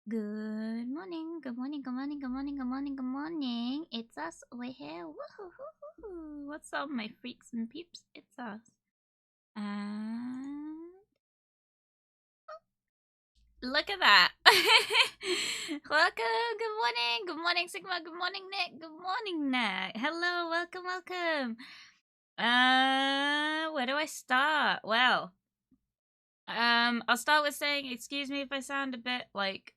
Good morning, good morning, good morning, good morning, good morning, good morning. It's us. We're here. Woohoo! What's up, my freaks and peeps? It's us. And look at that. Welcome. Good morning. Good morning, Sigma. Good morning, Nick. Good morning, Nick. Hello. Welcome, welcome. Where do I start? Well, I'll start with saying, excuse me if I sound a bit like,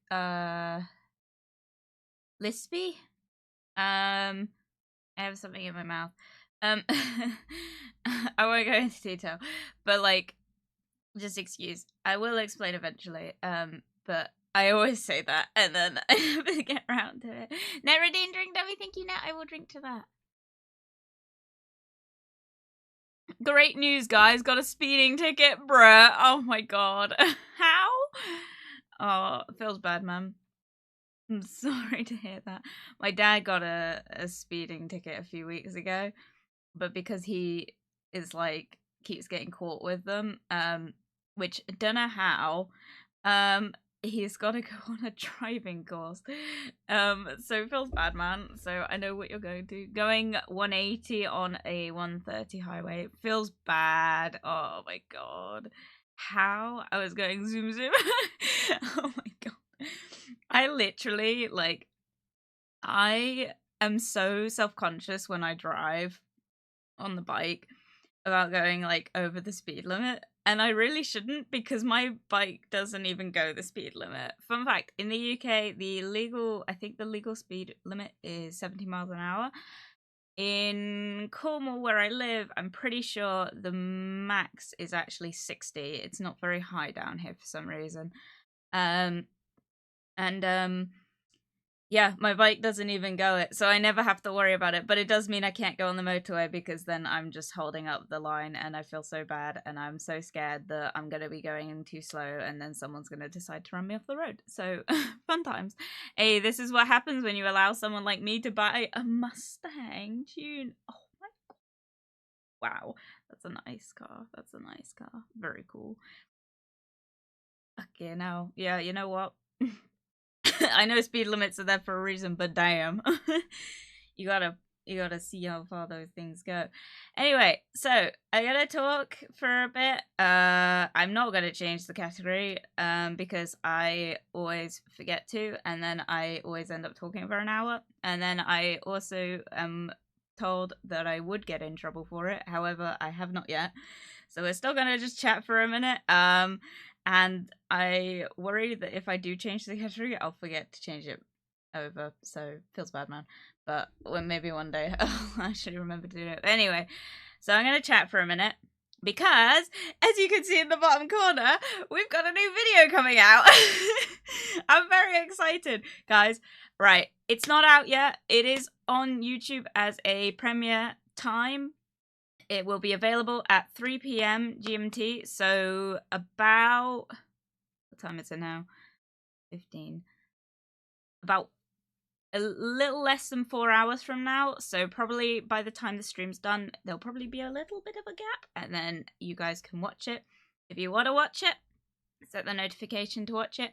lispy. I have something in my mouth. I won't go into detail, but like, just excuse. I will explain eventually. But I always say that, and then I never get around to it. Neradine, drink Debbie. Thank you, Nat. I will drink to that. Great news, guys. Got a speeding ticket, bruh. Oh my god. How? Oh, it feels bad, man. I'm sorry to hear that. My dad got a speeding ticket a few weeks ago, but because he is like keeps getting caught with them, which I don't know how, he's got to go on a driving course. So it feels bad, man. So I know what you're going to. Going 180 on a 130 highway feels bad. Oh my god. How? I was going zoom zoom. Oh my god. I literally, like, I am so self-conscious when I drive on the bike about going, like, over the speed limit. And I really shouldn't, because my bike doesn't even go the speed limit. Fun fact, in the UK, I think the legal speed limit is 70 miles an hour. In Cornwall, where I live, I'm pretty sure the max is actually 60. It's not very high down here for some reason. Yeah, my bike doesn't even go it, so I never have to worry about it. But it does mean I can't go on the motorway, because then I'm just holding up the line, and I feel so bad, and I'm so scared that I'm going to be going too slow, and then someone's going to decide to run me off the road. So, fun times. Hey, this is what happens when you allow someone like me to buy a Mustang tune. Oh my god. Wow, that's a nice car. That's a nice car. Very cool. Okay, now, yeah, you know what? I know speed limits are there for a reason, but damn. you gotta see how far those things go. Anyway, so I gotta talk for a bit. I'm not gonna change the category, because I always forget to, and then I always end up talking for an hour. And then I also am told that I would get in trouble for it. However, I have not yet. So we're still gonna just chat for a minute. And I worry that if I do change the category, I'll forget to change it over. So feels bad, man. But maybe one day I'll actually remember to do it. Anyway, so I'm gonna chat for a minute, because as you can see in the bottom corner, we've got a new video coming out. I'm very excited, guys. Right, it's not out yet. It is on YouTube as a premiere time. It will be available at 3 p.m. GMT, so about, what time is it now? 15. About a little less than 4 hours from now, so probably by the time the stream's done, there'll probably be a little bit of a gap, and then you guys can watch it. If you want to watch it, set the notification to watch it.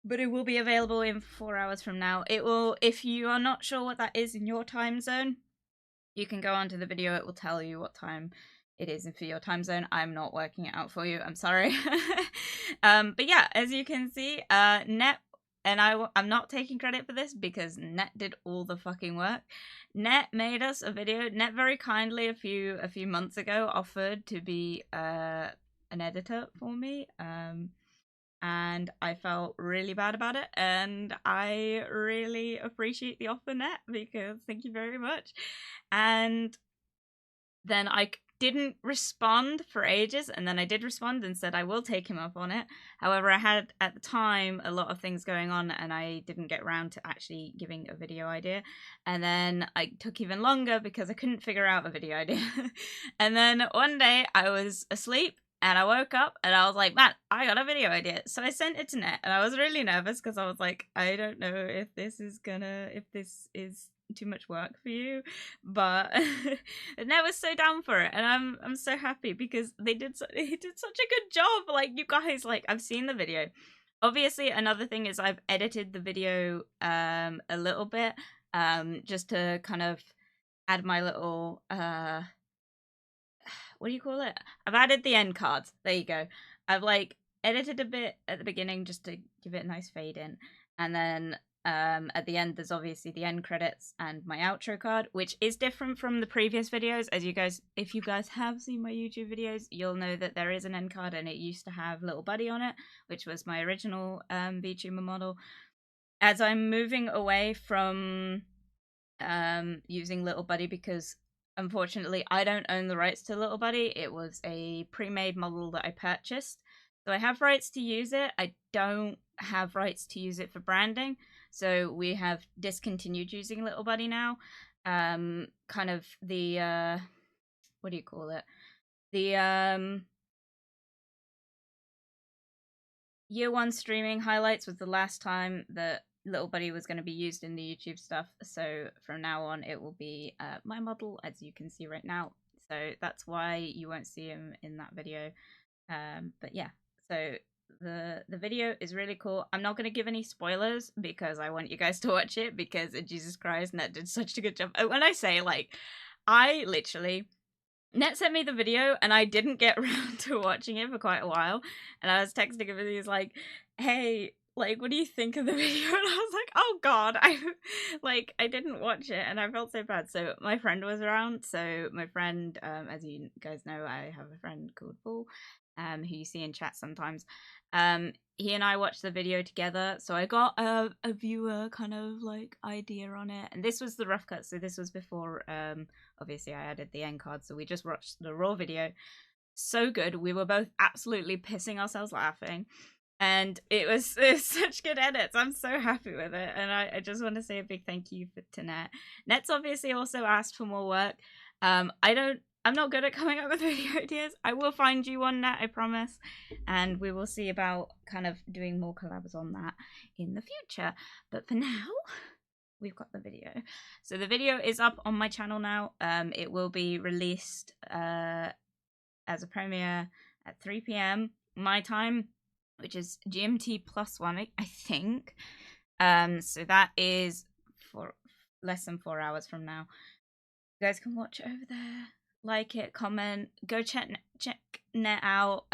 But it will be available in 4 hours from now. It will, if you are not sure what that is in your time zone, you can go onto the video. It will tell you what time it is for your time zone. I'm not working it out for you. I'm sorry. But yeah, as you can see, Net, and I'm not taking credit for this because Net did all the fucking work. Net made us a video. Net very kindly a few months ago offered to be an editor for me. And I felt really bad about it, and I really appreciate the offer, Net, because thank you very much. And then I didn't respond for ages, and then I did respond and said I will take him up on it. However, I had at the time a lot of things going on, and I didn't get around to actually giving a video idea. And then I took even longer because I couldn't figure out a video idea. And then one day I was asleep, and I woke up and I was like, man, I got a video idea. So I sent it to Net, and I was really nervous because I was like, I don't know if this is too much work for you, but Net was so down for it, and I'm so happy because he did such a good job. Like, you guys, like, I've seen the video. obviously another thing is I've edited the video a little bit just to kind of add my little what do you call it? I've added the end cards. There you go. I've like edited a bit at the beginning just to give it a nice fade in, and then at the end there's obviously the end credits and my outro card, which is different from the previous videos. As you guys, if you guys have seen my YouTube videos, you'll know that there is an end card, and it used to have Little Buddy on it, which was my original VTuber model. As I'm moving away from using Little Buddy, because unfortunately I don't own the rights to Little Buddy. It was a pre-made model that I purchased, so I have rights to use it. I don't have rights to use it for branding, so we have discontinued using Little Buddy now. Kind of the what do you call it, the year one streaming highlights was the last time that Little Buddy was going to be used in the YouTube stuff, so from now on it will be my model, as you can see right now. So that's why you won't see him in that video. But yeah, so the video is really cool. I'm not going to give any spoilers because I want you guys to watch it, because Jesus Christ, Net did such a good job. When I say, like, I literally... Net sent me the video and I didn't get around to watching it for quite a while, and I was texting him and he was like, hey, like, what do you think of the video? And I was like, oh god, I didn't watch it, and I felt so bad. So my friend was around, so my friend, as you guys know, I have a friend called Paul, who you see in chat sometimes. He and I watched the video together, so I got a viewer kind of like idea on it, and this was the rough cut, so this was before obviously I added the end card, so we just watched the raw video. So good. We were both absolutely pissing ourselves laughing, and it was such good edits. I'm so happy with it, and I just want to say a big thank you to Net. Net's obviously also asked for more work. I'm not good at coming up with video ideas. I will find you one, Net, I promise, and we will see about kind of doing more collabs on that in the future. But for now, we've got the video. So the video is up on my channel now. It will be released as a premiere at 3 p.m. my time, which is GMT +1, I think. So that is for less than 4 hours from now. You guys can watch it over there. Like it, comment, go check Net out.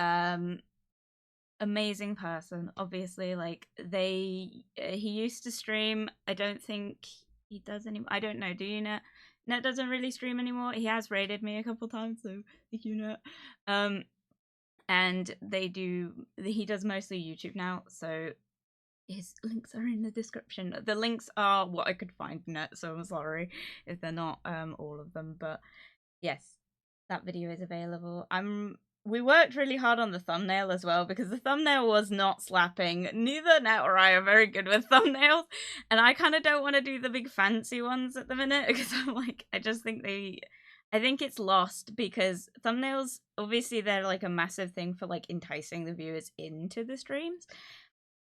Amazing person, obviously. Like, he used to stream. I don't think he does anymore. I don't know. Do you know? Net doesn't really stream anymore. He has raided me a couple times, so thank you, Net. And he does mostly YouTube now, so his links are in the description. The links are what I could find, Net, so I'm sorry if they're not all of them, but yes, that video is available. We worked really hard on the thumbnail as well, because the thumbnail was not slapping. Neither Net or I are very good with thumbnails, and I kind of don't want to do the big fancy ones at the minute, because I'm like, I think it's lost, because thumbnails, obviously they're like a massive thing for like enticing the viewers into the streams.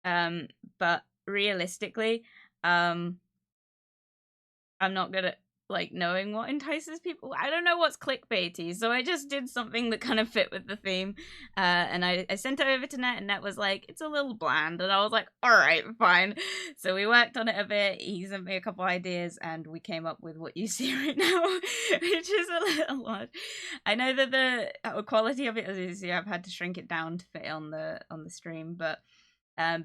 But realistically, I'm not good at like knowing what entices people. I don't know what's clickbaity, so I just did something that kind of fit with the theme, and I sent it over to Net, and Net was like, it's a little bland, and I was like, all right, fine. So we worked on it a bit. He sent me a couple ideas, and we came up with what you see right now, which is a little much. I know that the quality of it is, I've had to shrink it down to fit on the stream, but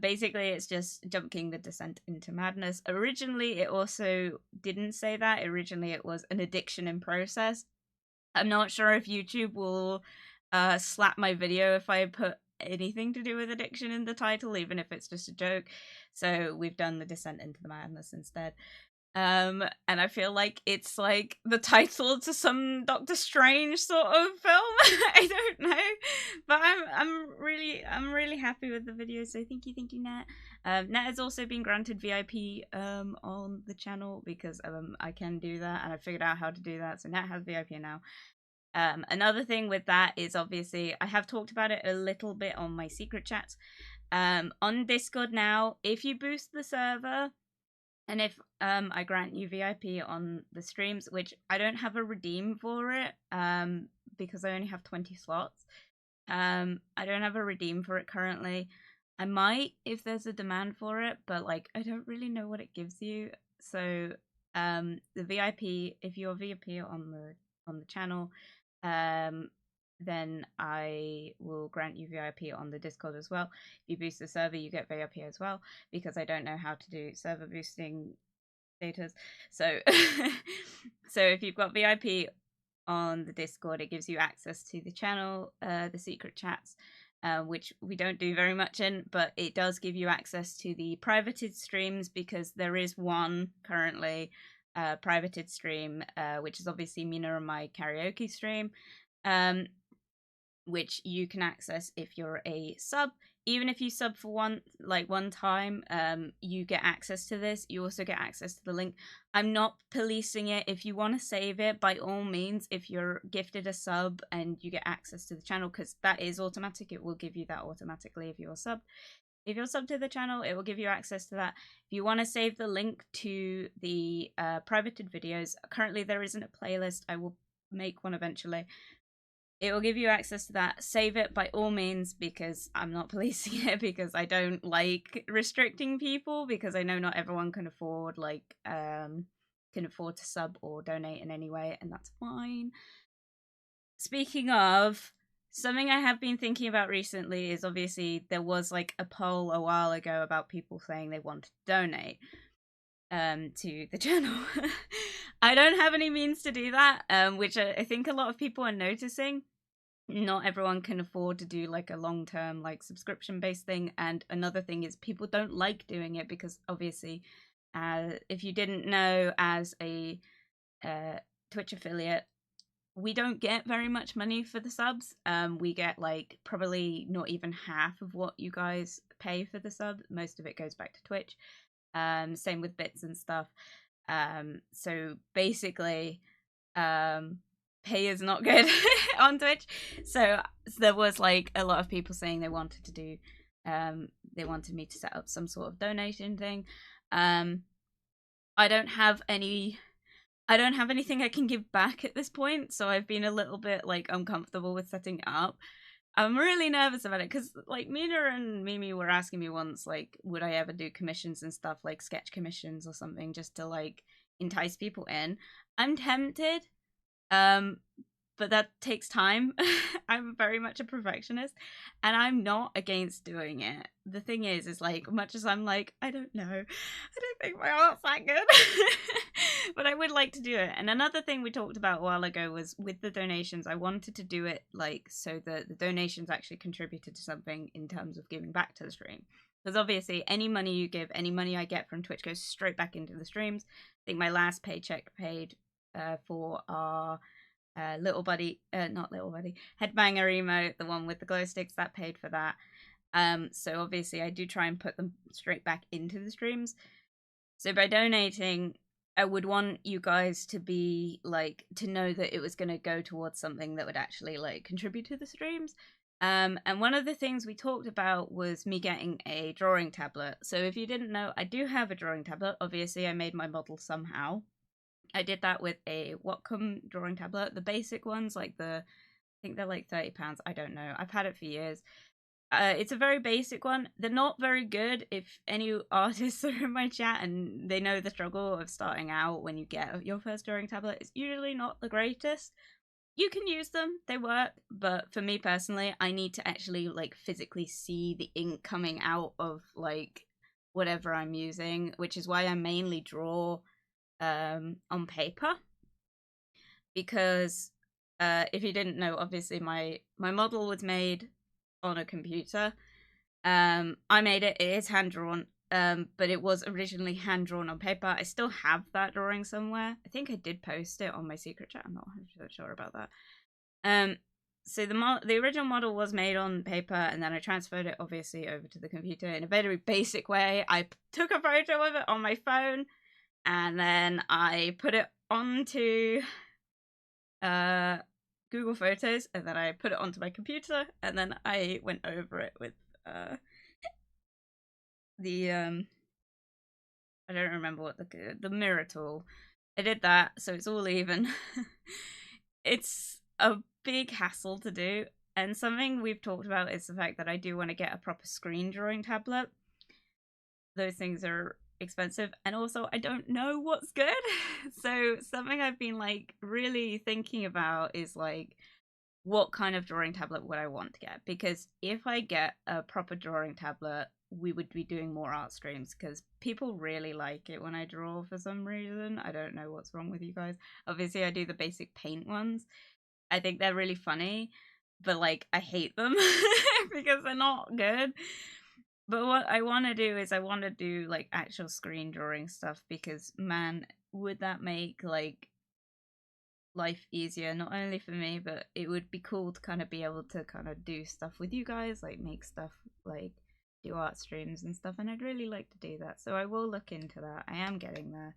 basically it's just Jump King the Descent into Madness. Originally it also didn't say that. Originally it was an addiction in process. I'm not sure if YouTube will slap my video if I put anything to do with addiction in the title, even if it's just a joke. So we've done the Descent into the Madness instead. And I feel like it's like the title to some Doctor Strange sort of film. I don't know, but I'm really happy with the video. So thank you, Net. Net has also been granted VIP on the channel, because I can do that, and I figured out how to do that. So Net has VIP now. Another thing with that is, obviously I have talked about it a little bit on my secret chats. On Discord now, if you boost the server, and if I grant you VIP on the streams, which I don't have a redeem for it, because I only have 20 slots. I don't have a redeem for it currently. I might if there's a demand for it, but like I don't really know what it gives you. So the VIP, if you're VIP on the channel, then I will grant you VIP on the Discord as well. If you boost the server, you get VIP as well, because I don't know how to do server boosting status. So so if you've got VIP on the Discord, it gives you access to the channel, the secret chats, which we don't do very much in, but it does give you access to the privated streams, because there is one currently privated stream, which is obviously Mina and my karaoke stream, which you can access if you're a sub. Even if you sub for one time, you get access to this. You also get access to the link. I'm not policing it. If you want to save it, by all means, if you're gifted a sub and you get access to the channel, because that is automatic, it will give you that automatically if you're sub. If you're sub to the channel, it will give you access to that. If you want to save the link to the privated videos, currently there isn't a playlist. I will make one eventually. It will give you access to that. Save it by all means, because I'm not policing it, because I don't like restricting people, because I know not everyone can afford to sub or donate in any way, and that's fine. Speaking of, something I have been thinking about recently is, obviously there was like a poll a while ago about people saying they want to donate to the channel. I don't have any means to do that, which I think a lot of people are noticing. Not everyone can afford to do like a long-term like subscription based thing, and another thing is people don't like doing it, because obviously if you didn't know, as a Twitch affiliate, we don't get very much money for the subs. We get like probably not even half of what you guys pay for the sub. Most of it goes back to Twitch. Same with bits and stuff. So basically pay is not good on Twitch. So there was like a lot of people saying they wanted to do they wanted me to set up some sort of donation thing. I don't have anything I can give back at this point, so I've been a little bit like uncomfortable with setting it up. I'm really nervous about it, because like Mina and Mimi were asking me once, like, would I ever do commissions and stuff, like sketch commissions or something, just to like entice people in. I'm tempted, but that takes time. I'm very much a perfectionist, and I'm not against doing it. The thing is like, much as I'm like, I don't know, I don't think my art's that good, but I would like to do it. And another thing we talked about a while ago was with the donations, I wanted to do it like so that the donations actually contributed to something in terms of giving back to the stream. Because obviously any money you give, any money I get from Twitch goes straight back into the streams. I think my last paycheck paid for our little buddy, not little buddy, headbanger emote, the one with the glow sticks, that paid for that. So obviously I do try and put them straight back into the streams. So by donating, I would want you guys to be like, to know that it was going to go towards something that would actually like contribute to the streams. And one of the things we talked about was me getting a drawing tablet. So if you didn't know, I do have a drawing tablet. Obviously I made my model somehow. I did that with a Wacom drawing tablet. The basic ones, like I think they're like £30. I don't know. I've had it for years. It's a very basic one. They're not very good. If any artists are in my chat and they know the struggle of starting out when you get your first drawing tablet, it's usually not the greatest. You can use them, they work, but for me personally, I need to actually like physically see the ink coming out of like whatever I'm using, which is why I mainly draw on paper, because if you didn't know, obviously my model was made on a computer. I made it. It is hand drawn, but it was originally hand drawn on paper. I still have that drawing somewhere. I think I did post it on my secret chat. I'm not 100% sure about that. So the original model was made on paper, and then I transferred it obviously over to the computer in a very basic way. I took a photo of it on my phone, and then I put it onto Google Photos, and then I put it onto my computer, and then I went over it with the I don't remember what the mirror tool. I did that, so it's all even. It's a big hassle to do, And something we've talked about is the fact that I do want to get a proper screen drawing tablet. Those things are expensive, and also I don't know what's good. So something I've been like really thinking about is like, what kind of drawing tablet would I want to get? Because if I get a proper drawing tablet, we would be doing more art streams because people really like it when I draw for some reason. I don't know what's wrong with you guys. Obviously, I do the basic paint ones. I think they're really funny, but like I hate them because they're not good. But what I want to do is I want to do like actual screen drawing stuff because man, would that make like life easier, not only for me, but it would be cool to kind of be able to kind of do stuff with you guys, like make stuff, like do art streams and stuff, and I'd really like to do that. So I will look into that. I am getting there.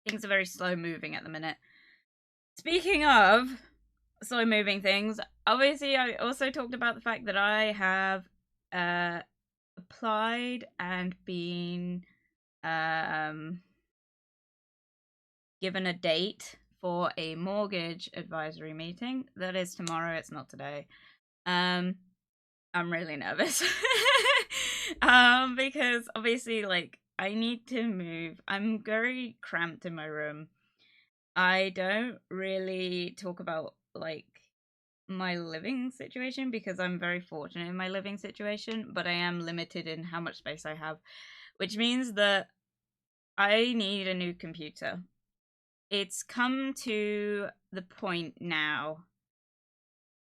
Things are very slow moving at the minute. Speaking of slow moving things, obviously I also talked about the fact that I have applied and been given a date for a mortgage advisory meeting. That is tomorrow, it's not today. I'm really nervous. Because obviously like I need to move. I'm very cramped in my room. I don't really talk about like my living situation because I'm very fortunate in my living situation, but I am limited in how much space I have, which means that I need a new computer. It's come to the point now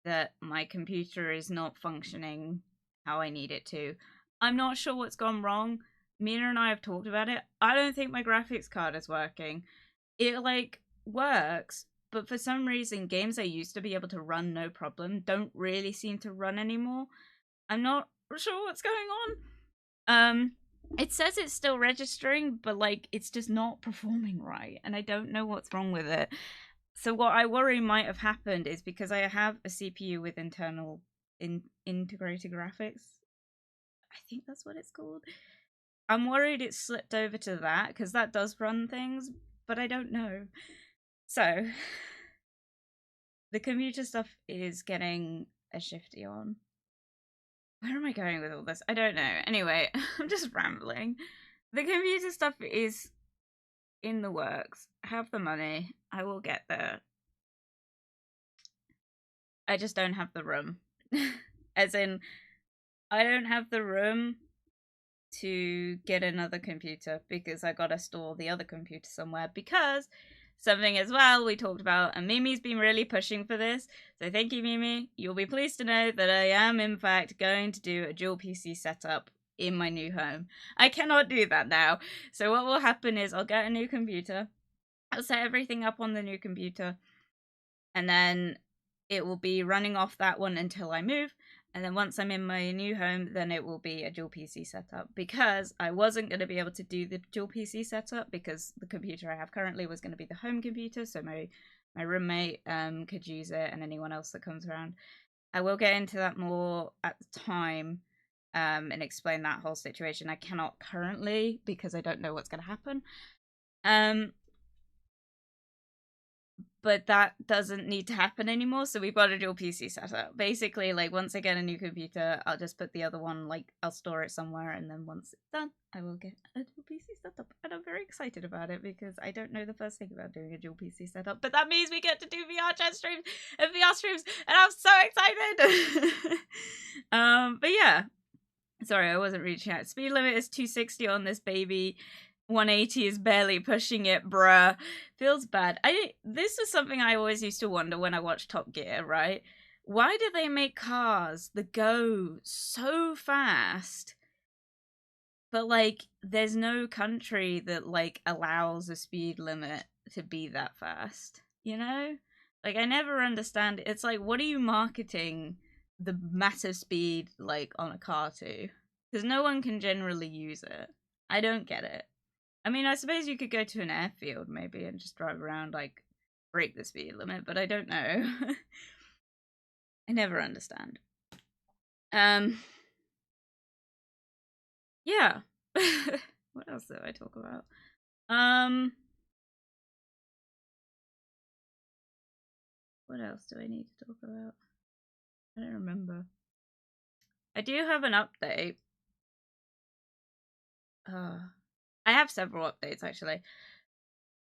that my computer is not functioning how I need it to. I'm not sure what's gone wrong. Mina and I have talked about it. I don't think my graphics card is working. It like works, but for some reason games I used to be able to run no problem don't really seem to run anymore. I'm not sure what's going on. It says it's still registering, but like it's just not performing right, and I don't know what's wrong with it. So what I worry might have happened is because I have a CPU with internal integrated graphics. I think that's what it's called. I'm worried it's slipped over to that because that does run things, but I don't know. So the computer stuff is getting a shifty on. Where am I going with all this? I don't know. Anyway, I'm just rambling. The computer stuff is in the works. I have the money. I will get there. I just don't have the room. As in, I don't have the room to get another computer because I gotta store the other computer somewhere. Because something as well we talked about, and Mimi's been really pushing for this. So thank you, Mimi. You'll be pleased to know that I am, in fact, going to do a dual PC setup in my new home. I cannot do that now. So what will happen is I'll get a new computer. I'll set everything up on the new computer. And then it will be running off that one until I move. And then once I'm in my new home, then it will be a dual PC setup. Because I wasn't going to be able to do the dual PC setup because the computer I have currently was going to be the home computer. So my roommate could use it and anyone else that comes around. I will get into that more at the time and explain that whole situation. I cannot currently because I don't know what's going to happen. But that doesn't need to happen anymore, so we've got a dual PC setup. Basically, like, once I get a new computer, I'll just put the other one, like, I'll store it somewhere, and then once it's done, I will get a dual PC setup. And I'm very excited about it, because I don't know the first thing about doing a dual PC setup, but that means we get to do VR chat streams and VR streams, and I'm so excited! But yeah. Sorry, I wasn't reaching out. Speed limit is 260 on this baby. 180 is barely pushing it, bruh. Feels bad. This was something I always used to wonder when I watched Top Gear, right? Why do they make cars that go so fast? But, like, there's no country that, like, allows a speed limit to be that fast, you know? Like, I never understand. It's like, what are you marketing the massive speed, like, on a car to? Because no one can generally use it. I don't get it. I mean, I suppose you could go to an airfield maybe and just drive around, like, break the speed limit, but I don't know. I never understand. Yeah. What else did I talk about? What else do I need to talk about? I don't remember. I do have an update. I have several updates actually.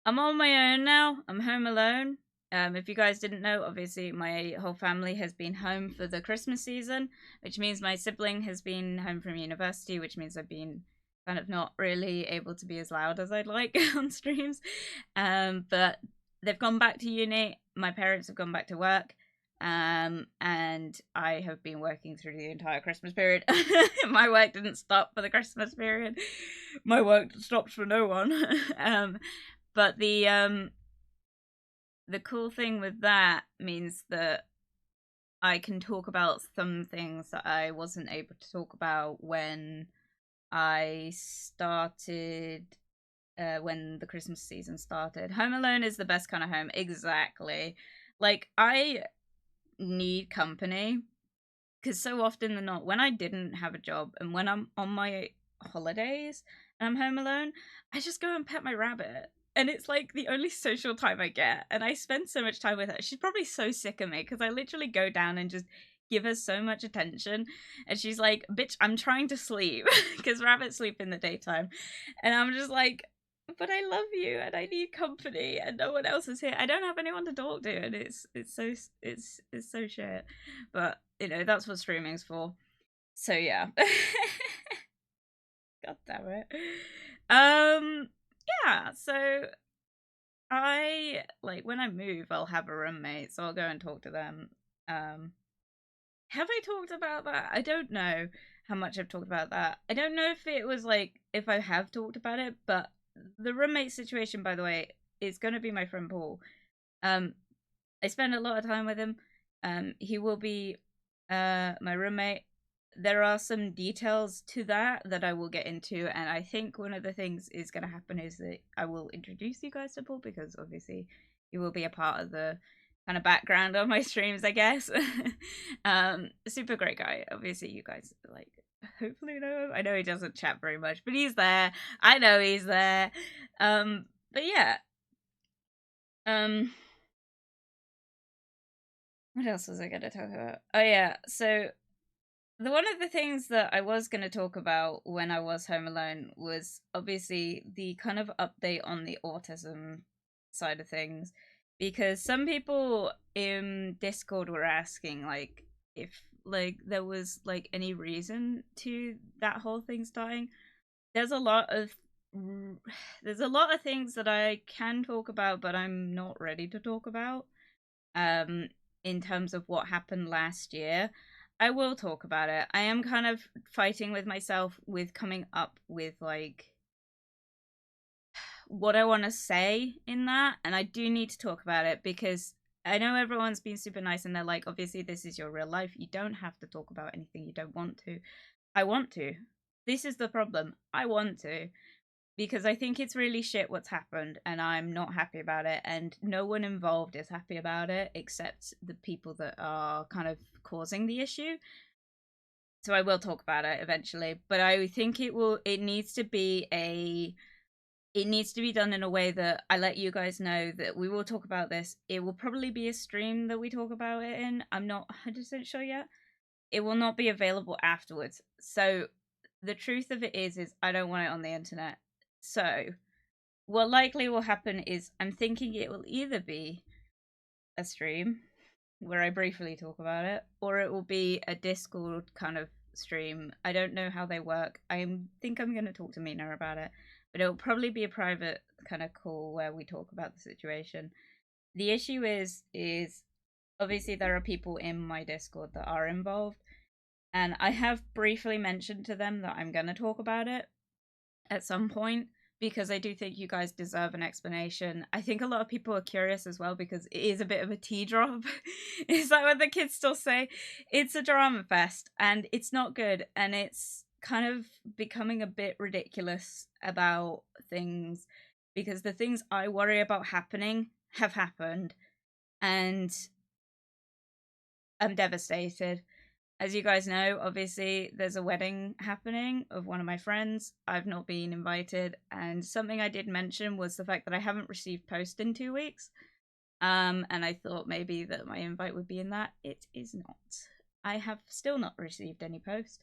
I'm on my own now. I'm home alone. If you guys didn't know, obviously my whole family has been home for the Christmas season, which means my sibling has been home from university, which means I've been kind of not really able to be as loud as I'd like on streams. But they've gone back to uni. My parents have gone back to work. And I have been working through the entire Christmas period. My work didn't stop for the Christmas period. My work stopped for no one. But the cool thing with that means that I can talk about some things that I wasn't able to talk about when I started, when the Christmas season started. Home Alone is the best kind of home. Exactly. Like, I need company because so often than not, when I didn't have a job and when I'm on my holidays and I'm home alone, I just go and pet my rabbit. And it's like the only social time I get. And I spend so much time with her. She's probably so sick of me because I literally go down and just give her so much attention. And she's like, bitch, I'm trying to sleep because rabbits sleep in the daytime. And I'm just like, but I love you and I need company and no one else is here. I don't have anyone to talk to and it's so shit. But you know, that's what streaming's for. So yeah. God damn it. Yeah, so I like when I move I'll have a roommate, so I'll go and talk to them. Have I talked about that? I don't know how much I've talked about that. I don't know if it was like if I have talked about it, but the roommate situation, by the way, is gonna be my friend Paul. I spend a lot of time with him. He will be my roommate. There are some details to that I will get into, and I think one of the things is going to happen is that I will introduce you guys to Paul because obviously he will be a part of the kind of background on my streams, I guess. Super great guy. Obviously, you guys like hopefully know him. I know he doesn't chat very much, but he's there. I know he's there. But yeah. What else was I going to talk about? Oh yeah, so one of the things that I was going to talk about when I was home alone was obviously the kind of update on the autism side of things, because some people in Discord were asking like if like there was like any reason to that whole thing starting. There's a lot of things that I can talk about, but I'm not ready to talk about. In terms of what happened last year. I will talk about it. I am kind of fighting with myself with coming up with like what I want to say in that, and I do need to talk about it because I know everyone's been super nice and they're like, obviously this is your real life. You don't have to talk about anything you don't want to. I want to. This is the problem. I want to because I think it's really shit what's happened and I'm not happy about it and no one involved is happy about it except the people that are kind of causing the issue. So I will talk about it eventually, but I think it needs to be done in a way that I let you guys know that we will talk about this. It will probably be a stream that we talk about it in. I'm not 100% sure yet. It will not be available afterwards. So the truth of it is I don't want it on the internet. So, what likely will happen is I'm thinking it will either be a stream where I briefly talk about it, or it will be a Discord kind of stream. I don't know how they work. I think I'm going to talk to Mina about it, but it will probably be a private kind of call where we talk about the situation. The issue is obviously there are people in my Discord that are involved, and I have briefly mentioned to them that I'm going to talk about it at some point because I do think you guys deserve an explanation. I think a lot of people are curious as well because it is a bit of a tea drop. It's like what the kids still say. It's a drama fest and it's not good and it's kind of becoming a bit ridiculous about things because the things I worry about happening have happened and I'm devastated. As you guys know, obviously, there's a wedding happening of one of my friends. I've not been invited. And something I did mention was the fact that I haven't received post in 2 weeks. And I thought maybe that my invite would be in that. It is not. I have still not received any post,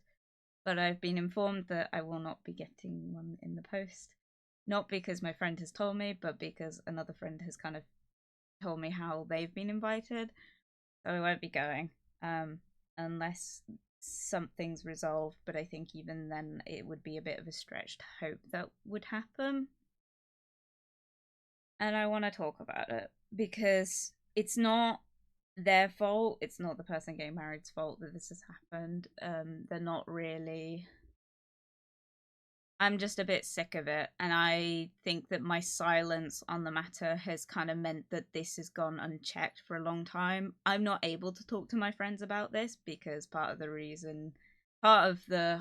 but I've been informed that I will not be getting one in the post. Not because my friend has told me, but because another friend has kind of told me how they've been invited. So I won't be going, unless something's resolved, but I think even then it would be a bit of a stretch to hope that would happen. And I want to talk about it because it's not their fault. It's not the person getting married's fault that this has happened. They're not really. I'm just a bit sick of it, and I think that my silence on the matter has kind of meant that this has gone unchecked for a long time. I'm not able to talk to my friends about this because part of the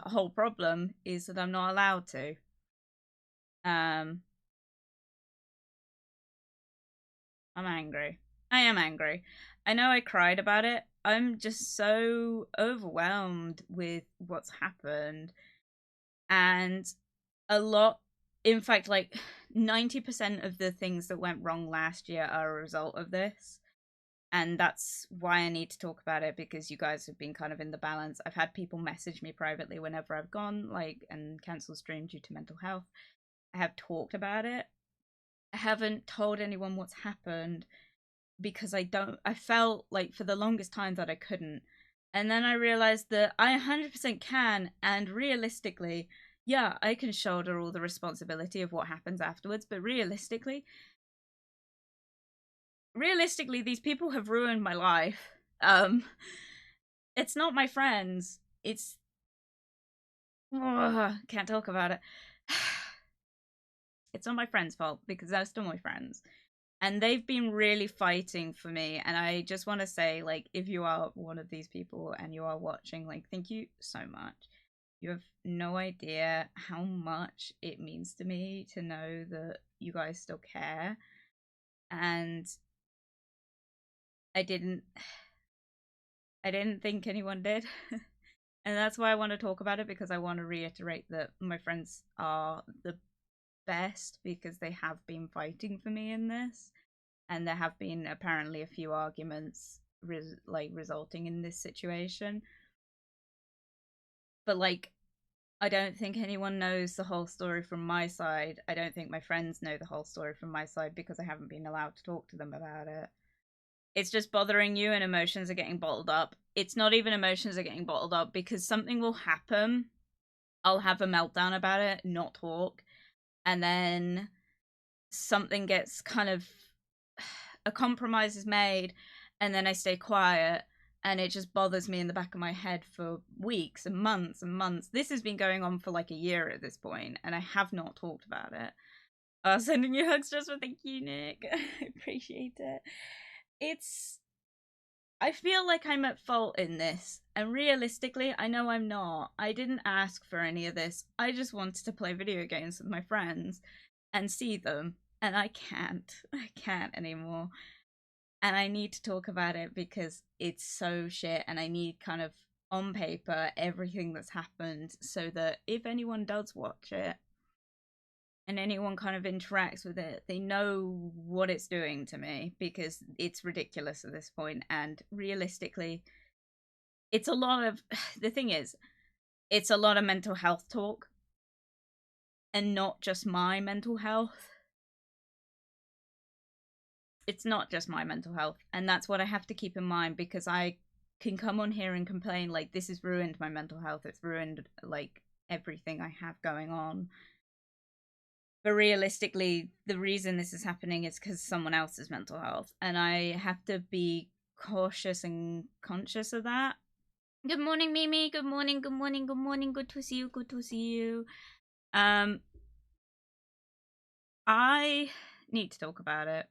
whole problem is that I'm not allowed to. I'm angry. I am angry. I know I cried about it. I'm just so overwhelmed with what's happened. And a lot, in fact, like 90% of the things that went wrong last year are a result of this. And that's why I need to talk about it, because you guys have been kind of in the balance. I've had people message me privately whenever I've gone, like, and cancelled stream due to mental health. I have talked about it. I haven't told anyone what's happened because I felt like for the longest time that I couldn't. And then I realized that I 100% can, and realistically, yeah, I can shoulder all the responsibility of what happens afterwards, but realistically, these people have ruined my life. It's not my friends. It's can't talk about it. It's not my friends' fault because they're still my friends. And they've been really fighting for me, and I just want to say, like, if you are one of these people and you are watching, like, thank you so much. You have no idea how much it means to me to know that you guys still care. And I didn't think anyone did. And that's why I want to talk about it, because I want to reiterate that my friends are the best because they have been fighting for me in this. And there have been apparently a few arguments resulting in this situation. But like, I don't think anyone knows the whole story from my side. I don't think my friends know the whole story from my side because I haven't been allowed to talk to them about it. It's just bothering you and emotions are getting bottled up. It's not even emotions are getting bottled up because something will happen. I'll have a meltdown about it, not talk. And then something gets kind of, a compromise is made, and then I stay quiet, and it just bothers me in the back of my head for weeks and months and months. This has been going on for like a year at this point, and I have not talked about it. Sending you hugs just for thank you, Nick. I appreciate it. I feel like I'm at fault in this, and realistically, I know I'm not. I didn't ask for any of this. I just wanted to play video games with my friends and see them, and I can't. I can't anymore. And I need to talk about it because it's so shit, and I need kind of on paper everything that's happened so that if anyone does watch it and anyone kind of interacts with it, they know what it's doing to me, because it's ridiculous at this point. And realistically, it's a lot of the thing is, it's a lot of mental health talk, and not just my mental health. It's not just my mental health, and that's what I have to keep in mind, because I can come on here and complain like this has ruined my mental health, it's ruined like everything I have going on. But realistically, the reason this is happening is because someone else's mental health, and I have to be cautious and conscious of that. Good morning, Mimi. Good morning, good morning, good morning. Good to see you, good to see you. I need to talk about it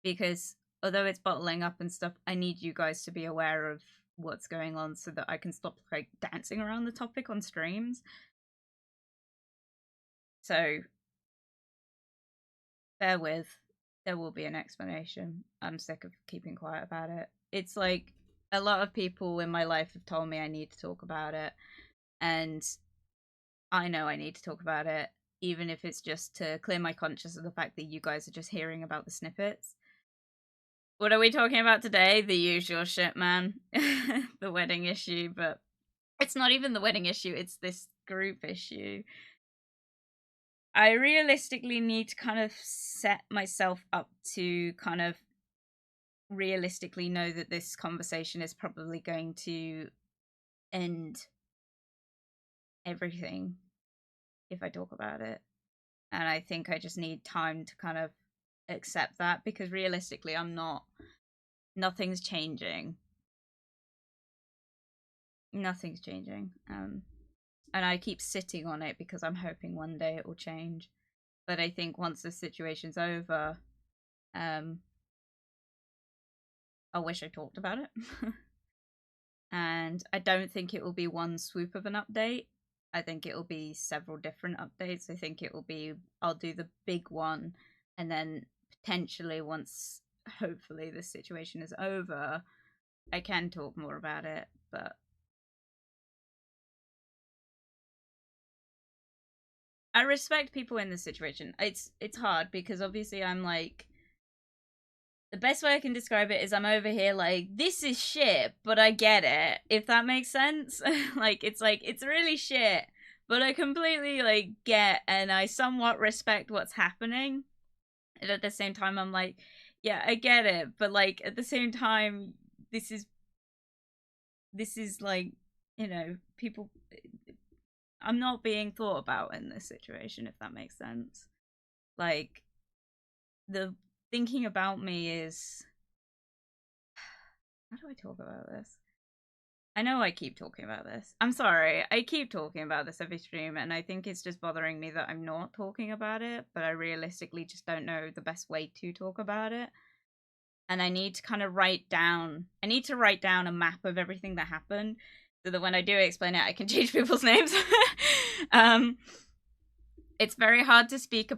because although it's bottling up and stuff, I need you guys to be aware of what's going on so that I can stop like dancing around the topic on streams. So bear with, there will be an explanation. I'm sick of keeping quiet about it. It's like a lot of people in my life have told me I need to talk about it, and I know I need to talk about it, even if it's just to clear my conscience of the fact that you guys are just hearing about the snippets. What are we talking about today? The usual shit, man. The wedding issue, but it's not even the wedding issue, it's this group issue. I realistically need to kind of set myself up to kind of realistically know that this conversation is probably going to end everything if I talk about it. And I think I just need time to kind of accept that, because realistically nothing's changing. Nothing's changing. And I keep sitting on it because I'm hoping one day it will change. But I think once the situation's over, I wish I talked about it. And I don't think it will be one swoop of an update. I think it will be several different updates. I think it will be, I'll do the big one, and then potentially once, hopefully, this situation is over, I can talk more about it. But I respect people in this situation. It's hard because obviously I'm like, the best way I can describe it is I'm over here like, this is shit, but I get it, if that makes sense. It's really shit, but I completely like get, and I somewhat respect what's happening. And at the same time I'm like, yeah, I get it, but like at the same time, this is like, people, I'm not being thought about in this situation, if that makes sense. Like, the thinking about me is, how do I talk about this? I know I keep talking about this. I'm sorry. I keep talking about this every stream, and I think it's just bothering me that I'm not talking about it, but I realistically just don't know the best way to talk about it. And I need to kind of write down a map of everything that happened, so that when I do explain it, I can change people's names. It's very hard to speak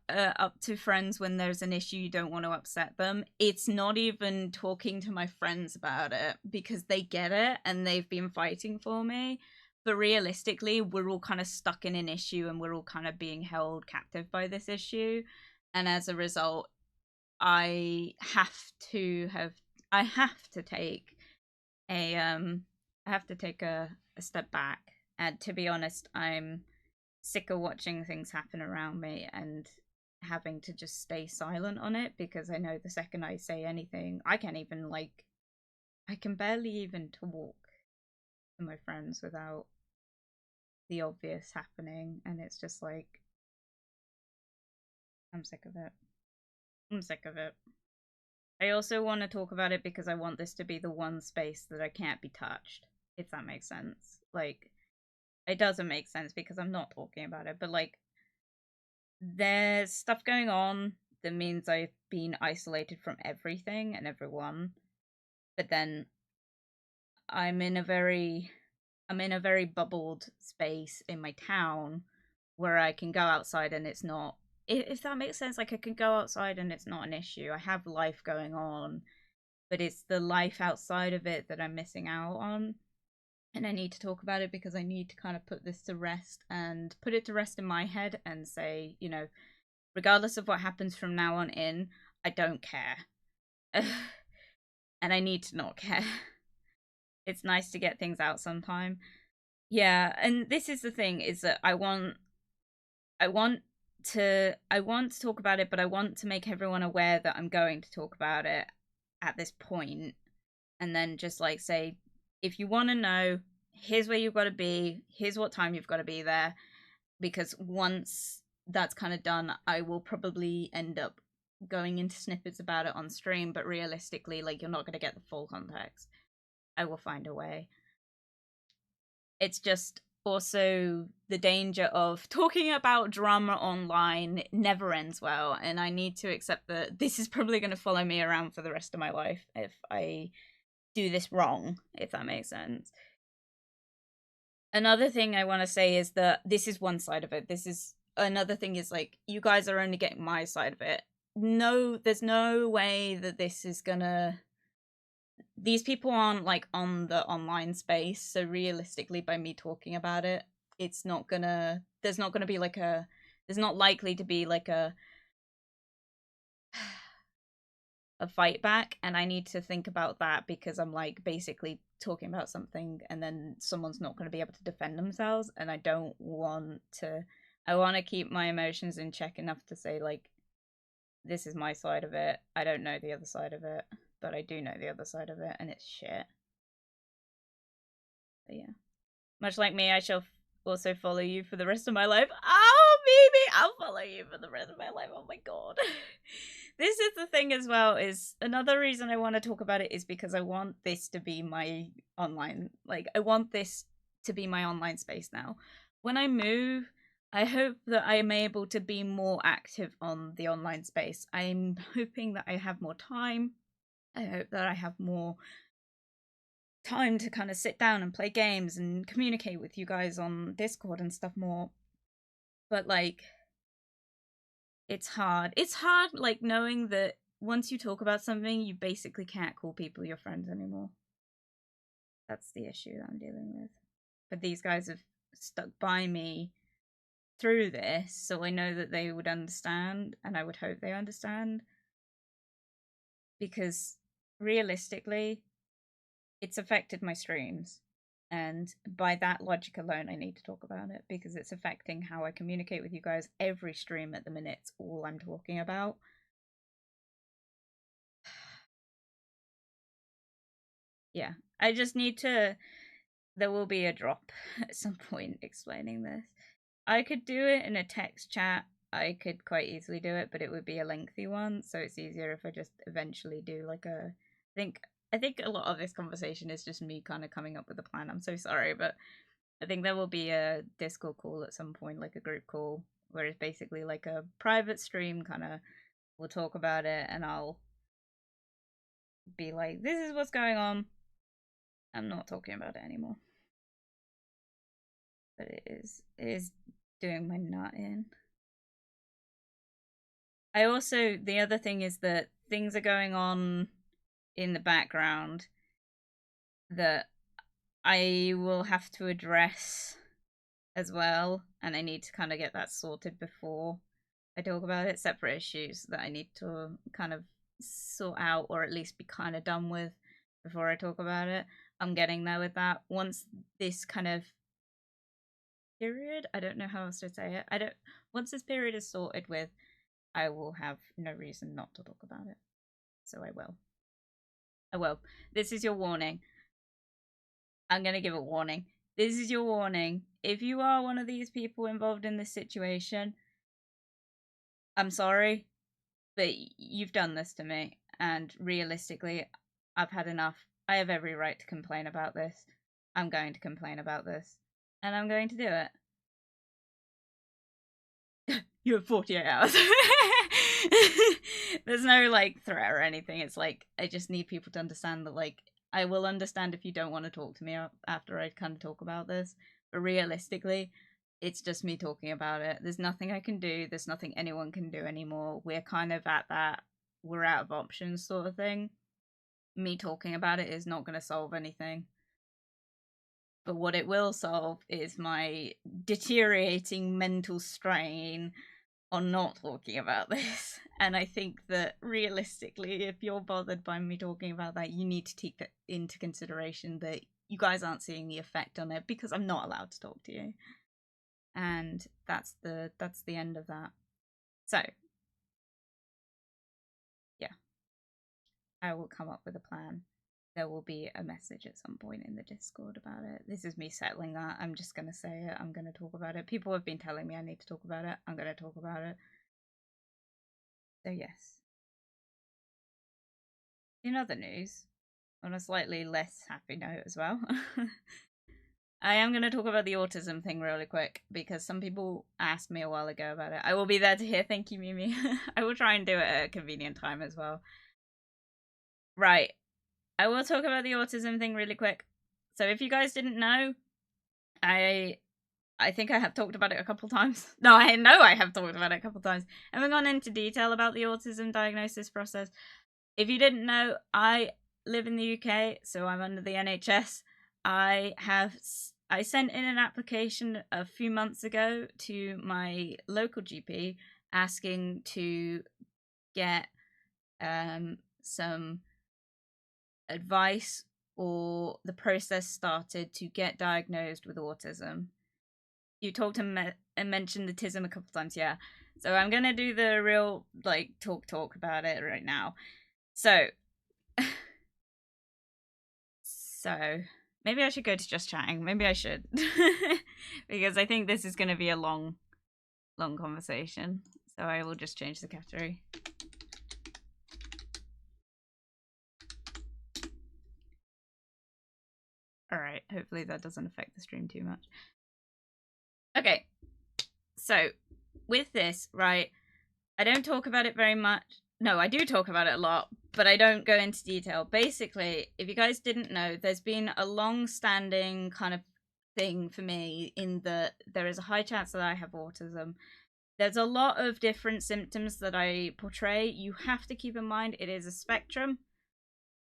up to friends when there's an issue you don't want to upset them. It's not even talking to my friends about it, because they get it and they've been fighting for me. But realistically, we're all kind of stuck in an issue, and we're all kind of being held captive by this issue. And as a result, I have to take a step back. And to be honest, I'm sick of watching things happen around me and having to just stay silent on it, because I know the second I say anything, I can barely even talk to my friends without the obvious happening, and it's just like, I'm sick of it. I'm sick of it. I also want to talk about it because I want this to be the one space that I can't be touched, if that makes sense. Like, it doesn't make sense because I'm not talking about it, but like, there's stuff going on that means I've been isolated from everything and everyone. But then I'm in a very bubbled space in my town where I can go outside and it's not, if that makes sense, like I can go outside and it's not an issue. I have life going on, but it's the life outside of it that I'm missing out on. And I need to talk about it because I need to kind of put this to rest, and put it to rest in my head and say, regardless of what happens from now on in, I don't care. And I need to not care. It's nice to get things out sometime. Yeah, and this is the thing, is that I want to talk about it, but I want to make everyone aware that I'm going to talk about it at this point, and then just like say, if you want to know, here's where you've got to be, here's what time you've got to be there. Because once that's kind of done, I will probably end up going into snippets about it on stream, but realistically, like, you're not going to get the full context. I will find a way. It's just also the danger of talking about drama online never ends well, and I need to accept that this is probably going to follow me around for the rest of my life if I do this wrong, if that makes sense. Another thing I want to say is that this is one side of it. Another thing is, like, you guys are only getting my side of it. No, there's no way that this is gonna, these people aren't like on the online space, so realistically, by me talking about it, it's not gonna, there's not gonna be like a, there's not likely to be like a a fight back, and I need to think about that because I'm like basically talking about something and then someone's not going to be able to defend themselves, and I don't want to. I want to keep my emotions in check enough to say like, this is my side of it. I don't know the other side of it, but I do know the other side of it, and it's shit. But yeah, much like me, I shall also follow you for the rest of my life. Oh, Mimi, I'll follow you for the rest of my life. Oh my god. This is the thing as well, is another reason I want to talk about it is because I want this to be my online, like, I want this to be my online space now. When I move, I hope that I am able to be more active on the online space. I'm hoping that I have more time. I hope that I have more time to kind of sit down and play games and communicate with you guys on Discord and stuff more. But like, it's hard. It's hard, like, knowing that once you talk about something, you basically can't call people your friends anymore. That's the issue that I'm dealing with. But these guys have stuck by me through this, so I know that they would understand, and I would hope they understand. Because realistically, it's affected my streams. And by that logic alone, I need to talk about it because it's affecting how I communicate with you guys. Every stream at the minute, it's all I'm talking about. Yeah, I just need to. There will be a drop at some point explaining this. I could do it in a text chat. I could quite easily do it, but it would be a lengthy one, so it's easier if I just eventually do like a. I think a lot of this conversation is just me kind of coming up with a plan. I'm so sorry, but I think there will be a Discord call at some point, like a group call, where it's basically like a private stream, kind of. We'll talk about it, and I'll be like, "This is what's going on." I'm not talking about it anymore, but it is doing my nut in. I also, the other thing is that things are going on in the background that I will have to address as well, and I need to kind of get that sorted before I talk about it. Separate issues that I need to kind of sort out, or at least be kind of done with before I talk about it. I'm getting there with that. Once this kind of period, I don't know how else to say it. Once this period is sorted with, I will have no reason not to talk about it. So I will. I will. This is your warning. I'm going to give a warning. This is your warning. If you are one of these people involved in this situation, I'm sorry, but you've done this to me. And realistically, I've had enough. I have every right to complain about this. I'm going to complain about this. And I'm going to do it. You have 48 hours. There's no like threat or anything. It's like I just need people to understand that like I will understand if you don't want to talk to me after I kind of talk about this. But realistically, it's just me talking about it. There's nothing I can do. There's nothing anyone can do anymore. We're kind of at that we're out of options sort of thing. Me talking about it is not going to solve anything. But what it will solve is my deteriorating mental strain on not talking about this. And I think that realistically, if you're bothered by me talking about that, you need to take that into consideration that you guys aren't seeing the effect on it because I'm not allowed to talk to you. And that's the end of that. So yeah, I will come up with a plan. There will be a message at some point in the Discord about it. This is me settling that. I'm just going to say it. I'm going to talk about it. People have been telling me I need to talk about it. I'm going to talk about it. So yes. In other news, on a slightly less happy note as well, I am going to talk about the autism thing really quick because some people asked me a while ago about it. I will be there to hear. Thank you, Mimi. I will try and do it at a convenient time as well. Right. I will talk about the autism thing really quick. So if you guys didn't know, I think I have talked about it a couple times. No, I know I have talked about it a couple times. I haven't gone into detail about the autism diagnosis process. If you didn't know, I live in the UK, so I'm under the NHS. I sent in an application a few months ago to my local GP asking to get some advice or the process started to get diagnosed with autism. You talked and mentioned the tism a couple times, yeah. So I'm gonna do the real like talk about it right now. So maybe I should go to just chatting. Maybe I should. Because I think this is gonna be a long conversation. So I will just change the category. Alright, hopefully that doesn't affect the stream too much. Okay, so with this, right, I don't talk about it very much. No, I do talk about it a lot, but I don't go into detail. Basically, if you guys didn't know, there's been a long-standing kind of thing for me in that there is a high chance that I have autism. There's a lot of different symptoms that I portray. You have to keep in mind it is a spectrum.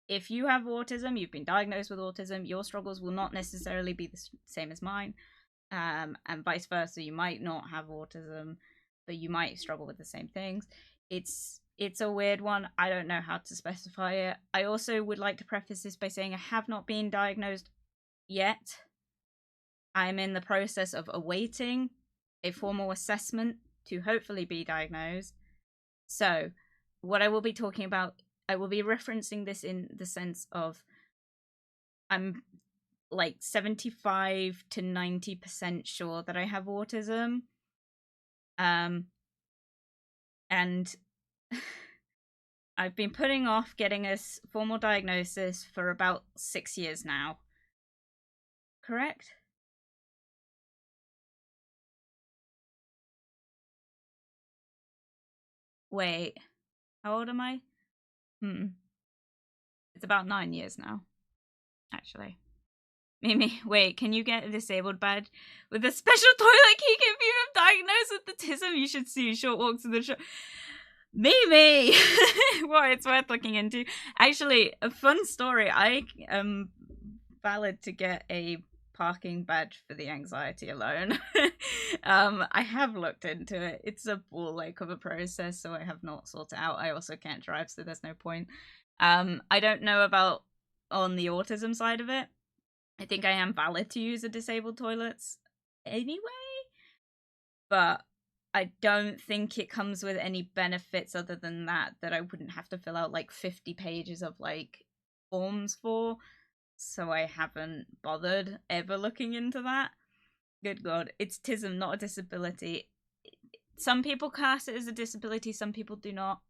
If you have autism, you've been diagnosed with autism, your struggles will not necessarily be the same as mine. And vice versa. You might not have autism, but you might struggle with the same things. It's a weird one. I don't know how to specify it. I also would like to preface this by saying I have not been diagnosed yet. I'm in the process of awaiting a formal assessment to hopefully be diagnosed. So, what I will be talking about, I will be referencing this in the sense of I'm like 75 to 90% sure that I have autism. And I've been putting off getting a formal diagnosis for about 6 years now. Correct? Wait, how old am I? It's about 9 years now, actually. Mimi, wait, can you get a disabled badge with a special toilet key if you've diagnosed with autism? You should see short walks to the shop. Mimi! Well, it's worth looking into. Actually, a fun story. I am valid to get a parking badge for the anxiety alone. I have looked into it. It's a ball ache of a process, so I have not sorted out. I also can't drive, so there's no point. I don't know about on the autism side of it. I think I am valid to use a disabled toilets anyway, but I don't think it comes with any benefits other than that I wouldn't have to fill out like 50 pages of like forms for, so I haven't bothered ever looking into that. Good God, it's TISM, not a disability. Some people class it as a disability, some people do not.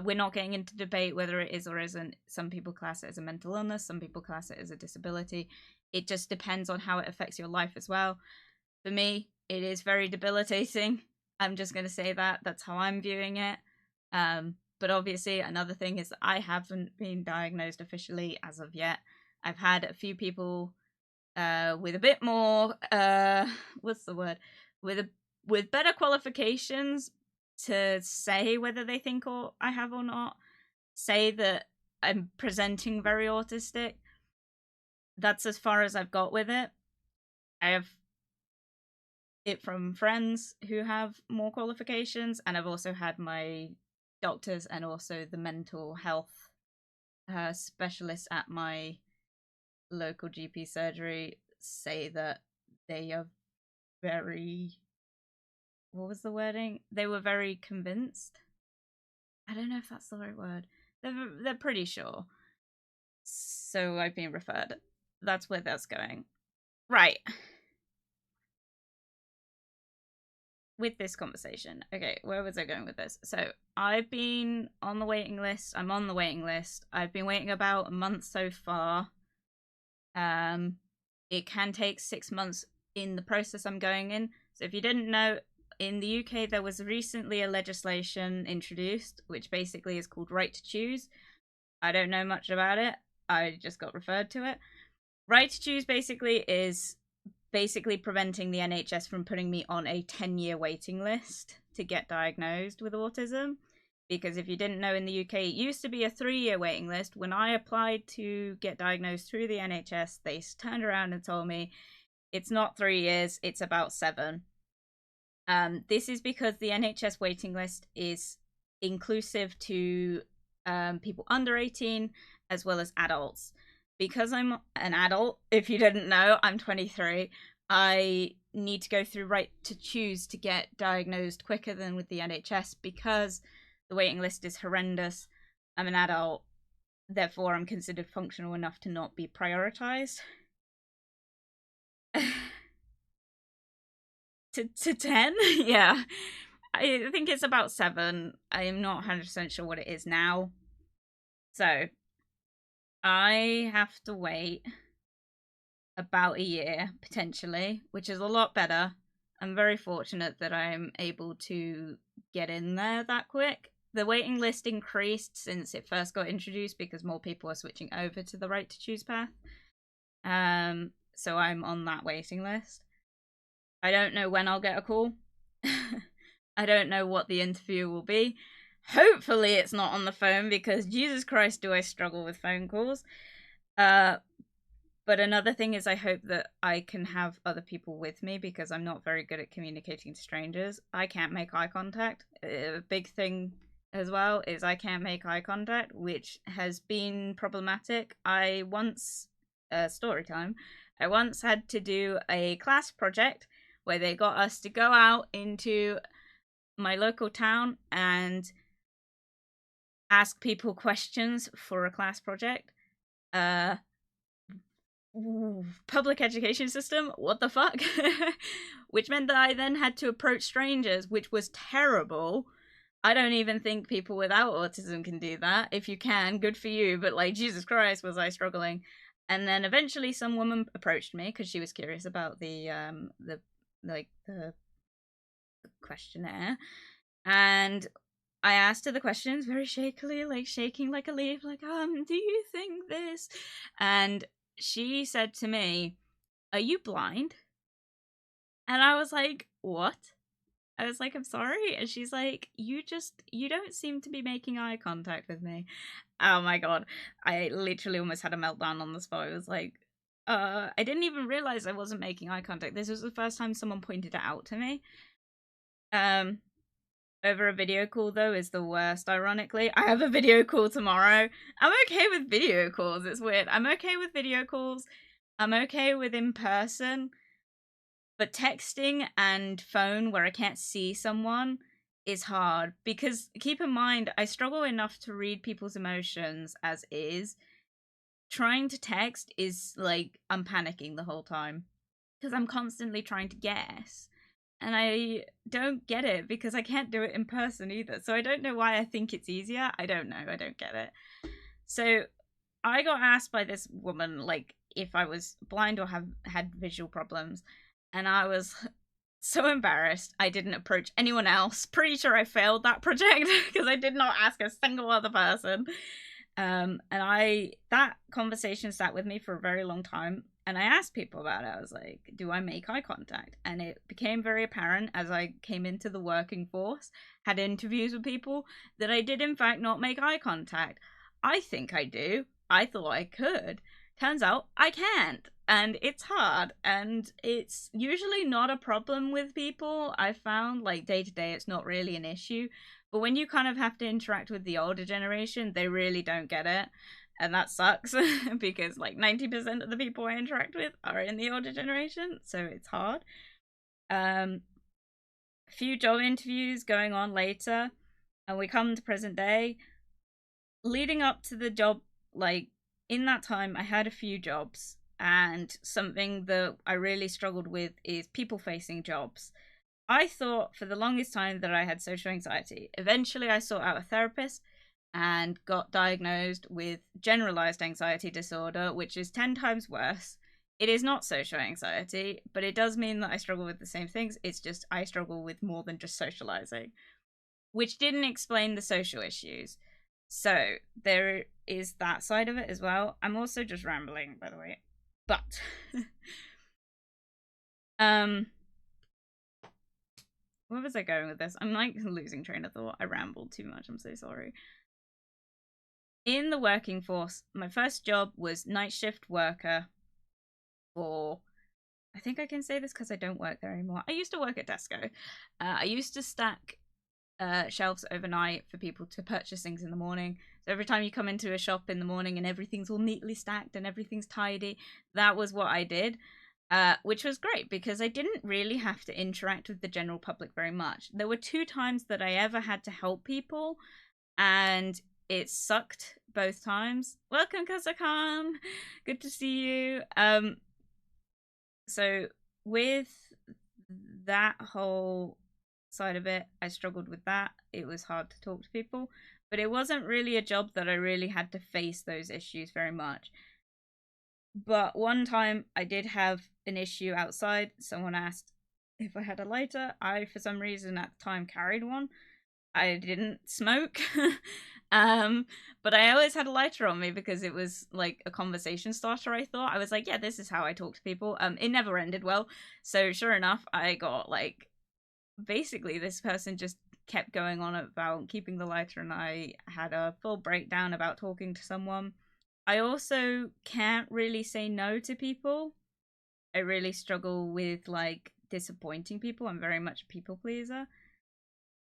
We're not getting into debate whether it is or isn't. Some people class it as a mental illness, some people class it as a disability. It just depends on how it affects your life as well. For me, it is very debilitating. I'm just going to say that. That's how I'm viewing it. But obviously, another thing is that I haven't been diagnosed officially as of yet. I've had a few people with a bit more, what's the word? With better qualifications to say whether they think I have or not, say that I'm presenting very autistic. That's as far as I've got with it. I have it from friends who have more qualifications, and I've also had my doctors and also the mental health specialist at my local GP surgery say that they are very, what was the wording? They were very convinced. I don't know if that's the right word. They're pretty sure. So I've been referred. That's where that's going. Right. With this conversation. Okay, where was I going with this? So I've been on the waiting list. I'm on the waiting list. I've been waiting about a month so far. It can take 6 months in the process I'm going in. So if you didn't know, in the UK there was recently a legislation introduced which basically is called Right to Choose. I don't know much about it. I just got referred to it. Right to Choose basically is preventing the NHS from putting me on a 10-year waiting list to get diagnosed with autism. Because if you didn't know, in the UK, it used to be a 3-year waiting list. When I applied to get diagnosed through the NHS, they turned around and told me it's not 3 years, it's about 7. This is because the NHS waiting list is inclusive to people under 18, as well as adults. Because I'm an adult, if you didn't know, I'm 23. I need to go through right to choose to get diagnosed quicker than with the NHS because the waiting list is horrendous. I'm an adult, therefore I'm considered functional enough to not be prioritized. to 10? Yeah. I think it's about 7. I am not 100% sure what it is now. So, I have to wait about a year, potentially, which is a lot better. I'm very fortunate that I'm able to get in there that quick. The waiting list increased since it first got introduced because more people are switching over to the right to choose path. So I'm on that waiting list. I don't know when I'll get a call. I don't know what the interview will be. Hopefully it's not on the phone because Jesus Christ do I struggle with phone calls. But another thing is I hope that I can have other people with me because I'm not very good at communicating to strangers. I can't make eye contact. A big thing as well is I can't make eye contact, which has been problematic. I once had to do a class project where they got us to go out into my local town and ask people questions for a class project. Public education system, what the fuck? Which meant that I then had to approach strangers, which was terrible. I don't even think people without autism can do that. If you can, good for you, but like, Jesus Christ, was I struggling. And then eventually some woman approached me because she was curious about the questionnaire, and I asked her the questions very shakily, like shaking like a leaf, like, do you think this? And she said to me, "Are you blind?" And I was like, "What?" I was like, "I'm sorry." And she's like, you don't seem to be making eye contact with me." Oh my god. I literally almost had a meltdown on the spot. I was like, I didn't even realize I wasn't making eye contact. This was the first time someone pointed it out to me. Over a video call, though, is the worst, ironically. I have a video call tomorrow. I'm okay with video calls. It's weird. I'm okay with video calls. I'm okay with in person. But texting and phone where I can't see someone is hard. Because keep in mind, I struggle enough to read people's emotions as is. Trying to text is like I'm panicking the whole time. Because I'm constantly trying to guess. And I don't get it because I can't do it in person either. So I don't know why I think it's easier. I don't know. I don't get it. So I got asked by this woman, like, if I was blind or had visual problems. And I was so embarrassed. I didn't approach anyone else. Pretty sure I failed that project because I did not ask a single other person. And that conversation sat with me for a very long time. And I asked people about it. I was like, do I make eye contact? And it became very apparent as I came into the working force, had interviews with people, that I did in fact not make eye contact. I think I do. I thought I could. Turns out I can't. And it's hard. And it's usually not a problem with people. I found, like, day to day, it's not really an issue. But when you kind of have to interact with the older generation, they really don't get it. And that sucks because like 90% of the people I interact with are in the older generation, so it's hard. A few job interviews going on later, and we come to present day. Leading up to the job, like in that time, I had a few jobs, and something that I really struggled with is people-facing jobs. I thought for the longest time that I had social anxiety. Eventually, I sought out a therapist and got diagnosed with generalized anxiety disorder, which is 10 times worse. It is not social anxiety, but it does mean that I struggle with the same things. It's just I struggle with more than just socializing, which didn't explain the social issues. So there is that side of it as well. I'm also just rambling, by the way. But where was I going with this? I'm like losing train of thought. I rambled too much. I'm so sorry. In the working force, my first job was night shift worker for, I think I can say this because I don't work there anymore. I used to work at Tesco. I used to stack shelves overnight for people to purchase things in the morning. So every time you come into a shop in the morning and everything's all neatly stacked and everything's tidy, that was what I did. Which was great because I didn't really have to interact with the general public very much. There were 2 times that I ever had to help people, and it sucked both times. Welcome, Kazakan. Good to see you. So with that whole side of it, I struggled with that. It was hard to talk to people, but it wasn't really a job that I really had to face those issues very much. But one time I did have an issue outside. Someone asked if I had a lighter. I, for some reason at the time, carried one. I didn't smoke. But I always had a lighter on me because it was like a conversation starter, I thought. I was like, yeah, this is how I talk to people. It never ended well. So sure enough, I got like, basically this person just kept going on about keeping the lighter, and I had a full breakdown about talking to someone. I also can't really say no to people. I really struggle with like disappointing people. I'm very much a people pleaser.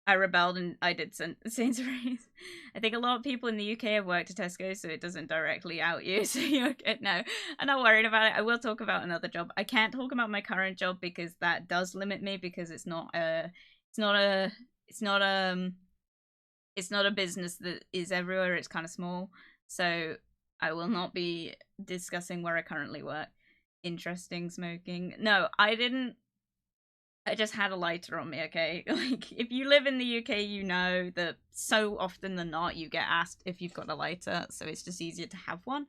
I rebelled and I did Sainsbury's. I think a lot of people in the UK have worked at Tesco, so it doesn't directly out you. So you're good. No, I'm not worried about it. I will talk about another job. I can't talk about my current job because that does limit me, because it's not a business that is everywhere. It's kind of small. So I will not be discussing where I currently work. Interesting smoking. No, I didn't. I just had a lighter on me, okay? Like, if you live in the UK, you know that so often than not, you get asked if you've got a lighter, so it's just easier to have one.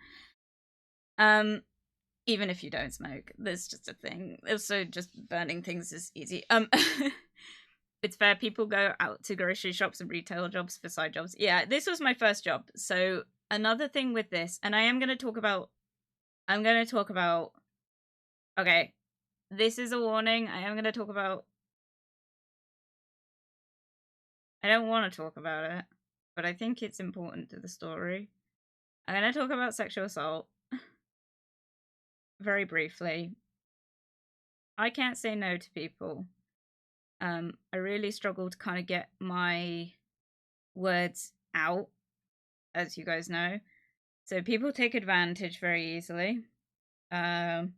Even if you don't smoke, there's just a thing. Also, just burning things is easy. It's fair, people go out to grocery shops and retail jobs for side jobs. Yeah, this was my first job. So another thing with this, and I'm going to talk about, okay, this is a warning. I am going to talk about, I don't want to talk about it, but I think it's important to the story. I'm going to talk about sexual assault very briefly. I can't say no to people. I really struggle to kind of get my words out, as you guys know. So people take advantage very easily. And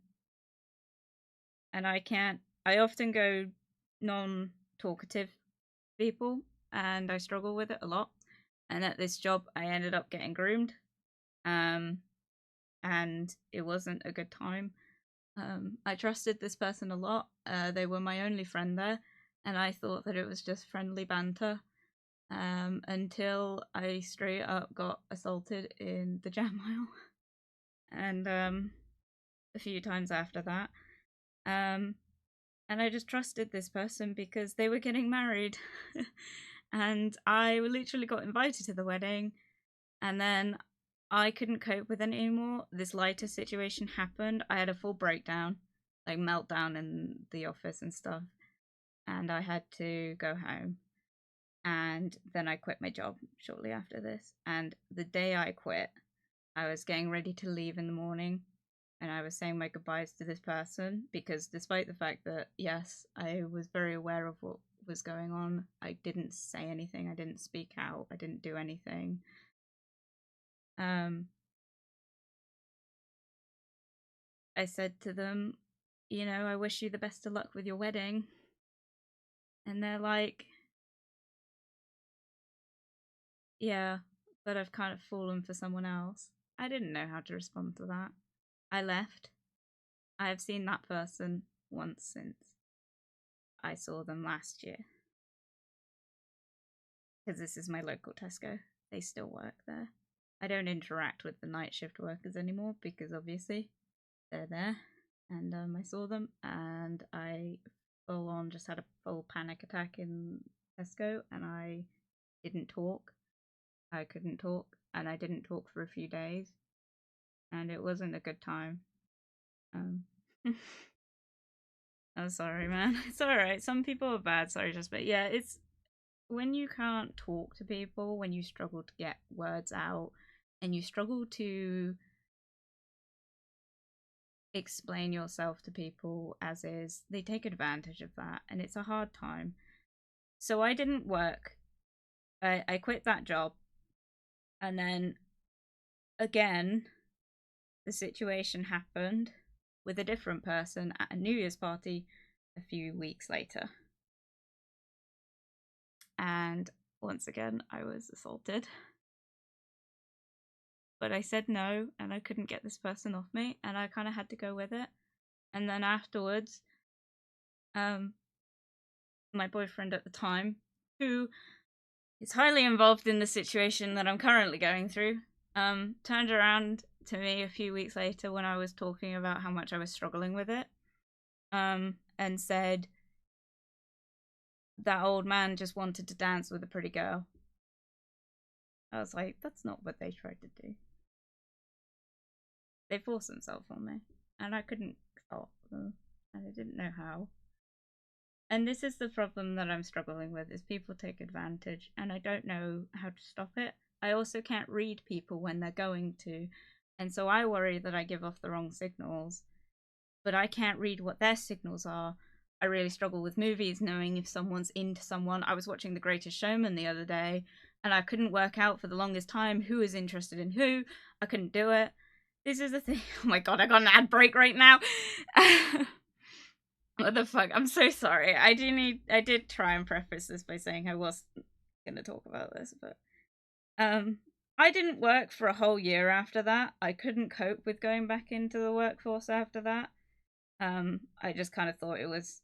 I often go non-talkative people, and I struggle with it a lot. And at this job, I ended up getting groomed. And it wasn't a good time. I trusted this person a lot. They were my only friend there, and I thought that it was just friendly banter. Until I straight up got assaulted in the jam aisle. And a few times after that. And I just trusted this person because they were getting married. And I literally got invited to the wedding, and then I couldn't cope with it anymore. This lighter situation happened. I had a full breakdown, like meltdown in the office and stuff, and I had to go home. And then I quit my job shortly after this. And the day I quit, I was getting ready to leave in the morning, and I was saying my goodbyes to this person, because despite the fact that, yes, I was very aware of what was going on, I didn't say anything, I didn't speak out, I didn't do anything. I said to them, you know, I wish you the best of luck with your wedding. And they're like, yeah, but I've kind of fallen for someone else. I didn't know how to respond to that. I left. I have seen that person once since. I saw them last year. Because this is my local Tesco. They still work there. I don't interact with the night shift workers anymore because obviously they're there. And I saw them, and I full on just had a full panic attack in Tesco, and I didn't talk. I couldn't talk, and I didn't talk for a few days, and it wasn't a good time. I'm sorry, man. It's alright. Some people are bad, sorry, but yeah, it's when you can't talk to people, when you struggle to get words out, and you struggle to explain yourself to people as is, they take advantage of that, and it's a hard time. So I didn't work I quit that job, and then again, the situation happened with a different person at a New Year's party a few weeks later. And once again, I was assaulted. But I said no, and I couldn't get this person off me, and I kind of had to go with it. And then afterwards, my boyfriend at the time, who is highly involved in the situation that I'm currently going through, turned around to me a few weeks later when I was talking about how much I was struggling with it, and said that old man just wanted to dance with a pretty girl. I was like, that's not what they tried to do. They forced themselves on me, and I couldn't stop them, and I didn't know how. And this is the problem that I'm struggling with, is people take advantage, and I don't know how to stop it. I also can't read people when they're going to, and so I worry that I give off the wrong signals, but I can't read what their signals are. I really struggle with movies, knowing if someone's into someone. I was watching The Greatest Showman the other day, and I couldn't work out for the longest time who is interested in who. I couldn't do it. This is the thing. Oh my god, I got an ad break right now. What the fuck? I'm so sorry. I did try and preface this by saying I was gonna talk about this, but I didn't work for a whole year after that. I couldn't cope with going back into the workforce after that. I just kind of thought it was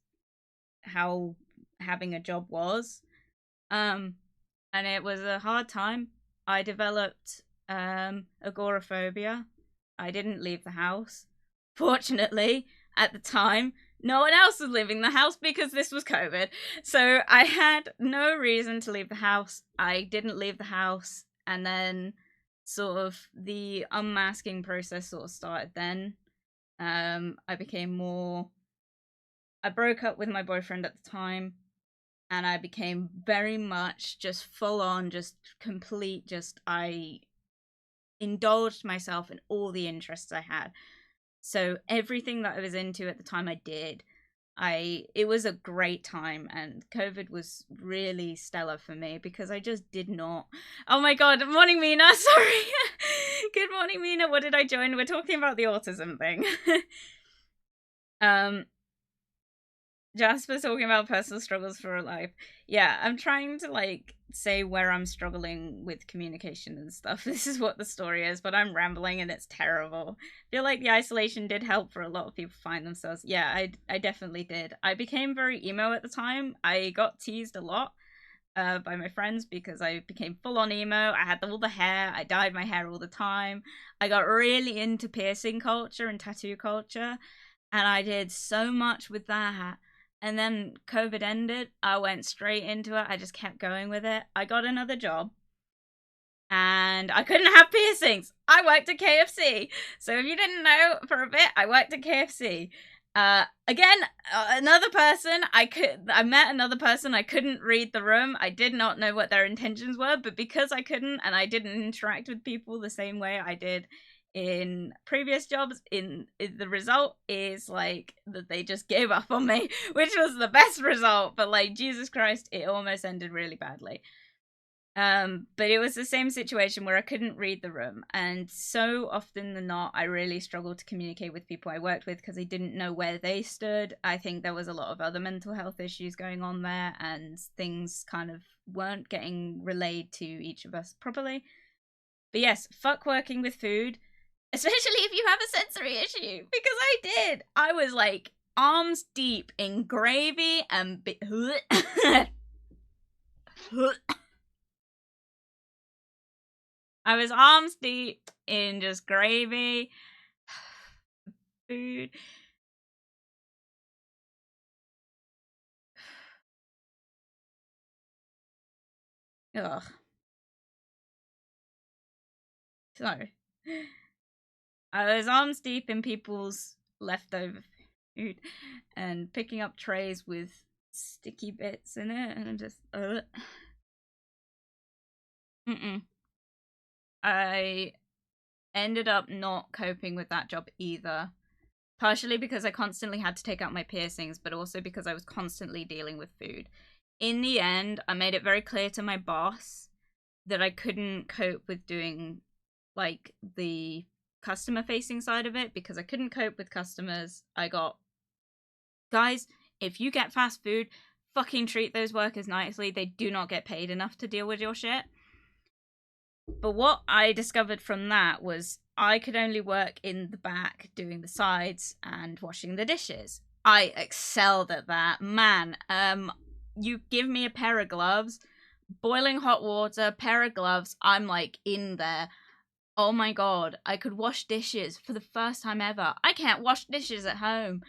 how having a job was. And it was a hard time. I developed agoraphobia. I didn't leave the house. Fortunately, at the time, no one else was leaving the house because this was COVID. So I had no reason to leave the house. I didn't leave the house. And then sort of the unmasking process sort of started then. I broke up with my boyfriend at the time. And I became very much just full on, just complete, I indulged myself in all the interests I had. So everything that I was into at the time I did. It was a great time, and COVID was really stellar for me because I just did not. Oh my god, morning Mina, sorry. Good morning Mina, what did I join? We're talking about the autism thing. Jasper's talking about personal struggles for life. Yeah, I'm trying to say where I'm struggling with communication and stuff. This is what the story is, but I'm rambling and it's terrible. I feel like the isolation did help for a lot of people find themselves. Yeah, I definitely did. I became very emo at the time. I got teased a lot by my friends because I became full on emo. I had all the hair. I dyed my hair all the time. I got really into piercing culture and tattoo culture, and I did so much with that. And then COVID ended. I went straight into it. I just kept going with it. I got another job. And I couldn't have piercings. I worked at KFC. So if you didn't know, for a bit, I worked at KFC. Again, another person. I met another person. I couldn't read the room. I did not know what their intentions were. But because I couldn't, and I didn't interact with people the same way I did in previous jobs, the result is that they just gave up on me, which was the best result, but Jesus Christ, it almost ended really badly. But it was the same situation where I couldn't read the room, and so often than not I really struggled to communicate with people I worked with because I didn't know where they stood. I think there was a lot of other mental health issues going on there, and things kind of weren't getting relayed to each of us properly. But yes, fuck working with food. Especially if you have a sensory issue, because I did. I was arms deep in gravy and I was arms deep in just gravy, food. Ugh. So I was arms deep in people's leftover food and picking up trays with sticky bits in it, and just I ended up not coping with that job either. Partially because I constantly had to take out my piercings, but also because I was constantly dealing with food. In the end, I made it very clear to my boss that I couldn't cope with doing like the customer facing side of it because I couldn't cope with customers. I got, guys, if you get fast food, fucking treat those workers nicely. They do not get paid enough to deal with your shit. But what I discovered from that was I could only work in the back doing the sides and washing the dishes. I excelled at that. Man, you give me a pair of gloves, boiling hot water, pair of gloves, I'm like in there. Oh my god, I could wash dishes for the first time ever. I can't wash dishes at home.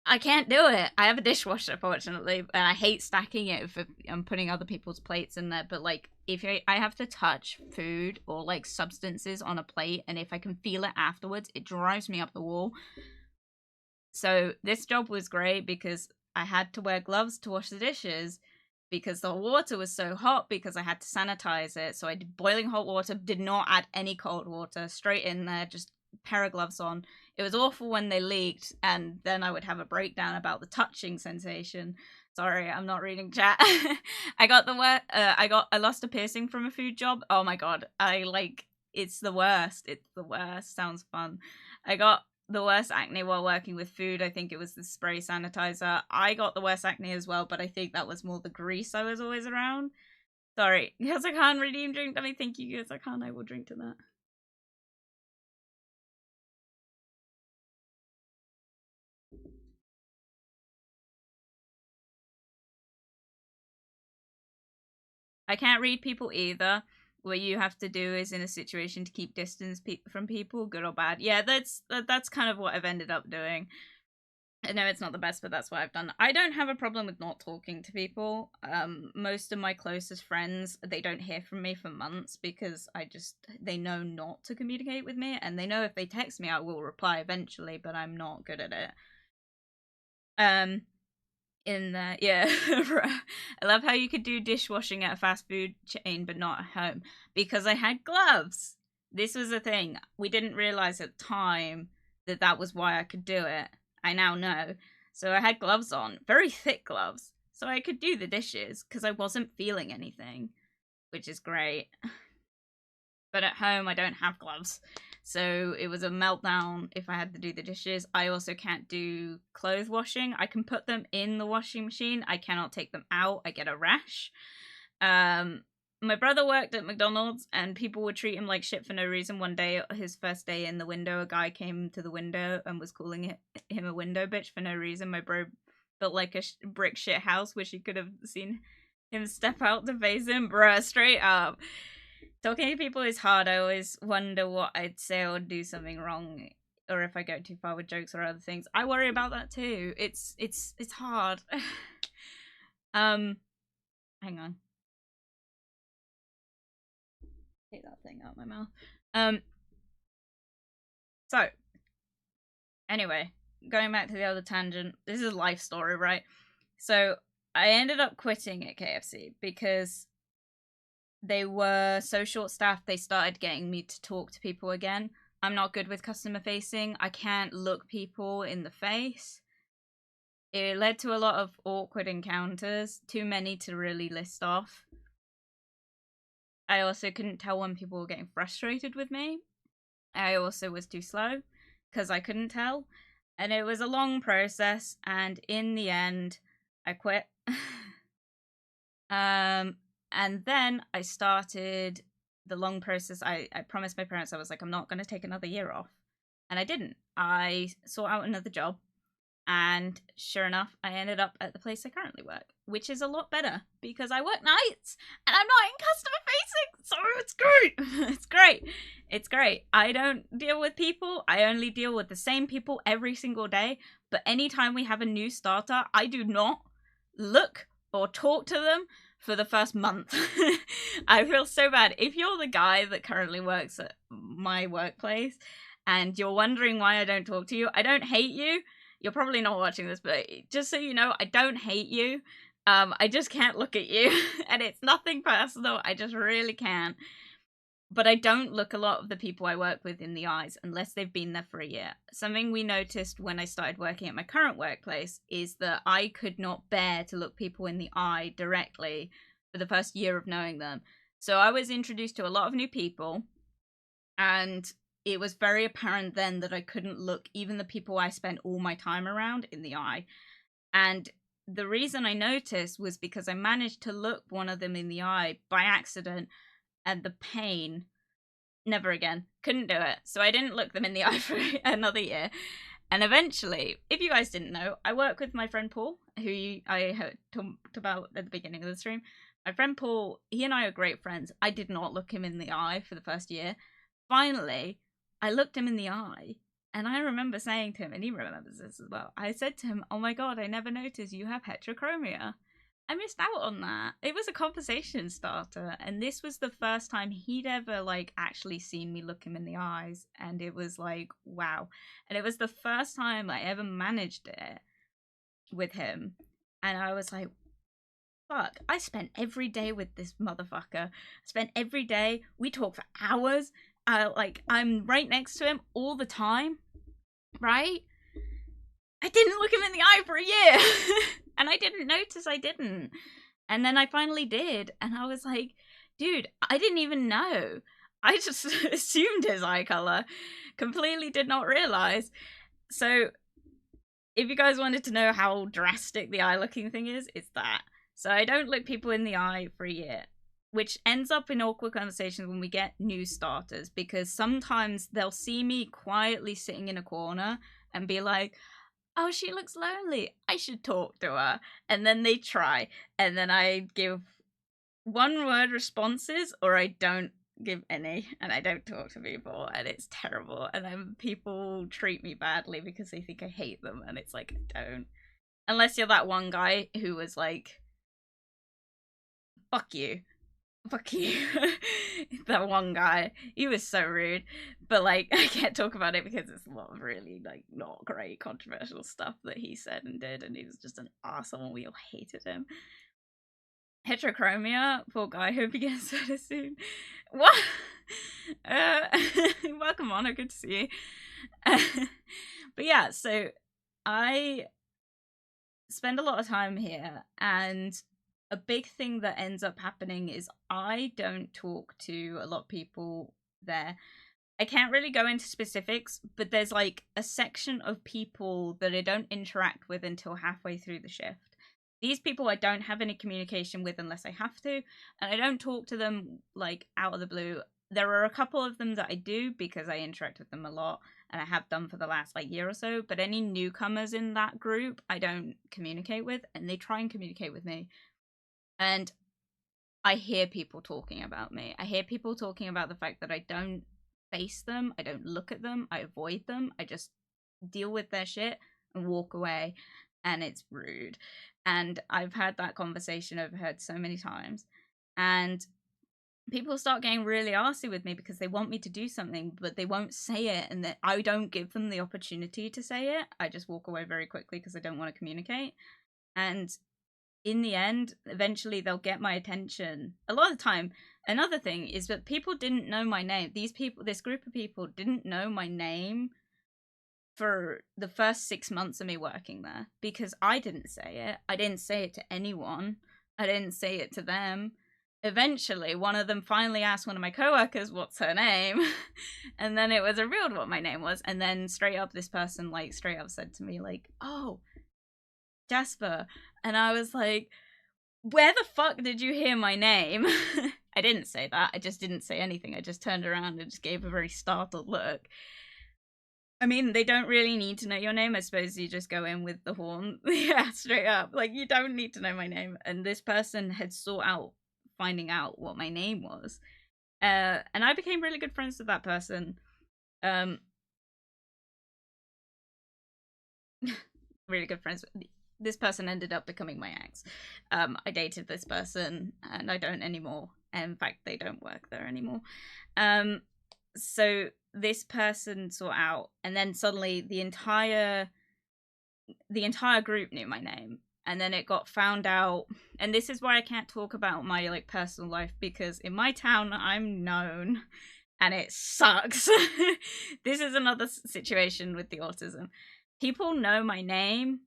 I can't do it. I have a dishwasher, fortunately, and I hate stacking it if I'm putting other people's plates in there. But like, if I have to touch food or like substances on a plate, and if I can feel it afterwards, it drives me up the wall. So this job was great because I had to wear gloves to wash the dishes because the water was so hot because I had to sanitize it. So I did boiling hot water, did not add any cold water, straight in there, just pair of gloves on. It was awful when they leaked, and then I would have a breakdown about the touching sensation. Sorry, I'm not reading chat. I lost a piercing from a food job. Oh my god, it's the worst. It's the worst. Sounds fun. I got the worst acne while working with food. I think it was the spray sanitizer. I got the worst acne as well, but I think that was more the grease I was always around. Sorry, yes, I can't redeem drink. I mean, thank you, yes, I can. I will drink to that. I can't read people either. What you have to do is in a situation to keep distance from people, good or bad. Yeah, that's kind of what I've ended up doing. I know it's not the best, but that's what I've done. I don't have a problem with not talking to people. Most of my closest friends, they don't hear from me for months because they know not to communicate with me, and they know if they text me, I will reply eventually, but I'm not good at it. In that, yeah. I love how you could do dishwashing at a fast food chain but not at home because I had gloves. This was a thing. We didn't realize at the time that was why I could do it. I now know. So I had gloves on, very thick gloves, so I could do the dishes because I wasn't feeling anything, which is great. But at home I don't have gloves, so it was a meltdown if I had to do the dishes. I also can't do clothes washing. I can put them in the washing machine. I cannot take them out. I get a rash. My brother worked at McDonald's and people would treat him like shit for no reason. One day, his first day in the window, a guy came to the window and was calling him a window bitch for no reason. My bro built like a brick shit house, wish you could have seen him step out to face him. Bruh, straight up. Talking to people is hard. I always wonder what I'd say or do something wrong, or if I go too far with jokes or other things. I worry about that too. It's hard. Hang on. Take that thing out my mouth. So, anyway, going back to the other tangent. This is a life story, right? So, I ended up quitting at KFC because they were so short-staffed, they started getting me to talk to people again. I'm not good with customer facing. I can't look people in the face. It led to a lot of awkward encounters, too many to really list off. I also couldn't tell when people were getting frustrated with me. I also was too slow, because I couldn't tell. And it was a long process, and in the end, I quit. And then I started the long process. I promised my parents, I was like, I'm not going to take another year off. And I didn't. I sought out another job. And sure enough, I ended up at the place I currently work, which is a lot better because I work nights and I'm not in customer facing. So it's great. It's great. It's great. I don't deal with people. I only deal with the same people every single day. But anytime we have a new starter, I do not look or talk to them for the first month. I feel so bad. If you're the guy that currently works at my workplace and you're wondering why I don't talk to you, I don't hate you. You're probably not watching this, but just so you know, I don't hate you. I just can't look at you. And it's nothing personal. I just really can't. But I don't look a lot of the people I work with in the eyes unless they've been there for a year. Something we noticed when I started working at my current workplace is that I could not bear to look people in the eye directly for the first year of knowing them. So I was introduced to a lot of new people, and it was very apparent then that I couldn't look even the people I spent all my time around in the eye. And the reason I noticed was because I managed to look one of them in the eye by accident, and the pain, never again. Couldn't do it. So I didn't look them in the eye for another year. And eventually, if you guys didn't know, I work with my friend Paul, who I talked about at the beginning of the stream. My friend Paul, he and I are great friends. I did not look him in the eye for the first year. Finally, I looked him in the eye, and I remember saying to him, and he remembers this as well, I said to him, oh my god, I never noticed you have heterochromia. I missed out on that. It was a conversation starter, and this was the first time he'd ever, like, actually seen me look him in the eyes, and it was like, wow. And it was the first time I ever managed it with him, and I was like, fuck, I spent every day with this motherfucker. I spent every day, we talk for hours, I'm right next to him all the time, right? I didn't look him in the eye for a year, and I didn't notice I didn't. And then I finally did, and I was like, dude, I didn't even know. I just assumed his eye color. Completely did not realize. So, if you guys wanted to know how drastic the eye looking thing is, it's that. So I don't look people in the eye for a year, which ends up in awkward conversations when we get new starters, because sometimes they'll see me quietly sitting in a corner and be like, oh, she looks lonely, I should talk to her. And then they try, and then I give one-word responses, or I don't give any, and I don't talk to people, and it's terrible. And then people treat me badly because they think I hate them, and it's like, I don't. Unless you're that one guy who was like, fuck you. Fuck you. That one guy. He was so rude. But, like, I can't talk about it because it's a lot of really, like, not great controversial stuff that he said and did, and he was just an arsehole, and we all hated him. Heterochromia, poor guy, hope he gets better soon. What? Welcome on, good to see you. But yeah, so I spend a lot of time here, and a big thing that ends up happening is I don't talk to a lot of people there. I can't really go into specifics, but there's like a section of people that I don't interact with until halfway through the shift. These people I don't have any communication with unless I have to, and I don't talk to them like out of the blue. There are a couple of them that I do because I interact with them a lot, and I have done for the last like year or so, but any newcomers in that group I don't communicate with, and they try and communicate with me. And I hear people talking about me. I hear people talking about the fact that I don't face them, I don't look at them, I avoid them, I just deal with their shit and walk away, and it's rude. And I've had that conversation overheard so many times, and people start getting really arsy with me because they want me to do something, but they won't say it, and that I don't give them the opportunity to say it. I just walk away very quickly because I don't want to communicate. And in the end, eventually they'll get my attention. A lot of the time, another thing is that people didn't know my name. This group of people didn't know my name for the first 6 months of me working there because I didn't say it. I didn't say it to anyone. I didn't say it to them. Eventually, one of them finally asked one of my coworkers, what's her name? And then it was revealed what my name was. And then straight up, this person, like, straight up said to me, like, oh, Jasper. And I was like, where the fuck did you hear my name? I didn't say that. I just didn't say anything. I just turned around and just gave a very startled look. I mean, they don't really need to know your name. I suppose you just go in with the horn. Yeah, straight up. Like, you don't need to know my name. And this person had sought out finding out what my name was. And I became really good friends with that person. Really good friends with this person ended up becoming my ex. I dated this person, and I don't anymore. In fact, they don't work there anymore. So this person sought out, and then suddenly the entire group knew my name, and then it got found out. And this is why I can't talk about my like personal life, because in my town I'm known, and it sucks. This is another situation with the autism. People know my name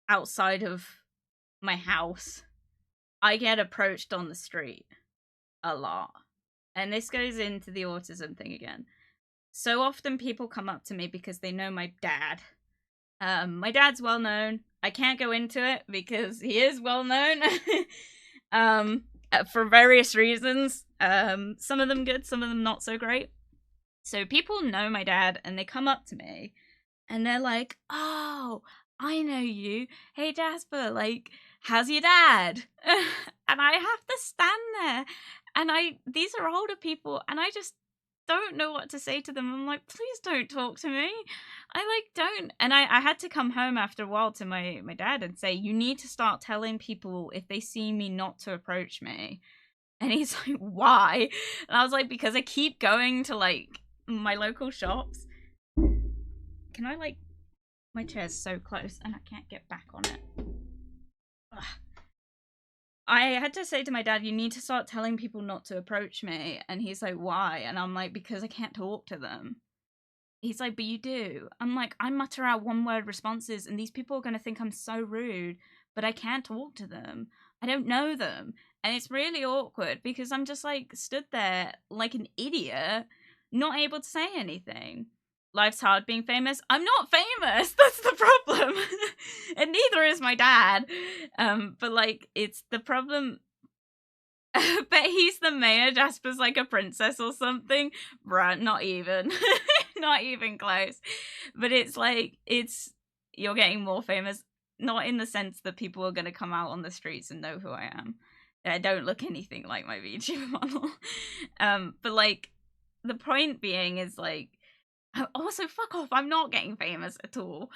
outside of my house. I get approached on the street. a lot. And this goes into the autism thing again. So often people come up to me because they know my dad. My dad's well known. I can't go into it because he is well known. For various reasons. Some of them good, some of them not so great. So people know my dad and they come up to me and they're like, "Oh, I know you. Hey Jasper, like, how's your dad?" And I have to stand there and these are older people and I just don't know what to say to them. I'm like, please don't talk to me. I don't. And I had to come home after a while to my dad and say, you need to start telling people if they see me not to approach me. And he's like, why? And I was like, because I keep going to like my local shops. Can I like, my chair's so close and I can't get back on it. Ugh. I had to say to my dad, you need to start telling people not to approach me. And he's like, why? And I'm like, because I can't talk to them. He's like, but you do. I'm like, I mutter out one-word responses and these people are going to think I'm so rude, but I can't talk to them. I don't know them. And it's really awkward because I'm just like stood there like an idiot, not able to say anything. Life's hard being famous. I'm not famous. That's the problem. And neither is my dad. But like, it's the problem. But he's the mayor. Jasper's like a princess or something. Bruh, not even. Not even close. But it's like, you're getting more famous. Not in the sense that people are going to come out on the streets and know who I am. I don't look anything like my VTuber model. But like, the point being is like, also fuck off, I'm not getting famous at all.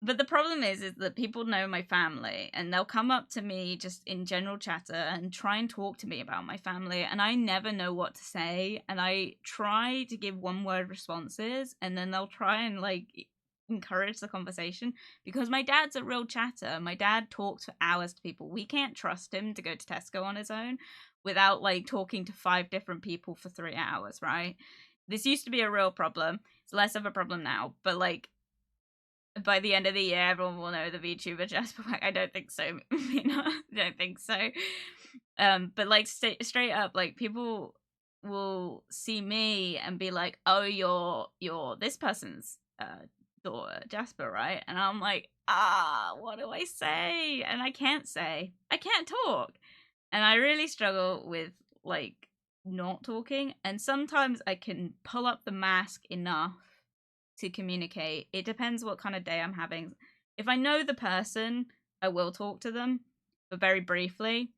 But the problem is that people know my family and they'll come up to me just in general chatter and try and talk to me about my family and I never know what to say and I try to give one-word responses and then they'll try and like encourage the conversation because my dad's a real chatter. My dad talks for hours to people. We can't trust him to go to Tesco on his own without like talking to 5 different people for 3 hours, right? This used to be a real problem. It's less of a problem now, but like by the end of the year, everyone will know the VTuber JasperWackx. I don't think so. I don't think so. But like straight up, like people will see me and be like, "Oh, you're this person's daughter, Jasper, right?" And I'm like, what do I say? And I can't say. I can't talk, and I really struggle with like not talking. And sometimes I can pull up the mask enough to communicate. It depends what kind of day I'm having. If I know the person, I will talk to them, but very briefly.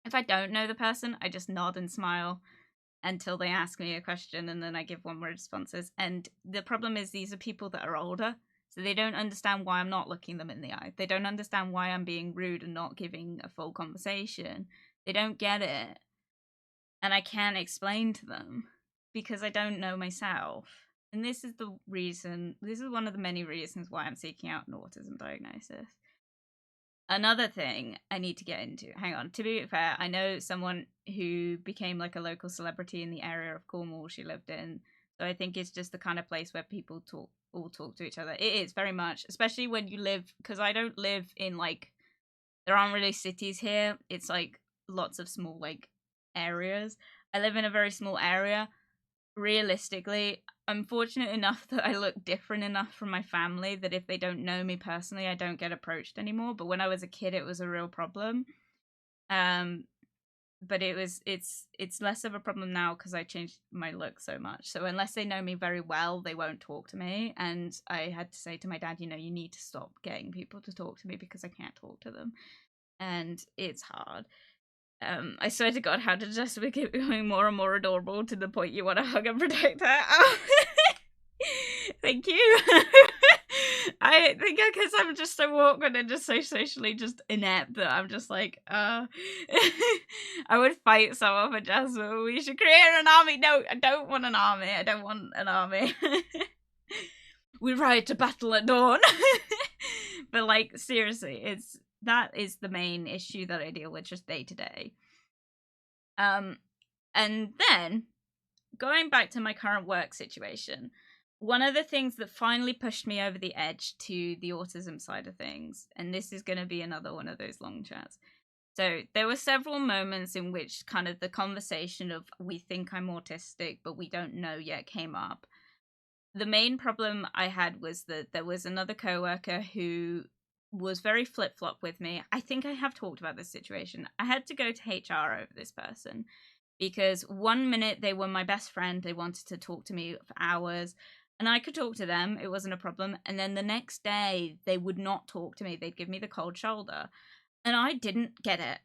If I don't know the person, I just nod and smile until they ask me a question and then I give one-word responses. And the problem is these are people that are older, so they don't understand why I'm not looking them in the eye. They don't understand why I'm being rude and not giving a full conversation. They don't get it. And I can't explain to them because I don't know myself. And this is the reason, this is one of the many reasons why I'm seeking out an autism diagnosis. Another thing I need to get into, hang on, to be fair, I know someone who became like a local celebrity in the area of Cornwall she lived in. So I think it's just the kind of place where people all talk to each other. It is very much, especially when you live, because I don't live in like, there aren't really cities here. It's like lots of small like areas. I live in a very small area. Realistically, I'm fortunate enough that I look different enough from my family that if they don't know me personally, I don't get approached anymore. But when I was a kid, it was a real problem. But it's less of a problem now because I changed my look so much. So unless they know me very well, they won't talk to me. And I had to say to my dad, you need to stop getting people to talk to me because I can't talk to them. And it's hard. I swear to God, how did Jasper keep becoming more and more adorable to the point you want to hug and protect her? Oh. Thank you. I think because I'm just so awkward and just so socially just inept that I'm just like, I would fight someone for Jasper. We should create an army. No, I don't want an army. I don't want an army. We ride to battle at dawn. But like, seriously, that is the main issue that I deal with just day to day. And then going back to my current work situation, one of the things that finally pushed me over the edge to the autism side of things, and this is going to be another one of those long chats, So there were several moments in which kind of the conversation of we think I'm autistic, but we don't know yet came up. The main problem I had was that there was another coworker who was very flip-flop with me. I think I have talked about this situation. I had to go to HR over this person because one minute they were my best friend. They wanted to talk to me for hours and I could talk to them. It wasn't a problem. And then the next day they would not talk to me. They'd give me the cold shoulder. And I didn't get it.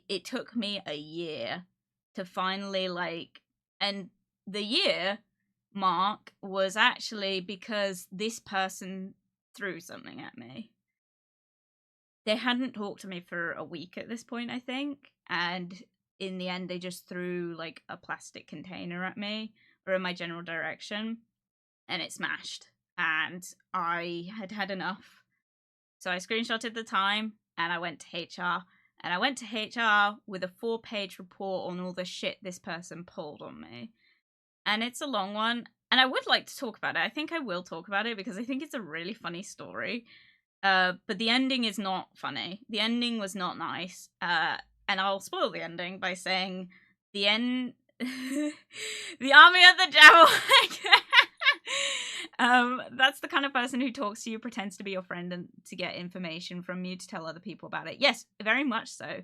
It took me a year to finally and the year mark was actually because this person threw something at me. They hadn't talked to me for a week at this point, I think, and in the end they just threw like a plastic container at me or in my general direction and it smashed and I had had enough. So I screenshotted the time and I went to HR. And I went to HR with a 4-page report on all the shit this person pulled on me. And it's a long one. And I would like to talk about it. I think I will talk about it because I think it's a really funny story. But the ending is not funny. The ending was not nice. And I'll spoil the ending by saying the end... the army of the JasperWackx. That's the kind of person who talks to you, pretends to be your friend and to get information from you to tell other people about it. Yes, very much so.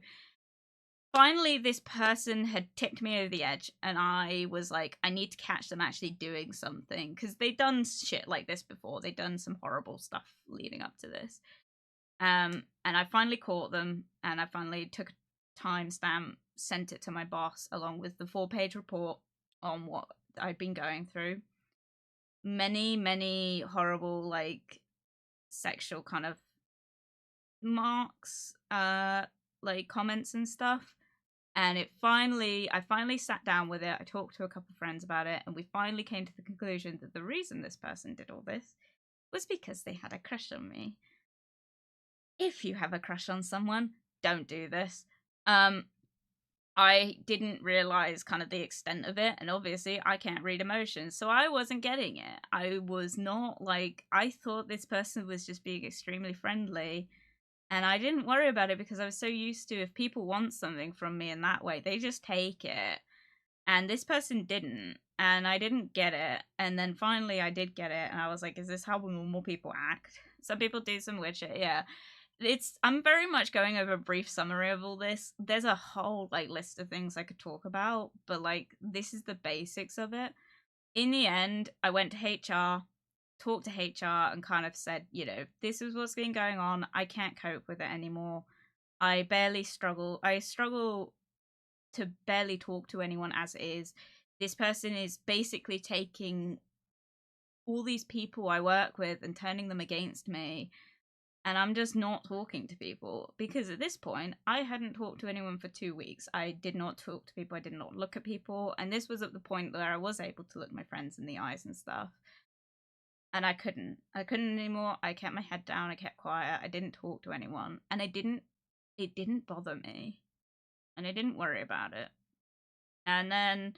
Finally, this person had tipped me over the edge and I was like, I need to catch them actually doing something because they'd done shit like this before. They'd done some horrible stuff leading up to this. And I finally caught them and I finally took a timestamp, sent it to my boss along with the 4-page report on what I'd been going through. Many horrible like sexual kind of marks, like comments and stuff. And I finally sat down with it. I talked to a couple of friends about it, and we finally came to the conclusion that the reason this person did all this was because they had a crush on me. If you have a crush on someone, don't do this. I didn't realize kind of the extent of it, and obviously I can't read emotions, so I wasn't getting it. I was not like, I thought this person was just being extremely friendly, and I didn't worry about it because I was so used to if people want something from me in that way, they just take it. And this person didn't, and I didn't get it. And then finally I did get it, and I was like, is this how normal people act? Some people do some weird shit, yeah. I'm very much going over a brief summary of all this. There's a whole like list of things I could talk about, but like this is the basics of it. In the end, I went to HR, talked to HR and kind of said, you know, this is what's been going on. I can't cope with it anymore. I struggle to barely talk to anyone as it is. This person is basically taking all these people I work with and turning them against me. And I'm just not talking to people because at this point, I hadn't talked to anyone for 2 weeks. I did not talk to people. I did not look at people. And this was at the point where I was able to look my friends in the eyes and stuff. And I couldn't anymore. I kept my head down. I kept quiet. I didn't talk to anyone. And it didn't bother me. And I didn't worry about it. And then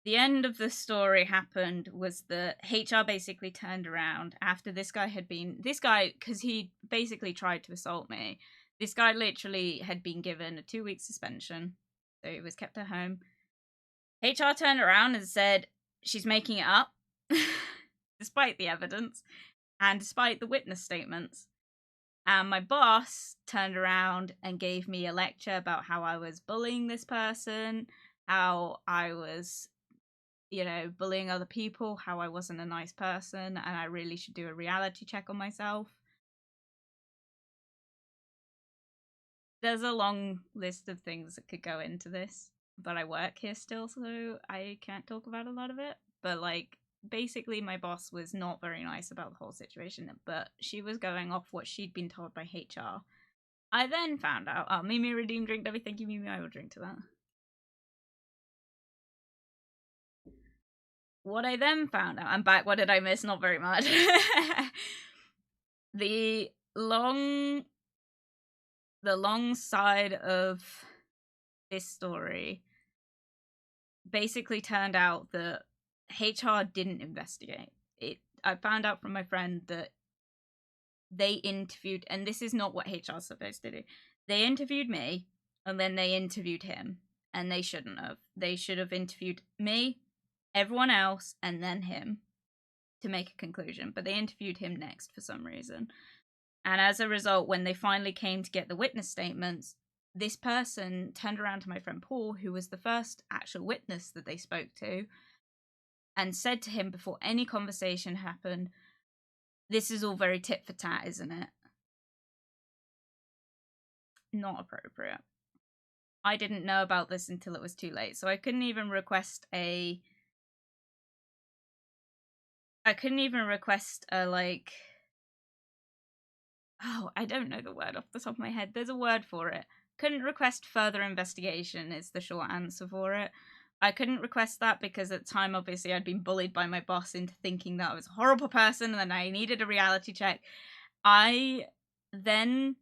the end of the story happened was that HR basically turned around after this guy, because he basically tried to assault me. This guy literally had been given a 2-week suspension, so he was kept at home. HR turned around and said, she's making it up, despite the evidence, and despite the witness statements. And my boss turned around and gave me a lecture about how I was bullying this person, how I was, you know, bullying other people, how I wasn't a nice person, and I really should do a reality check on myself. There's a long list of things that could go into this, but I work here still, so I can't talk about a lot of it. But, like, basically my boss was not very nice about the whole situation, but she was going off what she'd been told by HR. I then found out, Mimi redeemed drink, Debbie, thank you, Mimi, I will drink to that. What I then found out, I'm back, what did I miss? Not very much. The long side of this story basically turned out that HR didn't investigate it. I found out from my friend that they interviewed, and this is not what HR is supposed to do. They interviewed me, And then they interviewed him, and they shouldn't have. They should have interviewed me, everyone else, and then him to make a conclusion. But they interviewed him next for some reason. And as a result, when they finally came to get the witness statements, this person turned around to my friend Paul, who was the first actual witness that they spoke to, and said to him before any conversation happened, "This is all very tit for tat, isn't it?" Not appropriate. I didn't know about this until it was too late, so I couldn't even request a like, oh, I don't know the word off the top of my head. There's a word for it. Couldn't request further investigation is the short answer for it. I couldn't request that because at the time, obviously, I'd been bullied by my boss into thinking that I was a horrible person and then I needed a reality check. I then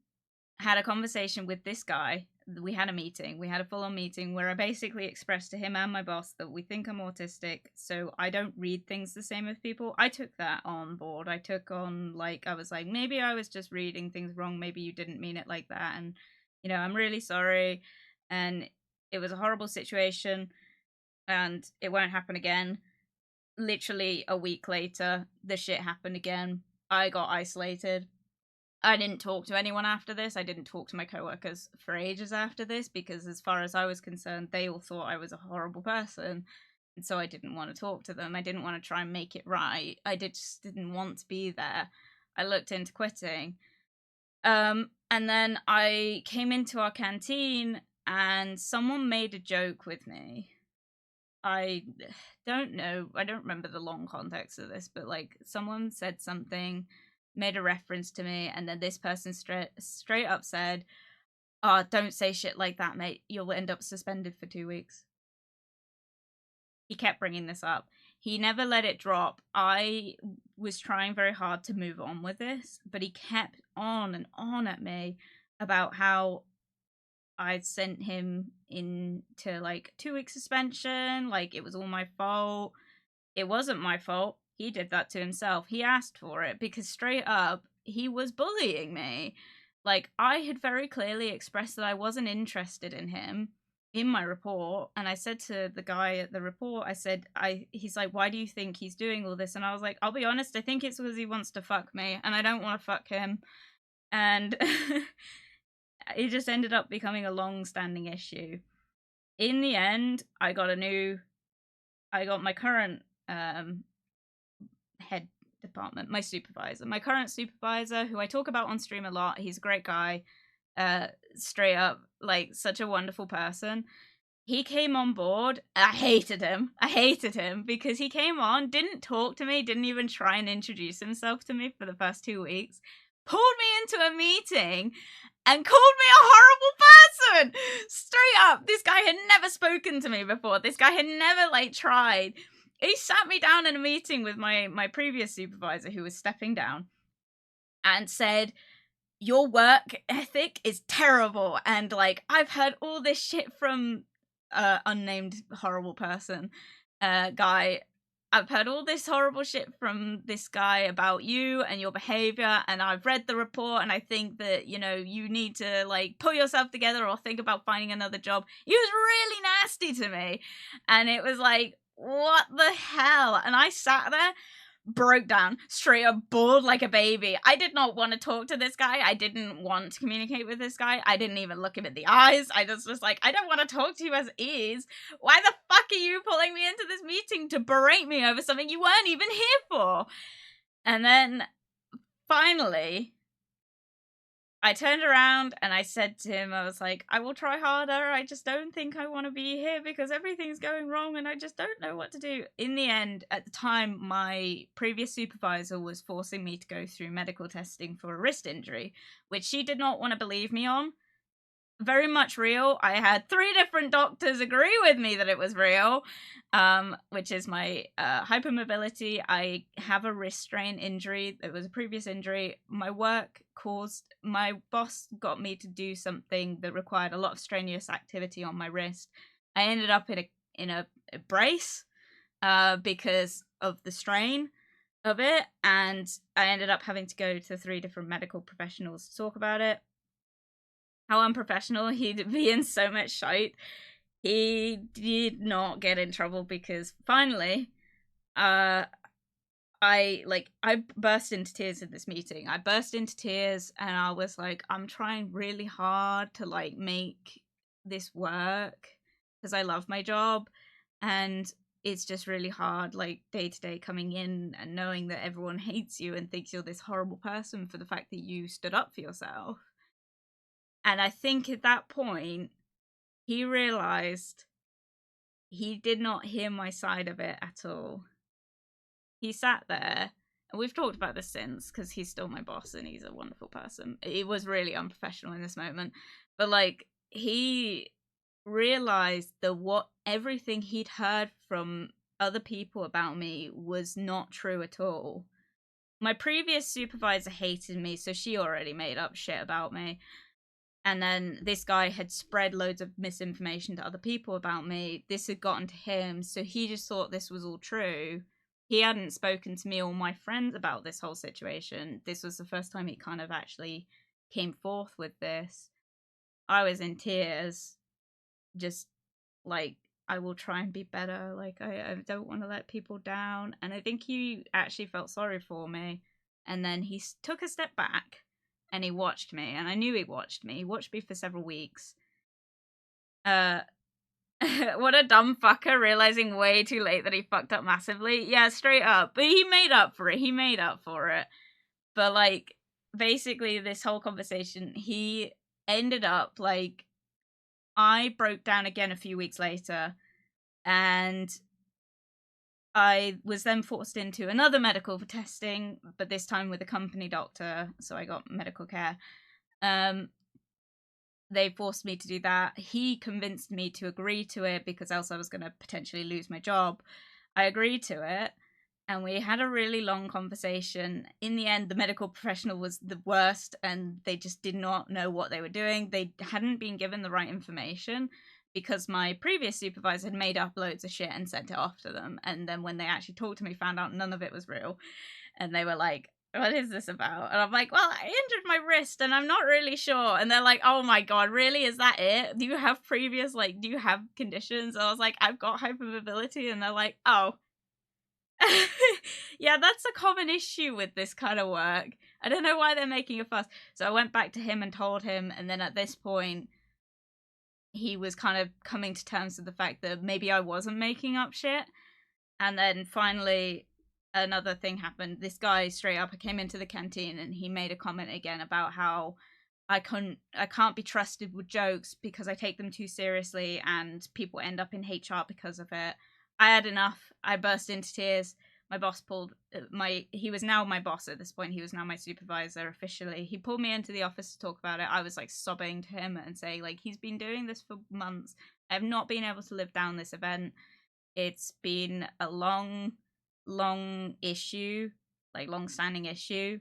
had a conversation with this guy. We had a meeting. We had a full-on meeting where I basically expressed to him and my boss that we think I'm autistic, so I don't read things the same as people. I took that on board. I took on, like, I was like, maybe I was just reading things wrong. Maybe you didn't mean it like that. And, you know, I'm really sorry. And it was a horrible situation and it won't happen again. Literally a week later, the shit happened again. I got isolated. I didn't talk to anyone after this. I didn't talk to my coworkers for ages after this because as far as I was concerned, they all thought I was a horrible person. And so I didn't want to talk to them. I didn't want to try and make it right. I just didn't want to be there. I looked into quitting. And then I came into our canteen and someone made a joke with me. I don't know. I don't remember the long context of this, but like someone said something, made a reference to me, and then this person straight up said, "Oh, don't say shit like that, mate. You'll end up suspended for 2 weeks." He kept bringing this up. He never let it drop. I was trying very hard to move on with this, but he kept on and on at me about how I'd sent him into like 2 week suspension, like it was all my fault. It wasn't my fault. He did that to himself. He asked for it because straight up, he was bullying me. Like, I had very clearly expressed that I wasn't interested in him in my report. And I said to the guy at the report, I said, he's like, "Why do you think he's doing all this?" And I was like, "I'll be honest, I think it's because he wants to fuck me and I don't want to fuck him." And it just ended up becoming a long-standing issue. In the end, I got my current head department, my supervisor, my current supervisor, who I talk about on stream a lot. He's a great guy, straight up, like such a wonderful person. He came on board. I hated him because he came on, didn't talk to me, didn't even try and introduce himself to me for the first 2 weeks, pulled me into a meeting and called me a horrible person. Straight up, this guy had never spoken to me before. This guy had never like tried. He sat me down in a meeting with my previous supervisor who was stepping down and said, "Your work ethic is terrible." And like, I've heard all this shit from unnamed horrible person guy. I've heard all this horrible shit from this guy about you and your behavior, and I've read the report, and I think that, you know, you need to like pull yourself together or think about finding another job. He was really nasty to me, and it was like, what the hell? And I sat there, broke down, straight up bawled like a baby. I did not want to talk to this guy. I didn't want to communicate with this guy. I didn't even look him in the eyes. I just was like, I don't want to talk to you as is. Why the fuck are you pulling me into this meeting to berate me over something you weren't even here for? And then finally, I turned around and I said to him, I was like, "I will try harder. I just don't think I want to be here because everything's going wrong and I just don't know what to do." In the end, at the time, my previous supervisor was forcing me to go through medical testing for a wrist injury, which she did not want to believe me on. Very much real. I had 3 different doctors agree with me that it was real, which is my hypermobility. I have a wrist strain injury. It was a previous injury. My boss got me to do something that required a lot of strenuous activity on my wrist. I ended up in a brace because of the strain of it, and I ended up having to go to 3 different medical professionals to talk about it. how unprofessional he'd be in so much shite. He did not get in trouble because finally, I burst into tears in this meeting. I burst into tears and I was like, I'm trying really hard to like make this work because I love my job, and it's just really hard, like day to day coming in and knowing that everyone hates you and thinks you're this horrible person for the fact that you stood up for yourself. And I think at that point, he realized he did not hear my side of it at all. He sat there, and we've talked about this since because he's still my boss and he's a wonderful person. It was really unprofessional in this moment, but like he realized that what everything he'd heard from other people about me was not true at all. My previous supervisor hated me, so she already made up shit about me. And then this guy had spread loads of misinformation to other people about me. This had gotten to him, so he just thought this was all true. He hadn't spoken to me or my friends about this whole situation. This was the first time he kind of actually came forth with this. I was in tears, just like, I will try and be better. Like, I don't want to let people down. And I think he actually felt sorry for me. And then he took a step back and he watched me. And I knew he watched me. He watched me for several weeks. What a dumb fucker, realizing way too late that he fucked up massively. Yeah, straight up. But he made up for it. But, like, basically, this whole conversation, he ended up, like, I broke down again a few weeks later, and I was then forced into another medical testing, but this time with a company doctor, so I got medical care. They forced me to do that. He convinced me to agree to it because else I was going to potentially lose my job. I agreed to it, and we had a really long conversation. In the end, the medical professional was the worst, and they just did not know what they were doing. They hadn't been given the right information because my previous supervisor had made up loads of shit and sent it off to them. And then when they actually talked to me, found out none of it was real. And they were like, what is this about? And I'm like, well, I injured my wrist and I'm not really sure. And they're like, oh my god, really? Is that it? Do you have previous, like, do you have conditions? And I was like, I've got hypermobility. And they're like, oh. Yeah, that's a common issue with this kind of work. I don't know why they're making a fuss. So I went back to him and told him, and then at this point, he was kind of coming to terms with the fact that maybe I wasn't making up shit. And then finally, another thing happened. This guy straight up came into the canteen and he made a comment again about how I can't be trusted with jokes because I take them too seriously and people end up in HR because of it. I had enough. I burst into tears. My boss pulled he was now my boss at this point. He was now my supervisor officially. He pulled me into the office to talk about it. I was like sobbing to him and saying, like, he's been doing this for months. I have not been able to live down this event. It's been a long issue, like long-standing issue,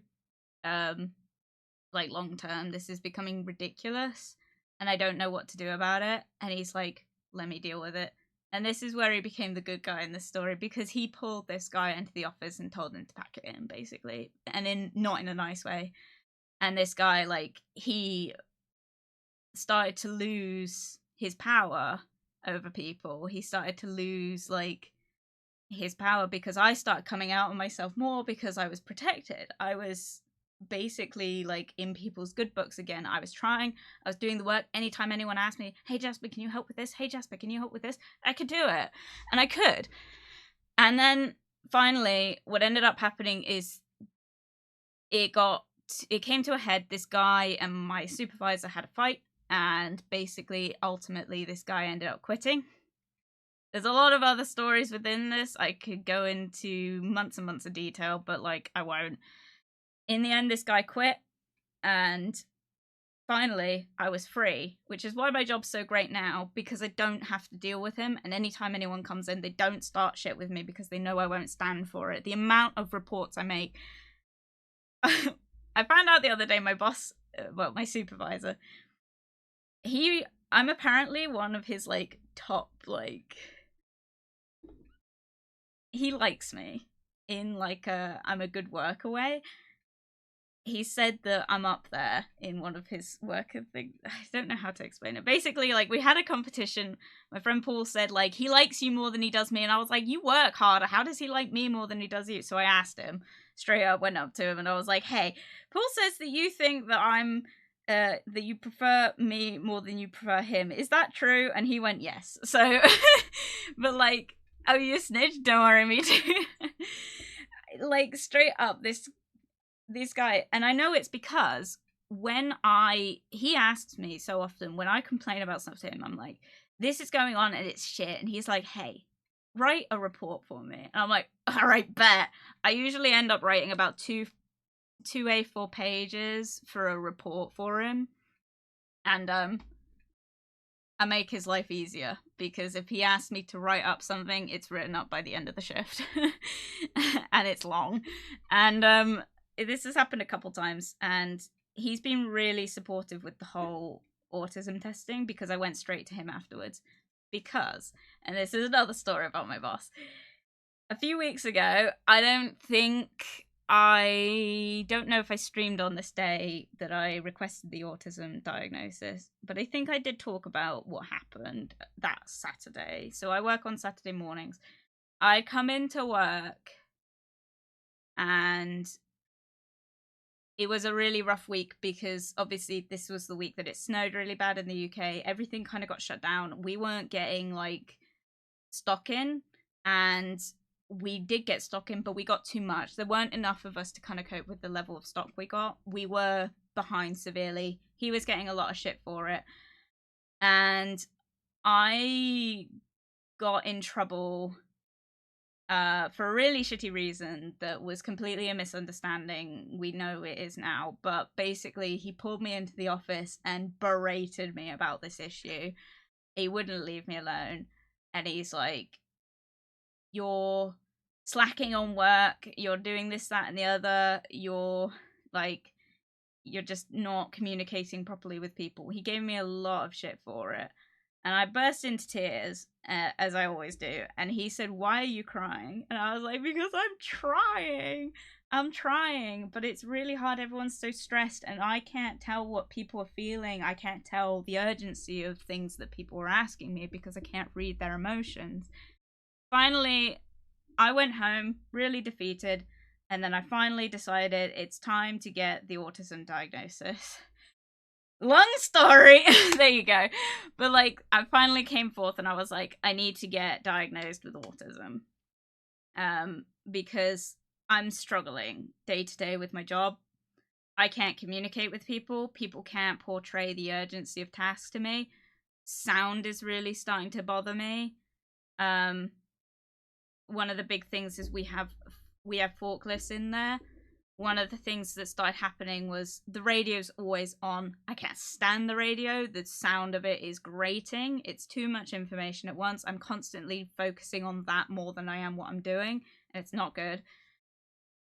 like long-term. This is becoming ridiculous, and I don't know what to do about it. And he's like, let me deal with it. And this is where he became the good guy in this story, because he pulled this guy into the office and told him to pack it in, basically, and not in a nice way. And this guy, like, he started to lose his power over people. He started to lose, like, his power because I started coming out on myself more because I was protected. I was basically, like, in people's good books again. I was doing the work. Anytime anyone asked me, hey Jasper, can you help with this? Hey Jasper, can you help with this? I could do it. And I could. And then finally, what ended up happening is it came to a head. This guy and my supervisor had a fight, and basically, ultimately, this guy ended up quitting. There's a lot of other stories within this. I could go into months and months of detail, but, like, I won't. In the end, this guy quit, and finally, I was free, which is why my job's so great now, because I don't have to deal with him, and anytime anyone comes in, they don't start shit with me because they know I won't stand for it. The amount of reports I make... I found out the other day, my boss, my supervisor, I'm apparently one of his, like, top, like... He likes me in, like, I'm a good worker way. he said that I'm up there in one of his work things. I don't know how to explain it. Basically, like, we had a competition. My friend Paul said, like, he likes you more than he does me. And I was like, you work harder. How does he like me more than he does you? So I asked him straight up, went up to him, and I was like, hey, Paul says that you think that that you prefer me more than you prefer him. Is that true? And he went, yes. So, but like, oh, you snitch? Don't worry, me too. Like, straight up, this guy, and I know it's because he asks me so often when I complain about stuff to him, I'm like, this is going on and it's shit, and he's like, hey, write a report for me. And I'm like, all right, bet. I usually end up writing about two A4 pages for a report for him, and I make his life easier, because if he asks me to write up something, it's written up by the end of the shift. And it's long. And this has happened a couple times, and he's been really supportive with the whole autism testing, because I went straight to him afterwards. Because, and this is another story about my boss, a few weeks ago, I don't know if I streamed on this day that I requested the autism diagnosis, but I think I did talk about what happened that Saturday. So I work on Saturday mornings. I come into work, and it was a really rough week, because obviously this was the week that it snowed really bad in the UK. Everything kind of got shut down. We weren't getting like stock in, and we did get stock in, but we got too much. There weren't enough of us to kind of cope with the level of stock we got. We were behind severely. He was getting a lot of shit for it. And I got in trouble for a really shitty reason that was completely a misunderstanding. We know it is now. But basically, he pulled me into the office and berated me about this issue. He wouldn't leave me alone. And he's like, you're slacking on work, you're doing this, that, and the other, you're just not communicating properly with people. He gave me a lot of shit for it. And I burst into tears, as I always do. And he said, why are you crying? And I was like, because I'm trying, but it's really hard. Everyone's so stressed, and I can't tell what people are feeling. I can't tell the urgency of things that people are asking me, because I can't read their emotions. Finally, I went home really defeated, and then I finally decided it's time to get the autism diagnosis. Long story. There you go. But like, I finally came forth and I was like, I need to get diagnosed with autism. Because I'm struggling day to day with my job. I can't communicate with people. People can't portray the urgency of tasks to me. Sound is really starting to bother me. One of the big things is we have forklifts in there. One of the things that started happening was the radio's always on. I can't stand the radio. The sound of it is grating. It's too much information at once. I'm constantly focusing on that more than I am what I'm doing, and it's not good.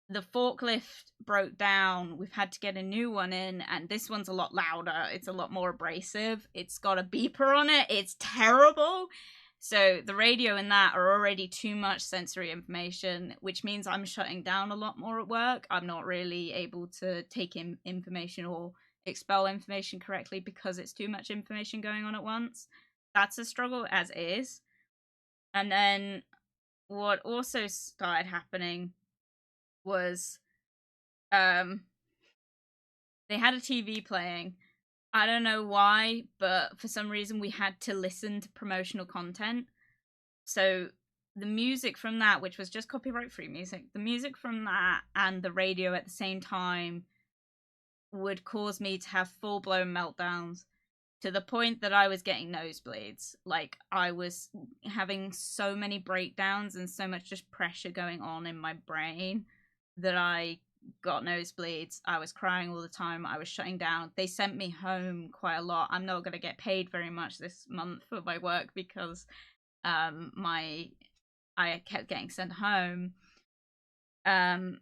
The forklift broke down. We've had to get a new one in, and this one's a lot louder. It's a lot more abrasive. It's got a beeper on it. It's terrible. So the radio and that are already too much sensory information, which means I'm shutting down a lot more at work. I'm not really able to take in information or expel information correctly because it's too much information going on at once. That's a struggle as is. And then what also started happening was they had a TV playing. I don't know why, but for some reason we had to listen to promotional content. So the music from that, which was just copyright-free music, the music from that and the radio at the same time would cause me to have full-blown meltdowns, to the point that I was getting nosebleeds. Like, I was having so many breakdowns and so much just pressure going on in my brain that I got nosebleeds. I was crying all the time. I was shutting down. They sent me home quite a lot. I'm not going to get paid very much this month for my work because I kept getting sent home. And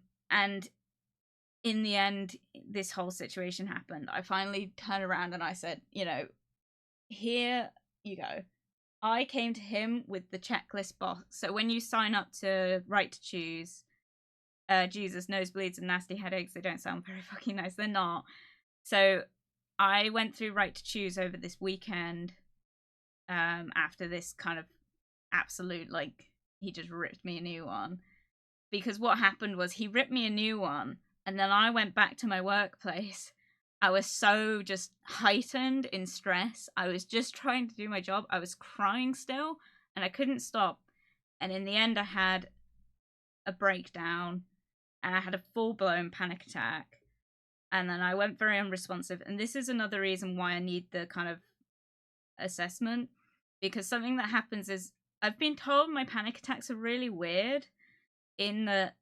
in the end, this whole situation happened. I finally turned around and I said, here you go. I came to him with the checklist box. So when you sign up to Right to Choose, Jesus, nosebleeds and nasty headaches. They don't sound very fucking nice. They're not. So I went through Right to Choose over this weekend, after this kind of absolute, like, he just ripped me a new one. Because what happened was he ripped me a new one, and then I went back to my workplace. I was so just heightened in stress. I was just trying to do my job. I was crying still, and I couldn't stop. And in the end, I had a breakdown, and I had a full-blown panic attack. And then I went very unresponsive. And this is another reason why I need the kind of assessment. Because something that happens is, I've been told my panic attacks are really weird. In that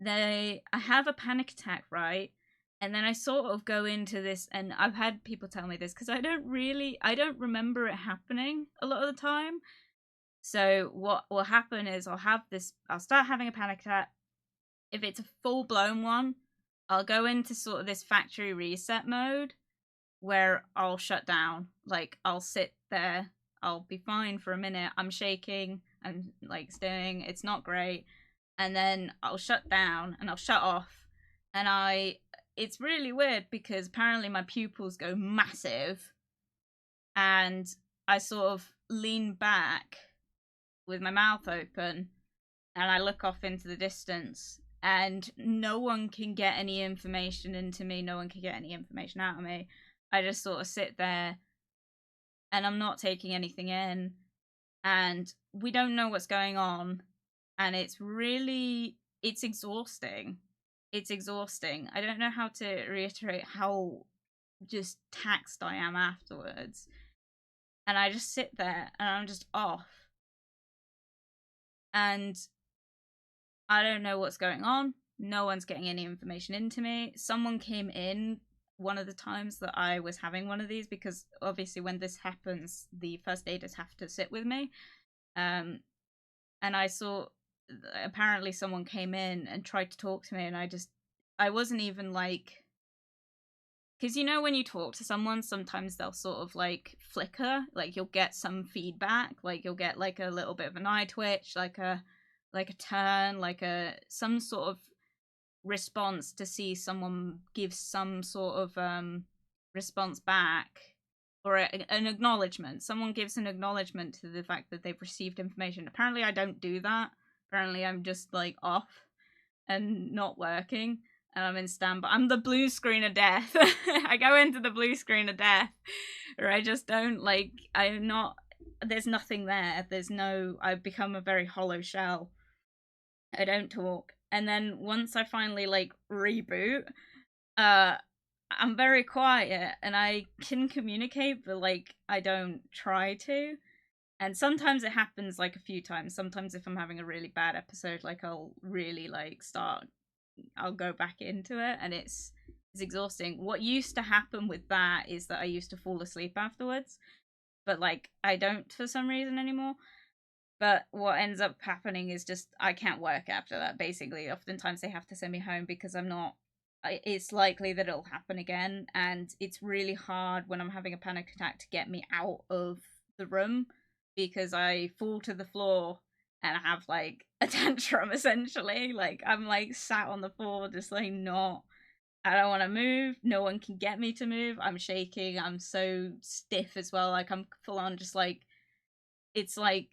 I have a panic attack, right? And then I sort of go into this, and I've had people tell me this, because I don't remember it happening a lot of the time. So what will happen is I'll start having a panic attack. If it's a full-blown one, I'll go into sort of this factory reset mode where I'll shut down. Like, I'll sit there, I'll be fine for a minute, I'm shaking, I'm like stewing, it's not great. And then I'll shut down and I'll shut off. And it's really weird because apparently my pupils go massive. And I sort of lean back with my mouth open and I look off into the distance. And no one can get any information into me. No one can get any information out of me. I just sort of sit there and I'm not taking anything in. And we don't know what's going on. And it's exhausting. It's exhausting. I don't know how to reiterate how just taxed I am afterwards. And I just sit there and I'm just off. And I don't know what's going on. No one's getting any information into me. Someone came in one of the times that I was having one of these, because obviously when this happens, the first aiders have to sit with me. And I saw, apparently someone came in and tried to talk to me, and I wasn't even like, because you know when you talk to someone, sometimes they'll sort of like flicker, like you'll get some feedback, like you'll get like a little bit of an eye twitch, like a turn, like some sort of response to see someone give some sort of response back, or an acknowledgement. Someone gives an acknowledgement to the fact that they've received information. Apparently I don't do that. Apparently I'm just like off and not working, and I'm in standby. I'm the blue screen of death. I go into the blue screen of death, or I just don't, like, I'm not, there's nothing there. I've become a very hollow shell. I don't talk. And then once I finally like reboot, I'm very quiet and I can communicate, but like I don't try to. And sometimes it happens like a few times. Sometimes if I'm having a really bad episode, like I'll really like I'll go back into it, and it's exhausting. What used to happen with that is that I used to fall asleep afterwards, but like I don't for some reason anymore. But what ends up happening is just I can't work after that, basically. Oftentimes they have to send me home because it's likely that it'll happen again, and it's really hard when I'm having a panic attack to get me out of the room, because I fall to the floor and I have like a tantrum essentially. Like I'm like sat on the floor just like I don't want to move. No one can get me to move. I'm shaking. I'm so stiff as well. Like I'm full on just like, it's like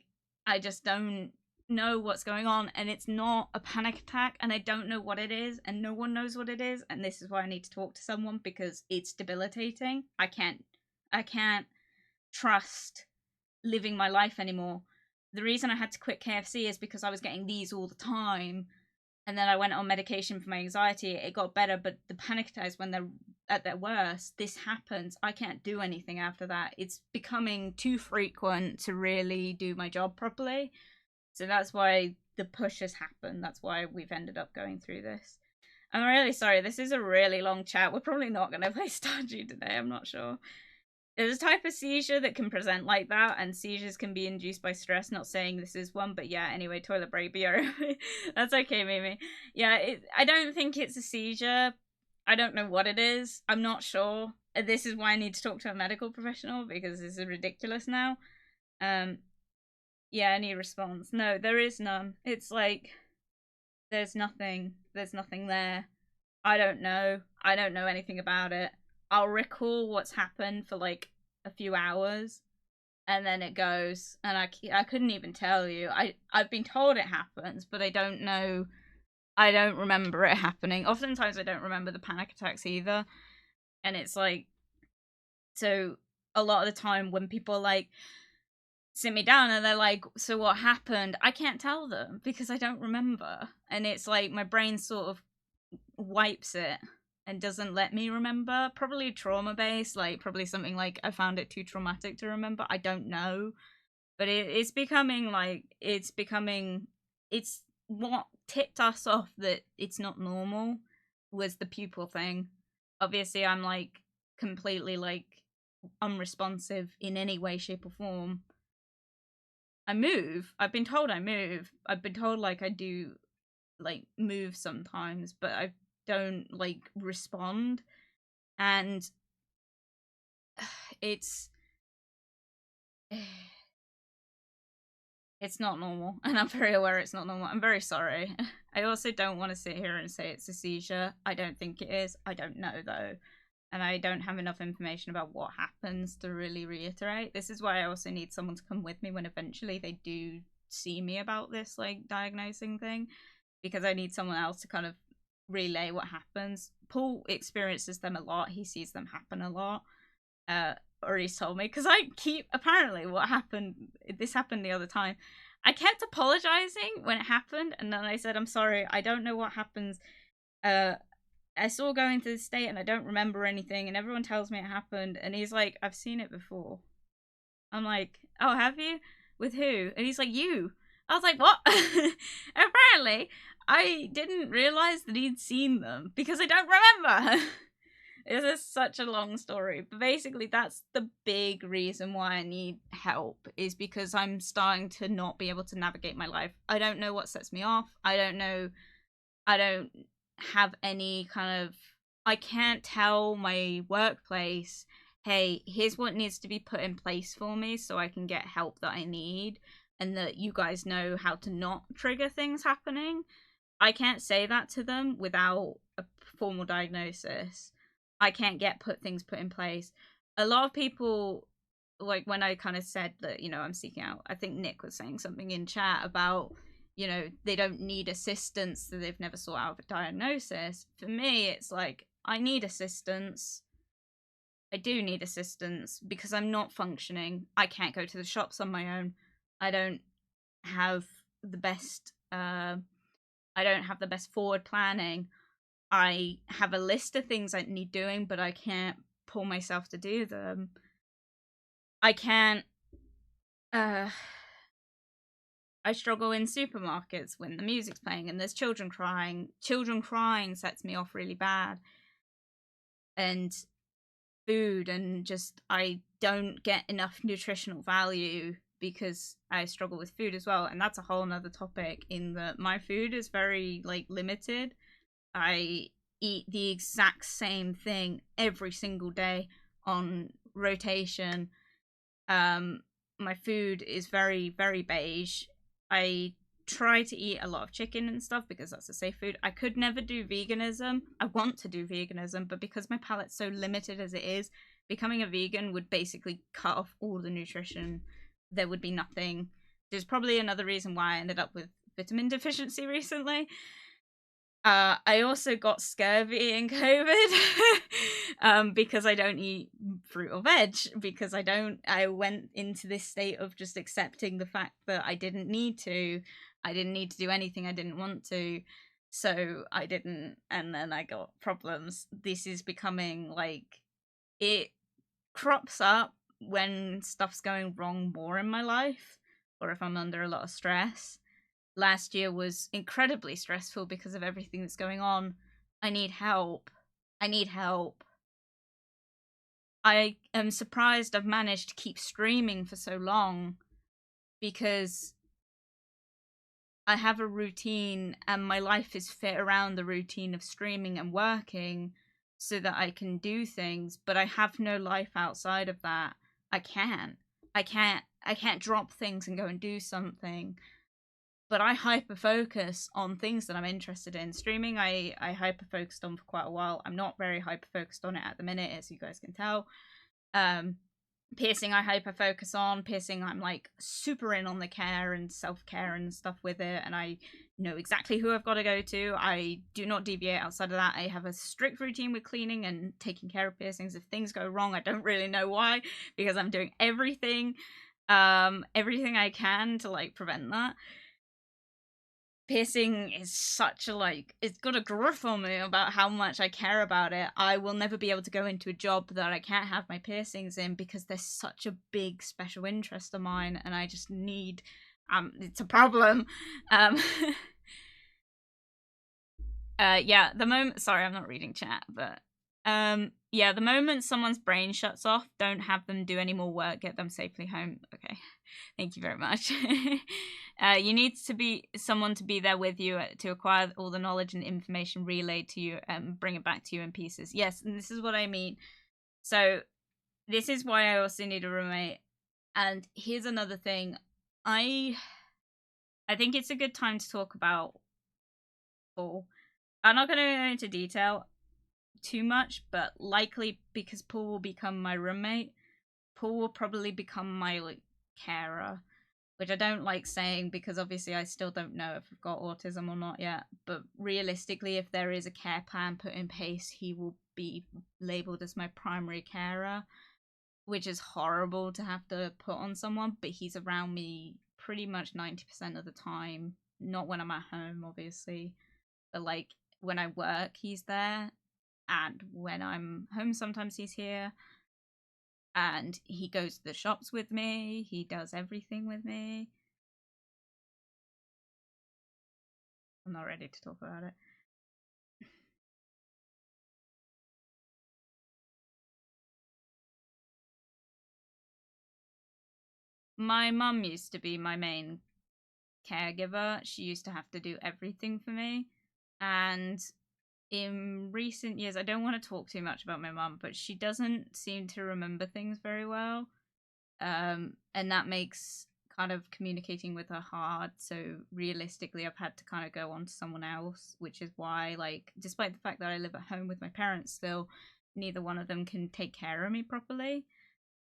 I just don't know what's going on, and it's not a panic attack, and I don't know what it is, and no one knows what it is, and this is why I need to talk to someone, because it's debilitating. I can't trust living my life anymore. The reason I had to quit KFC is because I was getting these all the time, and then I went on medication for my anxiety. It got better, but the panic attacks, when they're at their worst, this happens. I can't do anything after that. It's becoming too frequent to really do my job properly. So that's why the push has happened. That's why we've ended up going through this. I'm really sorry. This is a really long chat. We're probably not going to play Stardew today. I'm not sure. There's a type of seizure that can present like that, and seizures can be induced by stress. Not saying this is one, but yeah, anyway, toilet break, that's okay, Mimi. Yeah, I don't think it's a seizure. I don't know what it is. I'm not sure. This is why I need to talk to a medical professional, because this is ridiculous now. Yeah, any response? No, there is none. It's like, There's nothing there. I don't know anything about it. I'll recall what's happened for like a few hours, and then it goes, and I couldn't even tell you. I've been told it happens, but I don't know. I don't remember it happening. Oftentimes I don't remember the panic attacks either. And it's like, so a lot of the time when people like sit me down and they're like, so what happened? I can't tell them because I don't remember. And it's like my brain sort of wipes it and doesn't let me remember. Probably trauma based, like probably something like I found it too traumatic to remember. I don't know. But it's becoming like, it's what tipped us off that it's not normal was the pupil thing. Obviously, I'm like completely like unresponsive in any way, shape, or form. I move. I've been told I move. I've been told like I do like move sometimes, but I don't like respond. And it's it's not normal, and I'm very aware it's not normal. I'm very sorry. I also don't want to sit here and say it's a seizure. I don't think it is. I don't know though. And I don't have enough information about what happens to really reiterate. This is why I also need someone to come with me when eventually they do see me about this like diagnosing thing, because I need someone else to kind of relay what happens. Paul experiences them a lot. He sees them happen a lot. Or he's told me, because I keep, apparently what happened, this happened the other time, I kept apologizing when it happened, and then I said, I'm sorry, I don't know what happens. I saw going to the state and I don't remember anything, and everyone tells me it happened. And he's like, I've seen it before. I'm like, oh, have you? With who? And he's like, you. I was like, what? Apparently, I didn't realize that he'd seen them because I don't remember. This is such a long story, but basically that's the big reason why I need help, is because I'm starting to not be able to navigate my life. I don't know what sets me off. I don't have any kind of, I can't tell my workplace, hey, here's what needs to be put in place for me so I can get help that I need, and that you guys know how to not trigger things happening. I can't say that to them without a formal diagnosis. I can't get things put in place. A lot of people, like when I kind of said that, I'm seeking out, I think Nick was saying something in chat about, they don't need assistance, that they've never sought out a diagnosis. For me, it's like, I need assistance. I do need assistance because I'm not functioning. I can't go to the shops on my own. I don't have the best, forward planning. I have a list of things I need doing, but I can't pull myself to do them. I can't, I struggle in supermarkets when the music's playing and there's children crying. Children crying sets me off really bad. And food, and just, I don't get enough nutritional value because I struggle with food as well. And that's a whole nother topic, in that my food is very, like, limited. I eat the exact same thing every single day on rotation. My food is very, very beige. I try to eat a lot of chicken and stuff because that's a safe food. I could never do veganism. I want to do veganism, but because my palate's so limited as it is, becoming a vegan would basically cut off all the nutrition. There would be nothing. There's probably another reason why I ended up with vitamin deficiency recently. I also got scurvy in COVID because I don't eat fruit or veg, because I went into this state of just accepting the fact that I didn't need to do anything I didn't want to. So I didn't, and then I got problems. This is becoming like, it crops up when stuff's going wrong more in my life, or if I'm under a lot of stress. Last year was incredibly stressful because of everything that's going on. I need help. I am surprised I've managed to keep streaming for so long, because I have a routine and my life is fit around the routine of streaming and working so that I can do things, but I have no life outside of that. I can't drop things and go and do something. but I hyper focus on things that I'm interested in. Streaming, I hyper focused on for quite a while. I'm not very hyper focused on it at the minute, as you guys can tell. Piercing, I hyper focus on. Piercing, I'm like super in on the care and self care and stuff with it, and I know exactly who I've got to go to. I do not deviate outside of that. I have a strict routine with cleaning and taking care of piercings. If things go wrong, I don't really know why, because I'm doing everything I can to like prevent that. Piercing is such a like, it's got a grip on me about how much I care about it. I will never be able to go into a job that I can't have my piercings in, because they're such a big special interest of mine, and I just need, it's a problem. Yeah, the moment, sorry, I'm not reading chat, but yeah, the moment someone's brain shuts off, don't have them do any more work, get them safely home. Okay, thank you very much. You need to be someone to be there with you to acquire all the knowledge and information relayed to you and bring it back to you in pieces. Yes, and this is what I mean. So this is why I also need a roommate. And here's another thing. I think it's a good time to talk about Paul. I'm not going to go into detail too much, but likely because Paul will become my roommate, Paul will probably become my like carer, which I don't like saying because obviously I still don't know if I've got autism or not yet. But realistically, if there is a care plan put in place, he will be labeled as my primary carer, which is horrible to have to put on someone, but he's around me pretty much 90% of the time. Not when I'm at home, obviously, but like when I work, he's there, and when I'm home, sometimes he's here. And he goes to the shops with me. He does everything with me. I'm not ready to talk about it. My mum used to be my main caregiver. She used to have to do everything for me. And in recent years, I don't want to talk too much about my mum, but she doesn't seem to remember things very well. And that makes kind of communicating with her hard. So realistically, I've had to kind of go on to someone else, which is why, like, despite the fact that I live at home with my parents still, neither one of them can take care of me properly.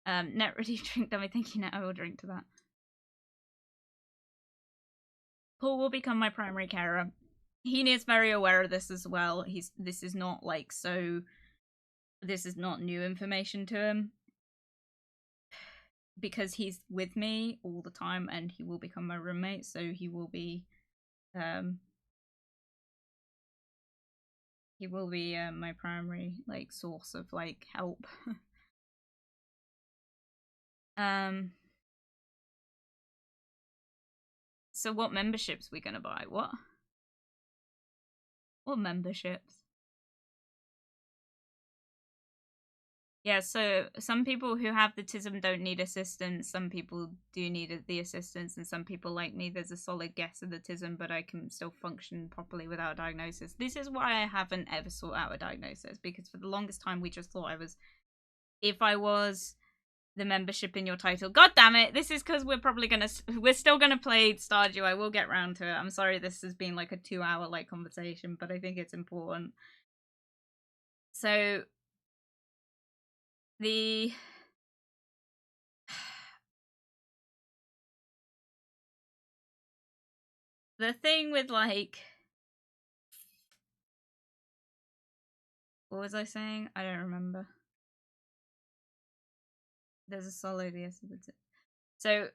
Net ready drink dummy, thank you, Net, I will drink to that. Paul will become my primary carer. He is very aware of this as well. This is not like this is not new information to him, because he's with me all the time and he will become my roommate, so he will be my primary like source of like help. So what memberships we gonna buy? What memberships? Yeah, so some people who have the autism don't need assistance, some people do need the assistance, and some people like me, there's a solid guess of the autism, but I can still function properly without a diagnosis. This is why I haven't ever sought out a diagnosis, because for the longest time we just thought I was, if I was the membership in your title. God damn it, this is because we're still gonna play Stardew. I will get round to it. I'm sorry this has been like a 2-hour like conversation, but I think it's important. So the thing with like, what was I saying? I don't remember. There's a solid yes. So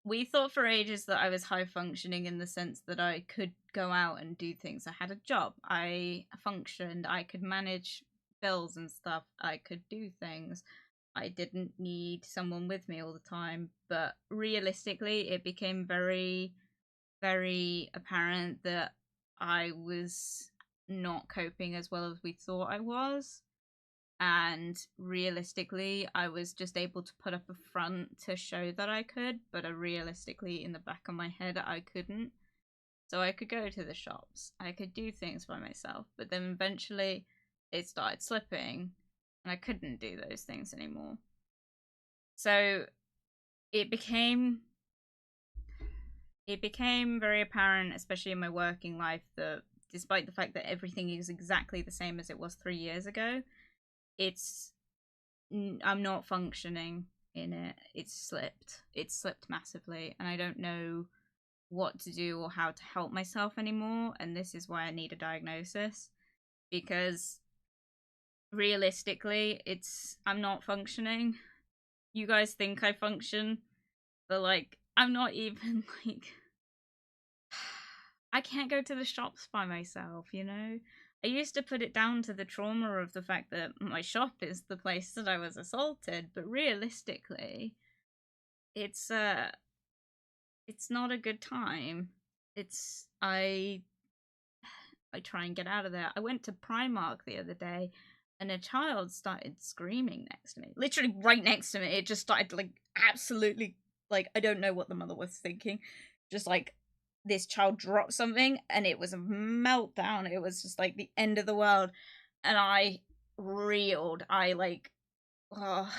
we thought for ages that I was high functioning in the sense that I could go out and do things. I had a job. I functioned. I could manage bills and stuff. I could do things. I didn't need someone with me all the time. But realistically, it became very, very apparent that I was not coping as well as we thought I was. And realistically, I was just able to put up a front to show that I could, but realistically, in the back of my head, I couldn't. So I could go to the shops, I could do things by myself, but then eventually it started slipping, and I couldn't do those things anymore. So it became it became very apparent, especially in my working life, that despite the fact that everything is exactly the same as it was 3 years ago, it's I'm not functioning in it. It's slipped massively, and I don't know what to do or how to help myself anymore. And this is why I need a diagnosis, because realistically, I'm not functioning. You guys think I function, but like I'm not even like I can't go to the shops by myself, you know? I used to put it down to the trauma of the fact that my shop is the place that I was assaulted, but realistically, it's it's not a good time. It's I try and get out of there. I went to Primark the other day and a child started screaming next to me. Literally right next to me. It just started like absolutely like I don't know what the mother was thinking. Just like this child dropped something and it was a meltdown. It was just like the end of the world. And I reeled. I like oh,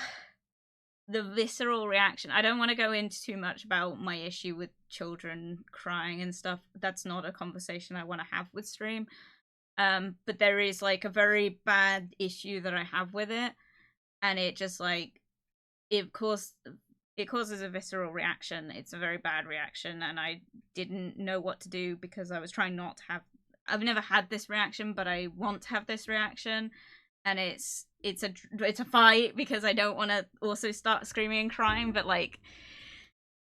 the visceral reaction. I don't want to go into too much about my issue with children crying and stuff. That's not a conversation I want to have with stream. But there is like a very bad issue that I have with it, and it just like it causes a visceral reaction. It's a very bad reaction, and I didn't know what to do because I was trying not to have. I've never had this reaction, but I want to have this reaction, and it's a fight because I don't want to also start screaming and crying, but like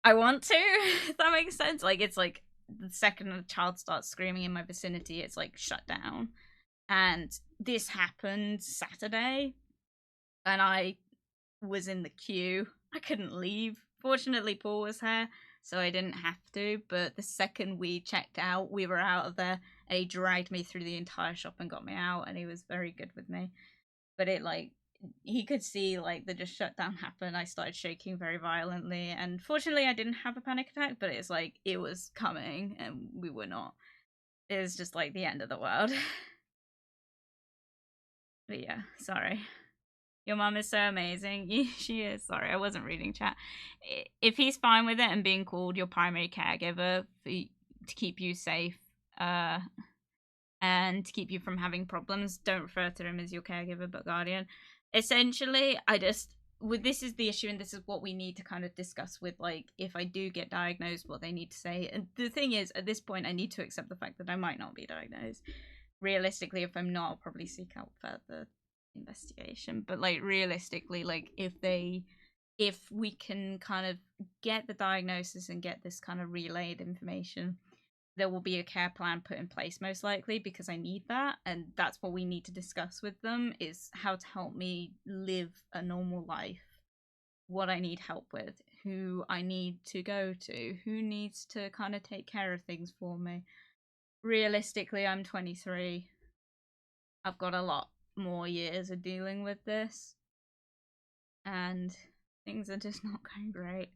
I want to. If that makes sense. Like it's like the second a child starts screaming in my vicinity, it's like shut down. And this happened Saturday, and I was in the queue. I couldn't leave. Fortunately, Paul was here, so I didn't have to. But the second we checked out, we were out of there, and he dragged me through the entire shop and got me out, and he was very good with me. But it, like, he could see, like, the just shutdown happen. I started shaking very violently, and fortunately, I didn't have a panic attack, but it's like, it was coming, and we were not. It was just, like, the end of the world. But yeah, sorry. Your mom is so amazing. She is. Sorry, I wasn't reading chat. If he's fine with it and being called your primary caregiver to keep you safe and to keep you from having problems, don't refer to him as your caregiver but guardian. Essentially, this is the issue, and this is what we need to kind of discuss with, like, if I do get diagnosed, what they need to say. And the thing is, at this point, I need to accept the fact that I might not be diagnosed. Realistically, if I'm not, I'll probably seek out further investigation. But like realistically, like if we can kind of get the diagnosis and get this kind of relayed information, there will be a care plan put in place most likely, because I need that, and that's what we need to discuss with them, is how to help me live a normal life, what I need help with, who I need to go to, who needs to kind of take care of things for me. Realistically, I'm 23. I've got a lot more years of dealing with this, and things are just not going great.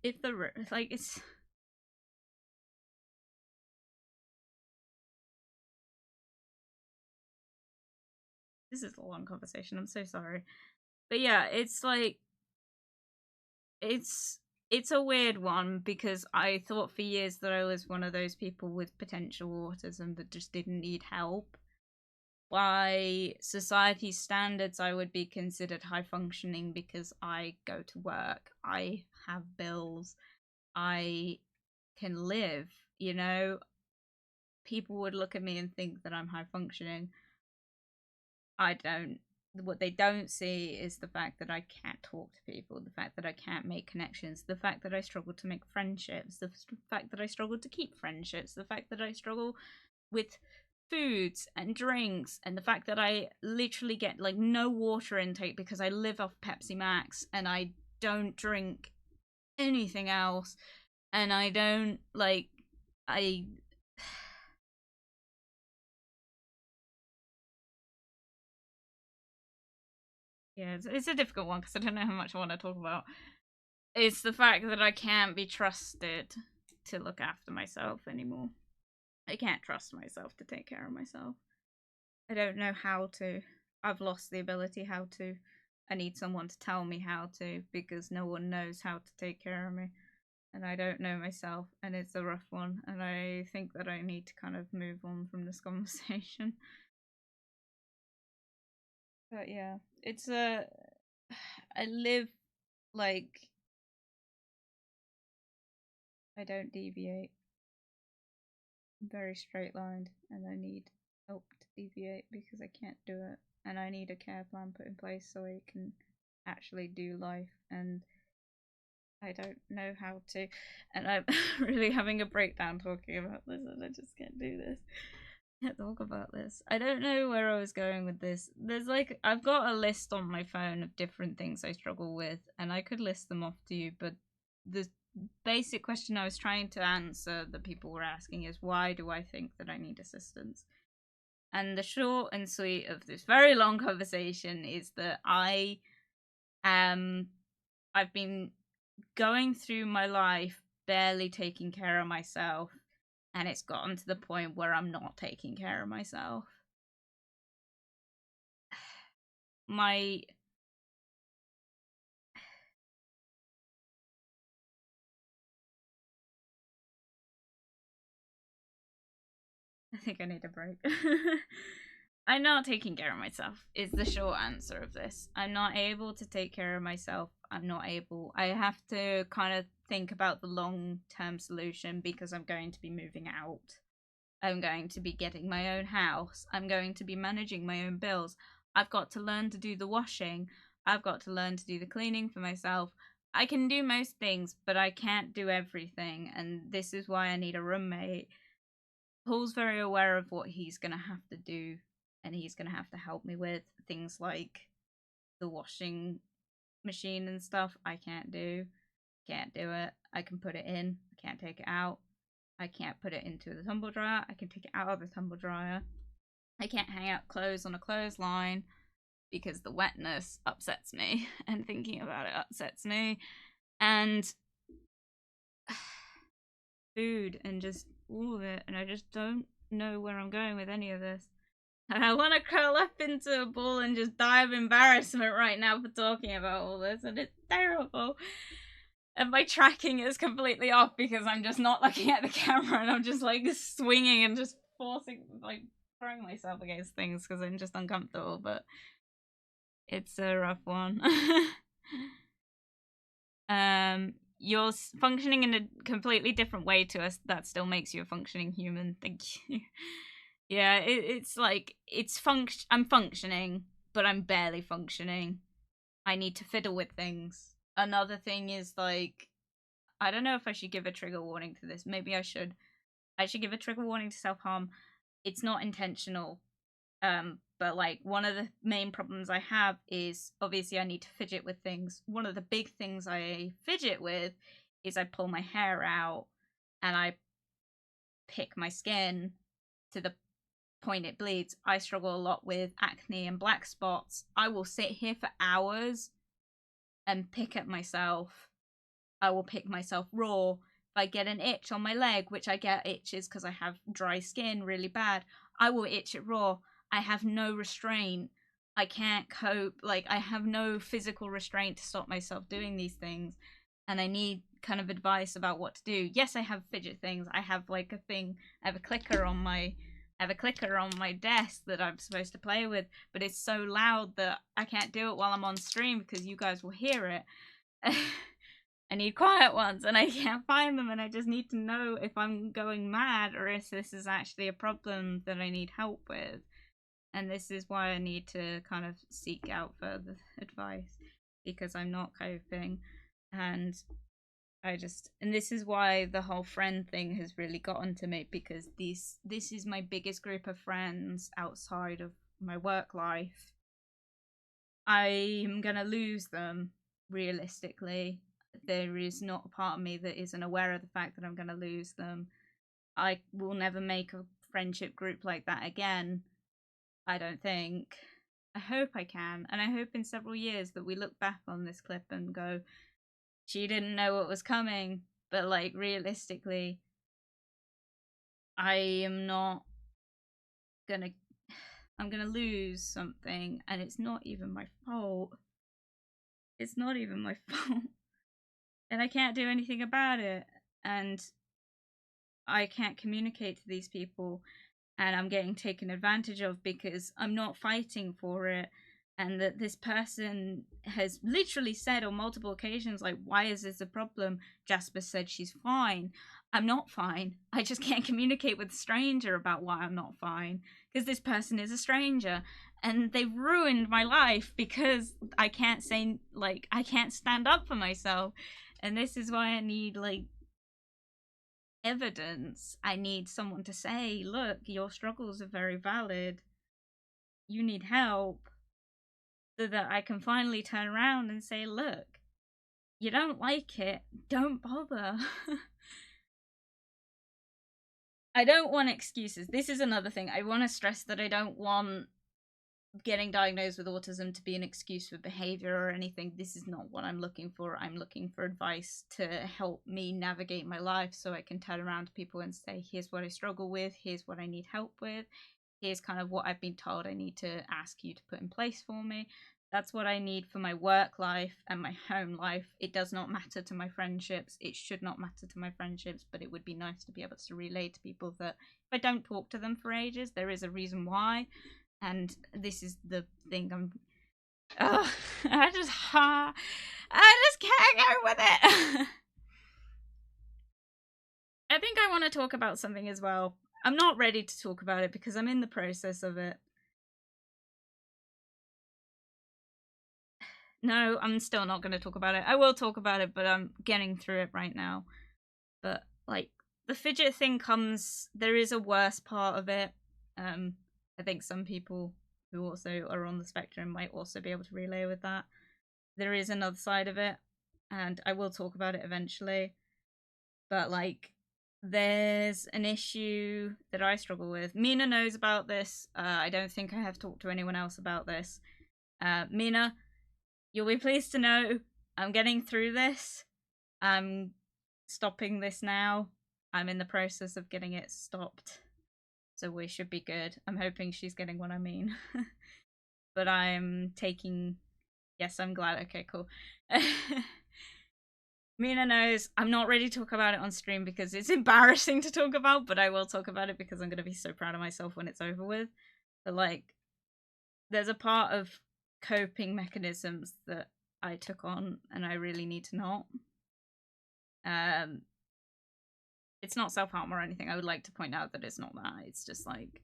If the like it's this is a long conversation. I'm so sorry, but yeah, it's like it's a weird one, because I thought for years that I was one of those people with potential autism that just didn't need help. By society's standards, I would be considered high functioning because I go to work, I have bills, I can live, you know? People would look at me and think that I'm high functioning. I don't. What they don't see is the fact that I can't talk to people, the fact that I can't make connections, the fact that I struggle to make friendships, the fact that I struggle to keep friendships, the fact that I struggle with foods and drinks, and the fact that I literally get like no water intake because I live off Pepsi Max and I don't drink anything else, and I don't like I yeah, it's a difficult one because I don't know how much I want to talk about. It's the fact that I can't be trusted to look after myself anymore. I can't trust myself to take care of myself. I don't know how to. I've lost the ability how to. I need someone to tell me how to, because no one knows how to take care of me. And I don't know myself, and it's a rough one. And I think that I need to kind of move on from this conversation. But yeah, it's a. I live like. I don't deviate. I'm very straight lined, and I need help to deviate because I can't do it. And I need a care plan put in place so I can actually do life. And I don't know how to. And I'm really having a breakdown talking about this, and I just can't do this. I can't talk about this. I don't know where I was going with this. There's like, I've got a list on my phone of different things I struggle with, and I could list them off to you, but the basic question I was trying to answer that people were asking is, why do I think that I need assistance? And the short and sweet of this very long conversation is that I've been going through my life barely taking care of myself, and it's gotten to the point where I'm not taking care of myself. My I think I need a break. I'm not taking care of myself is the short answer of this. I'm not able to take care of myself. I'm not able. I have to kind of think about the long-term solution because I'm going to be moving out. I'm going to be getting my own house. I'm going to be managing my own bills. I've got to learn to do the washing. I've got to learn to do the cleaning for myself. I can do most things, but I can't do everything. And this is why I need a roommate. Paul's very aware of what he's going to have to do, and he's going to have to help me with things like the washing machine and stuff. I can't do. Can't do it. I can put it in. I can't take it out. I can't put it into the tumble dryer. I can take it out of the tumble dryer. I can't hang out clothes on a clothesline because the wetness upsets me, and thinking about it upsets me. And food and just all of it, and I just don't know where I'm going with any of this. And I want to curl up into a ball and just die of embarrassment right now for talking about all this, and it's terrible. And my tracking is completely off because I'm just not looking at the camera, and I'm just like swinging and just forcing, like throwing myself against things because I'm just uncomfortable. But it's a rough one. You're functioning in a completely different way to us. That still makes you a functioning human. Thank you. Yeah, it's like I'm functioning, but I'm barely functioning. I need to fiddle with things. Another thing is like, I don't know if I should give a trigger warning to this. Maybe I should. I should give a trigger warning to self-harm. It's not intentional. But like, one of the main problems I have is obviously I need to fidget with things. One of the big things I fidget with is I pull my hair out and I pick my skin to the point it bleeds. I struggle a lot with acne and black spots. I will sit here for hours and pick at myself. I will pick myself raw. If I get an itch on my leg, which I get itches because I have dry skin really bad, I will itch it raw. I have no restraint. I can't cope. Like, I have no physical restraint to stop myself doing these things. And I need kind of advice about what to do. Yes, I have fidget things. I have like a thing. I have a clicker on my desk that I'm supposed to play with, but it's so loud that I can't do it while I'm on stream because you guys will hear it. I need quiet ones and I can't find them, and I just need to know if I'm going mad or if this is actually a problem that I need help with. And this is why I need to kind of seek out further advice because I'm not coping. And and this is why the whole friend thing has really gotten to me, because this is my biggest group of friends outside of my work life. I'm gonna lose them realistically. There is not a part of me that isn't aware of the fact that I'm gonna lose them. I will never make a friendship group like that again. I don't think. I hope I can, and I hope in several years that we look back on this clip and go, she didn't know what was coming. But like, realistically, I am not gonna I'm gonna lose something, and it's not even my fault. it's not even my fault. And I can't do anything about it. And I can't communicate to these people. And I'm getting taken advantage of because I'm not fighting for it. And that this person has literally said on multiple occasions, like, why is this a problem? Jasper said she's fine. I'm not fine. I just can't communicate with a stranger about why I'm not fine. Because this person is a stranger. And they've ruined my life because I can't say, like, I can't stand up for myself. And this is why I need, like, evidence. I need someone to say, look, your struggles are very valid. You need help. So that I can finally turn around and say, look, you don't like it, don't bother. I don't want excuses. This is another thing. I want to stress that I don't want getting diagnosed with autism to be an excuse for behavior or anything. This is not what I'm looking for. I'm looking for advice to help me navigate my life so I can turn around to people and say, here's what I struggle with, here's what I need help with, here's kind of what I've been told I need to ask you to put in place for me. That's what I need for my work life and my home life. It does not matter to my friendships. It should not matter to my friendships, but it would be nice to be able to relay to people that if I don't talk to them for ages, there is a reason why. And this is the thing I just can't go with it. I think I want to talk about something as well. I'm not ready to talk about it because I'm in the process of it. No, I'm still not going to talk about it. I will talk about it, but I'm getting through it right now. But, like, the fidget thing comes... There is a worse part of it. I think some people who also are on the spectrum might also be able to relay with that. There is another side of it, and I will talk about it eventually. But, like, there's an issue that I struggle with. Mina knows about this. I don't think I have talked to anyone else about this. Mina... You'll be pleased to know I'm getting through this. I'm stopping this now. I'm in the process of getting it stopped. So we should be good. I'm hoping she's getting what I mean. But I'm taking... Yes, I'm glad. Okay, cool. Mina knows I'm not ready to talk about it on stream because it's embarrassing to talk about, but I will talk about it because I'm going to be so proud of myself when it's over with. But, like, there's a part of coping mechanisms that I took on and I really need to not. It's not self-harm or anything. I would like to point out that it's not that. It's just like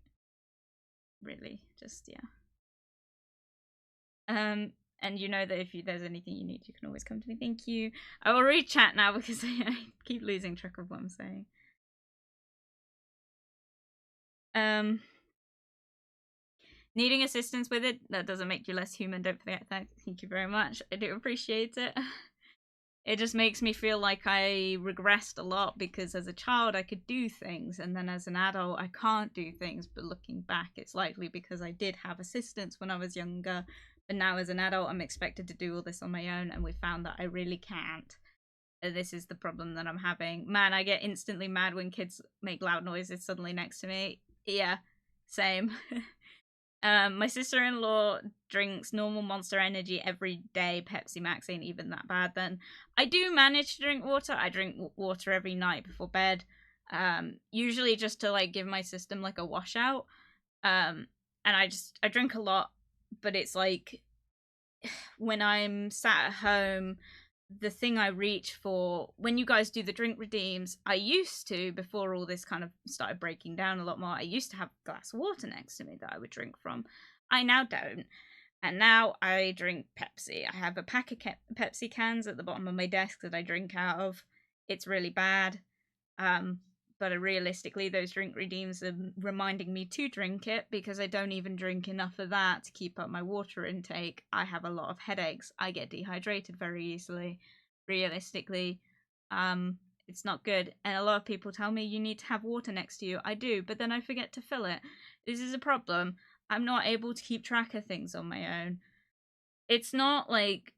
really just yeah. And you know that if there's anything you need, you can always come to me. Thank you. I will read chat now because I keep losing track of what I'm saying. Needing assistance with it, that doesn't make you less human. Don't forget that. Thank you very much. I do appreciate it. It just makes me feel like I regressed a lot because as a child I could do things and then as an adult I can't do things. But looking back, it's likely because I did have assistance when I was younger. But now as an adult I'm expected to do all this on my own and we found that I really can't. This is the problem that I'm having. Man, I get instantly mad when kids make loud noises suddenly next to me. Yeah, same. My sister-in-law drinks normal Monster Energy every day. Pepsi Max ain't even that bad then. I do manage to drink water. I drink water every night before bed. Usually just to like give my system like a washout. And I drink a lot, but it's like when I'm sat at home, the thing I reach for when you guys do the drink redeems, I used to, before all this kind of started breaking down a lot more, I used to have a glass of water next to me that I would drink from. I now don't. And now I drink Pepsi. I have a pack of Pepsi cans at the bottom of my desk that I drink out of. It's really bad. But realistically, those drink redeems are reminding me to drink it because I don't even drink enough of that to keep up my water intake. I have a lot of headaches. I get dehydrated very easily. Realistically, it's not good. And a lot of people tell me you need to have water next to you. I do, but then I forget to fill it. This is a problem. I'm not able to keep track of things on my own. It's not like...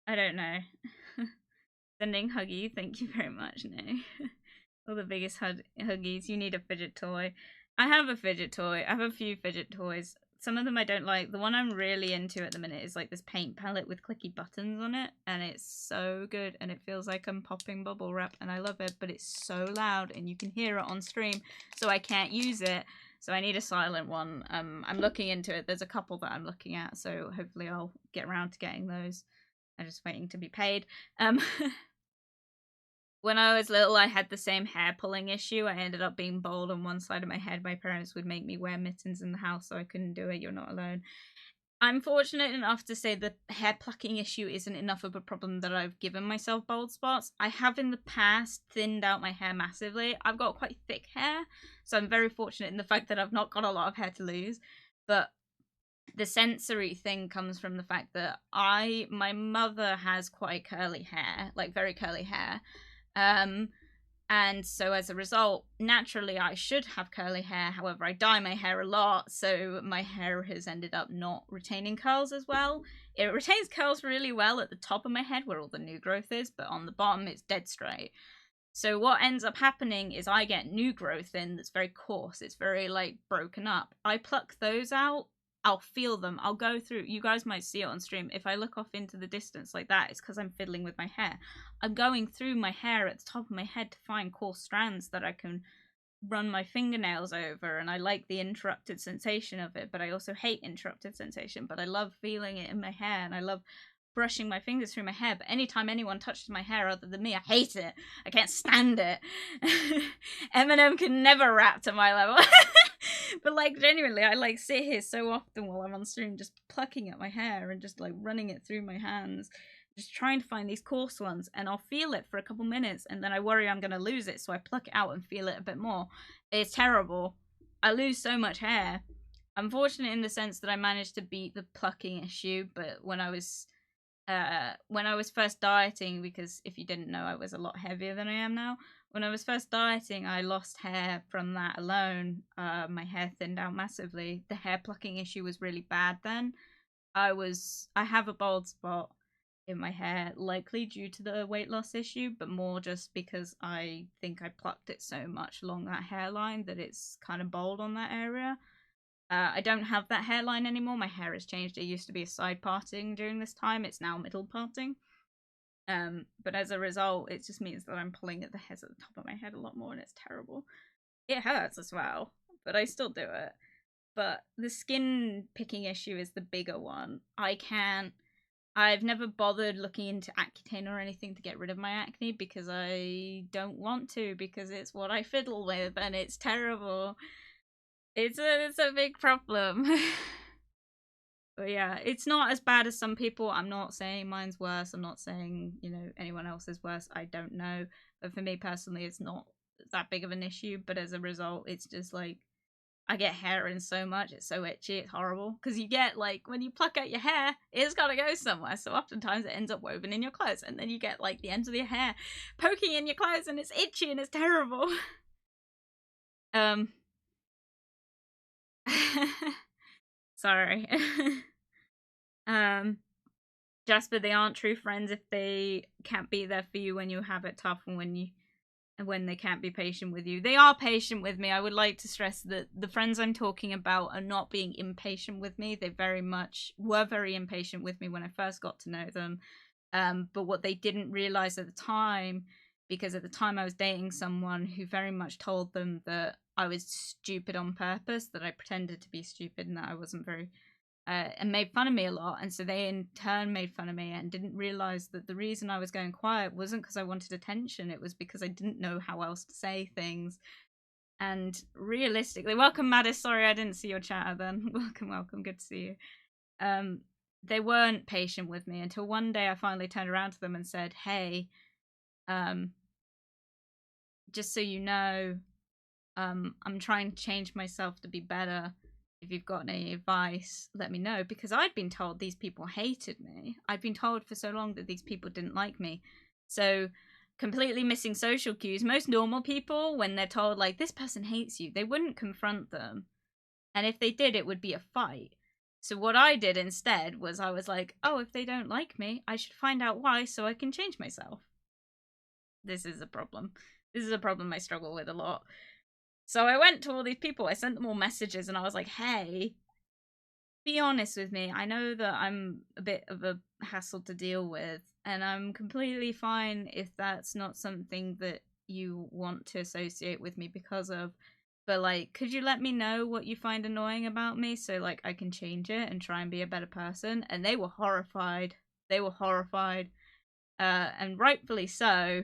I don't know. Sending huggy, thank you very much, no. All the biggest huggies, you need a fidget toy. I have a fidget toy, I have a few fidget toys. some of them I don't like. The one I'm really into at the minute is like this paint palette with clicky buttons on it, and it's so good, and it feels like I'm popping bubble wrap, and I love it, but it's so loud, and you can hear it on stream, so I can't use it. So I need a silent one. I'm looking into it. There's a couple that I'm looking at, so hopefully I'll get around to getting those. I'm just waiting to be paid. When I was little, I had the same hair pulling issue. I ended up being bald on one side of my head. My parents would make me wear mittens in the house, so I couldn't do it. You're not alone. I'm fortunate enough to say the hair plucking issue isn't enough of a problem that I've given myself bald spots. I have in the past thinned out my hair massively. I've got quite thick hair, so I'm very fortunate in the fact that I've not got a lot of hair to lose. But the sensory thing comes from the fact that my mother has quite curly hair, like very curly hair. And so as a result, naturally I should have curly hair. However, I dye my hair a lot, so my hair has ended up not retaining curls as well. It retains curls really well at the top of my head where all the new growth is, but on the bottom it's dead straight. So what ends up happening is I get new growth in that's very coarse. It's very like broken up. I pluck those out. I'll feel them. I'll go through. You guys might see it on stream. If I look off into the distance like that, it's because I'm fiddling with my hair. I'm going through my hair at the top of my head to find coarse strands that I can run my fingernails over, and I like the interrupted sensation of it, but I also hate interrupted sensation, but I love feeling it in my hair, and I love brushing my fingers through my hair, but anytime anyone touches my hair other than me, I hate it. I can't stand it. Eminem can never rap to my level. But like genuinely, I like sit here so often while I'm on stream just plucking at my hair and just like running it through my hands, just trying to find these coarse ones, and I'll feel it for a couple minutes and then I worry I'm gonna lose it, so I pluck it out and feel it a bit more. It's terrible. I lose so much hair. I'm fortunate in the sense that I managed to beat the plucking issue, but when I was first dieting, because if you didn't know, I was a lot heavier than I am now. When I was first dieting, I lost hair from that alone. My hair thinned out massively. The hair plucking issue was really bad then. I have a bald spot in my hair, likely due to the weight loss issue, but more just because I think I plucked it so much along that hairline that it's kind of bald on that area. I don't have that hairline anymore. My hair has changed. It used to be a side parting during this time. It's now middle parting. But as a result, it just means that I'm pulling at the hairs at the top of my head a lot more, and it's terrible. It hurts as well, but I still do it. But the skin picking issue is the bigger one. I've never bothered looking into Accutane or anything to get rid of my acne because I don't want to, because it's what I fiddle with and it's terrible. It's a big problem. But yeah, it's not as bad as some people. I'm not saying mine's worse. I'm not saying, anyone else is worse. I don't know. But for me personally, it's not that big of an issue. But as a result, it's just like, I get hair in so much. It's so itchy. It's horrible. Because you get, like, when you pluck out your hair, it's got to go somewhere. So oftentimes it ends up woven in your clothes. And then you get, like, the ends of your hair poking in your clothes. And it's itchy and it's terrible. Sorry. Jasper, they aren't true friends if they can't be there for you when you have it tough and when they can't be patient with you. They are patient with me. I would like to stress that the friends I'm talking about are not being impatient with me. They were very impatient with me when I first got to know them. But what they didn't realize at the time, because at the time I was dating someone who very much told them that I was stupid on purpose, that I pretended to be stupid and that I wasn't very... and made fun of me a lot, and so they in turn made fun of me and didn't realize that the reason I was going quiet wasn't because I wanted attention, it was because I didn't know how else to say things. And realistically, welcome Maddis, sorry I didn't see your chatter then. welcome, good to see you. They weren't patient with me until one day I finally turned around to them and said, hey, just so you know, I'm trying to change myself to be better. If you've got any advice, let me know. Because I'd been told these people hated me. I'd been told for so long that these people didn't like me. So completely missing social cues. Most normal people, when they're told, like, this person hates you, they wouldn't confront them. And if they did, it would be a fight. So what I did instead was I was like, oh, if they don't like me, I should find out why so I can change myself. This is a problem. This is a problem I struggle with a lot. So I went to all these people, I sent them all messages, and I was like, hey, be honest with me. I know that I'm a bit of a hassle to deal with, and I'm completely fine if that's not something that you want to associate with me because of. But like, could you let me know what you find annoying about me so like I can change it and try and be a better person? And they were horrified. They were horrified. And rightfully so,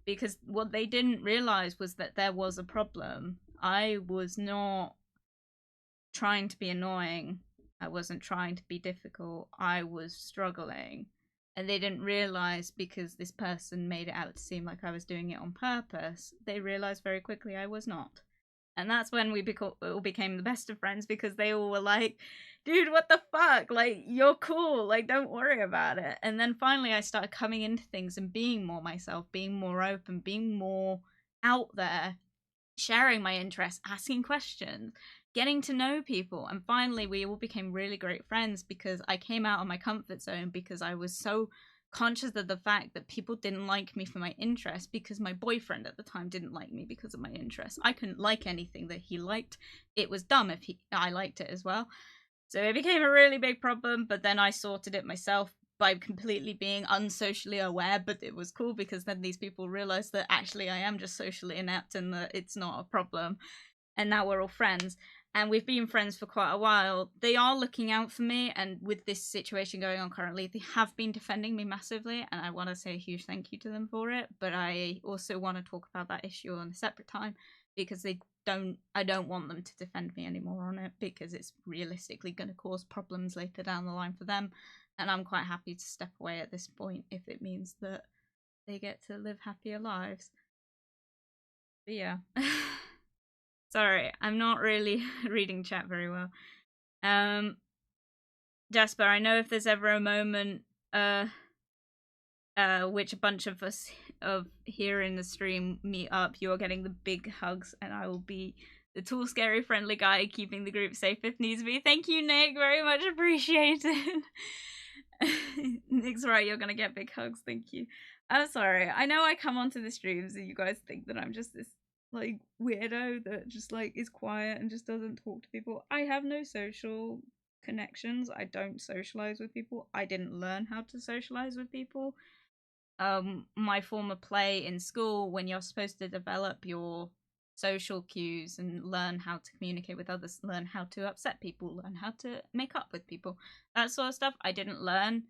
because what they didn't realize was that there was a problem. I was not trying to be annoying. I wasn't trying to be difficult. I was struggling. And they didn't realize because this person made it out to seem like I was doing it on purpose. They realized very quickly I was not. And that's when we all became the best of friends because they all were like, dude, what the fuck? Like, you're cool. Like, don't worry about it. And then finally I started coming into things and being more myself, being more open, being more out there, sharing my interests, asking questions, getting to know people. And finally we all became really great friends because I came out of my comfort zone because I was so conscious of the fact that people didn't like me for my interests because my boyfriend at the time didn't like me because of my interests. I couldn't like anything that he liked. It was dumb if I liked it as well. So it became a really big problem, but then I sorted it myself by completely being unsocially aware, but it was cool because then these people realized that actually I am just socially inept and that it's not a problem. And now we're all friends. And we've been friends for quite a while. They are looking out for me, and with this situation going on currently, they have been defending me massively, and I want to say a huge thank you to them for it. But I also want to talk about that issue on a separate time because I don't want them to defend me anymore on it because it's realistically going to cause problems later down the line for them. And I'm quite happy to step away at this point if it means that they get to live happier lives. But yeah. Sorry, I'm not really reading chat very well. Jasper, I know if there's ever a moment which a bunch of us here in the stream meet up, you are getting the big hugs and I will be the tall, scary, friendly guy keeping the group safe if needs be. Thank you, Nick. Very much appreciated. Nick's right, you're gonna get big hugs. Thank you. I'm sorry. I know I come onto the streams and you guys think that I'm just this like weirdo that just like is quiet and just doesn't talk to people. I have no social connections. I don't socialize with people. I didn't learn how to socialize with people. My former play in school, when you're supposed to develop your social cues and learn how to communicate with others, learn how to upset people, learn how to make up with people, that sort of stuff, I didn't learn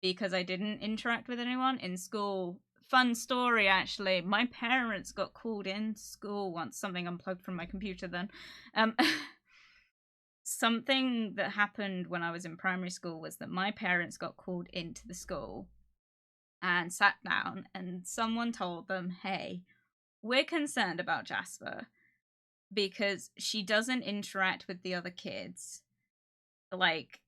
because I didn't interact with anyone in school. Fun story, actually. My parents got called in school once. Something unplugged from my computer then. Something that happened when I was in primary school was that my parents got called into the school and sat down and someone told them, hey, we're concerned about Jasper because she doesn't interact with the other kids. Like,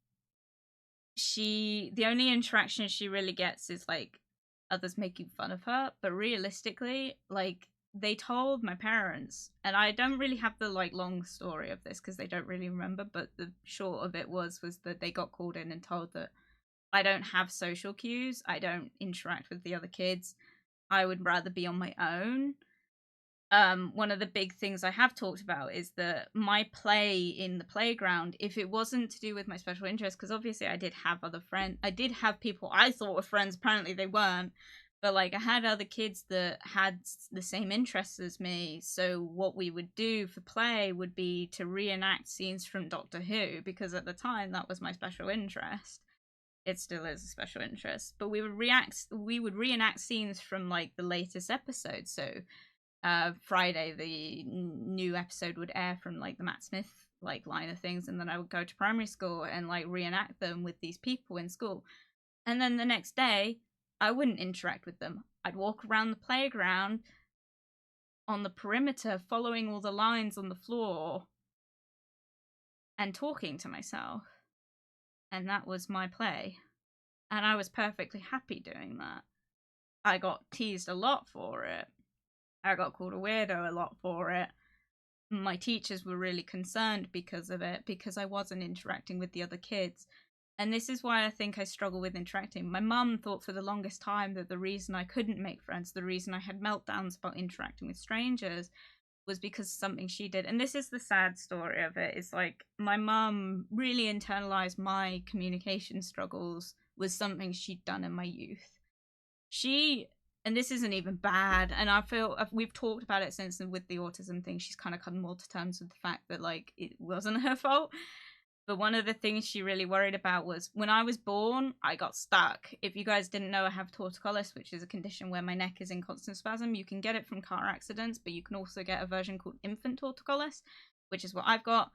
the only interaction she really gets is like others making fun of her, but realistically, like, they told my parents, and I don't really have the like long story of this because they don't really remember, but the short of it was that they got called in and told that I don't have social cues, I don't interact with the other kids, I would rather be on my own. One of the big things I have talked about is that my play in the playground, if it wasn't to do with my special interest, because obviously I did have other friends, I did have people I thought were friends, apparently they weren't, but like I had other kids that had the same interests as me, so what we would do for play would be to reenact scenes from Doctor Who, because at the time that was my special interest. It still is a special interest, but we would reenact scenes from like the latest episodes, so Friday the new episode would air from like the Matt Smith like line of things, and then I would go to primary school and like reenact them with these people in school, and then the next day I wouldn't interact with them. I'd walk around the playground on the perimeter following all the lines on the floor and talking to myself, and that was my play, and I was perfectly happy doing that. I got teased a lot for it. I got called a weirdo a lot for it. My teachers were really concerned because of it, because I wasn't interacting with the other kids. And this is why I think I struggle with interacting. My mum thought for the longest time that the reason I couldn't make friends, the reason I had meltdowns about interacting with strangers, was because of something she did. And this is the sad story of it. It's like my mum really internalized my communication struggles was something she'd done in my youth. And this isn't even bad, and I feel we've talked about it since with the autism thing. She's kind of come more to terms with the fact that like it wasn't her fault. But one of the things she really worried about was when I was born, I got stuck. If you guys didn't know, I have torticollis, which is a condition where my neck is in constant spasm. You can get it from car accidents, but you can also get a version called infant torticollis, which is what I've got.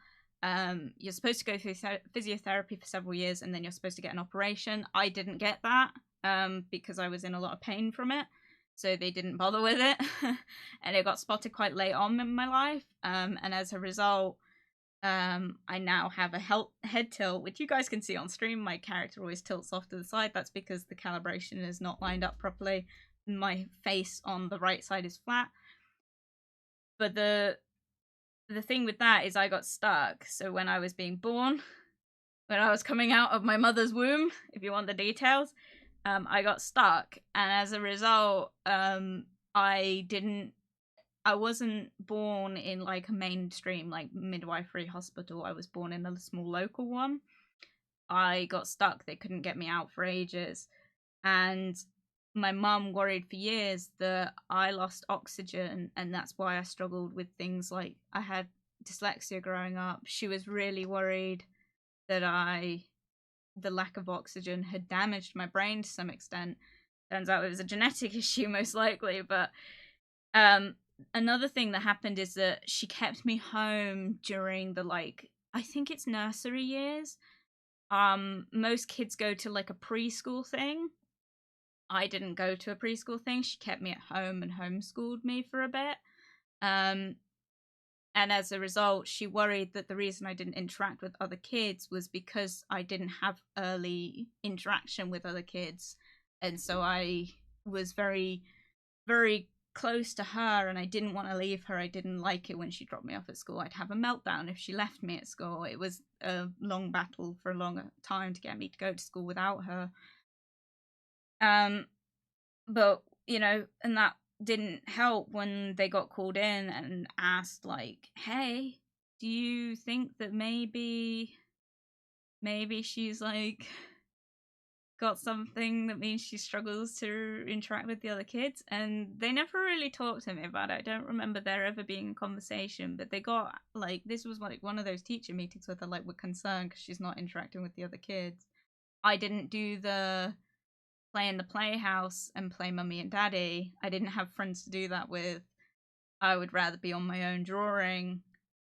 You're supposed to go through physiotherapy for several years, and then you're supposed to get an operation. I didn't get that because I was in a lot of pain from it. So they didn't bother with it. And it got spotted quite late on in my life. And as a result, I now have a head tilt, which you guys can see on stream. My character always tilts off to the side. That's because the calibration is not lined up properly. My face on the right side is flat. But the thing with that is I got stuck. So when I was being born, when I was coming out of my mother's womb, if you want the details, I got stuck. And as a result, I wasn't born in like a mainstream like midwifery hospital. I was born in a small local one. I got stuck. They couldn't get me out for ages. And my mum worried for years that I lost oxygen, and that's why I struggled with things like I had dyslexia growing up. She was really worried that the lack of oxygen had damaged my brain to some extent. Turns out it was a genetic issue most likely, but another thing that happened is that she kept me home during the like I think it's nursery years. Most kids go to like a preschool thing. I didn't go to a preschool thing. She kept me at home and homeschooled me for a bit. And as a result, she worried that the reason I didn't interact with other kids was because I didn't have early interaction with other kids. And so I was very, very close to her, and I didn't want to leave her. I didn't like it when she dropped me off at school. I'd have a meltdown if she left me at school. It was a long battle for a long time to get me to go to school without her. But, you know, and that didn't help when they got called in and asked, like, hey, do you think that maybe she's, like, got something that means she struggles to interact with the other kids? And they never really talked to me about it. I don't remember there ever being a conversation, but they got, like, this was, like, one of those teacher meetings where they're, like, we're concerned because she's not interacting with the other kids. I didn't do the play in the playhouse and play mummy and daddy. I didn't have friends to do that with. I would rather be on my own drawing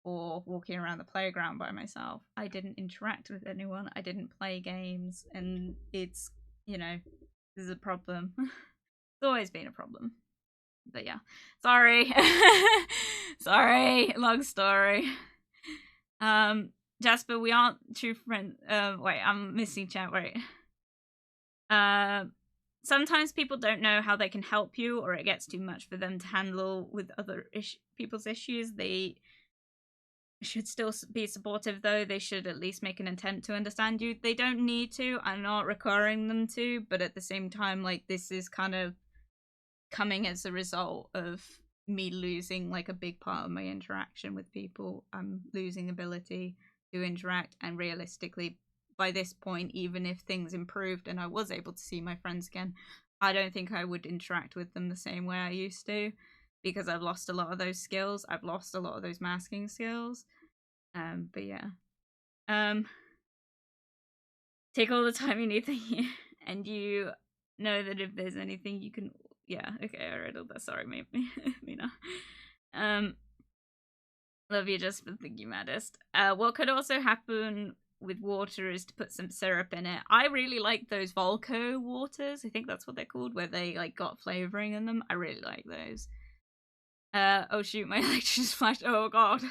or walking around the playground by myself. I didn't interact with anyone. I didn't play games, and it's, you know, this is a problem. It's always been a problem. But yeah, sorry. Sorry, long story. Jasper, we aren't true friends. Wait, I'm missing chat, wait. Sometimes people don't know how they can help you, or it gets too much for them to handle with other people's issues. They should still be supportive, though. They should at least make an attempt to understand you. They don't need to. I'm not requiring them to, but at the same time, like, this is kind of coming as a result of me losing, like, a big part of my interaction with people. I'm losing ability to interact, and realistically, by this point, even if things improved and I was able to see my friends again, I don't think I would interact with them the same way I used to, because I've lost a lot of those skills. I've lost a lot of those masking skills. But yeah. Take all the time you need, and you know that if there's anything you can... Yeah, okay, I read all that. Sorry, Mina. Love you, just for thinking maddest. What could also happen with water is to put some syrup in it. I really like those Volco waters. I think that's what they're called, where they like got flavoring in them. I really like those. Oh shoot, my electric just flashed. Oh god.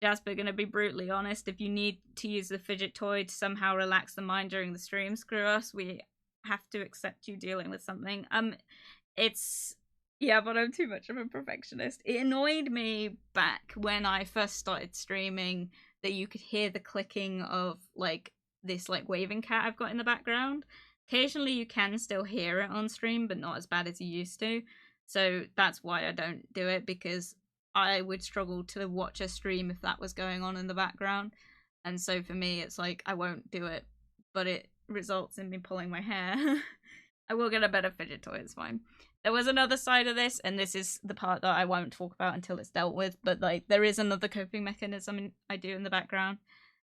Jasper, gonna be brutally honest. If you need to use the fidget toy to somehow relax the mind during the stream, screw us. We have to accept you dealing with something. It's... Yeah, but I'm too much of a perfectionist. It annoyed me back when I first started streaming that you could hear the clicking of, like, this, like, waving cat I've got in the background. Occasionally you can still hear it on stream, but not as bad as you used to. So that's why I don't do it, because I would struggle to watch a stream if that was going on in the background. And so for me, it's like, I won't do it, but it results in me pulling my hair. I will get a better fidget toy, it's fine. There was another side of this, and this is the part that I won't talk about until it's dealt with, but like, there is another coping mechanism I do in the background.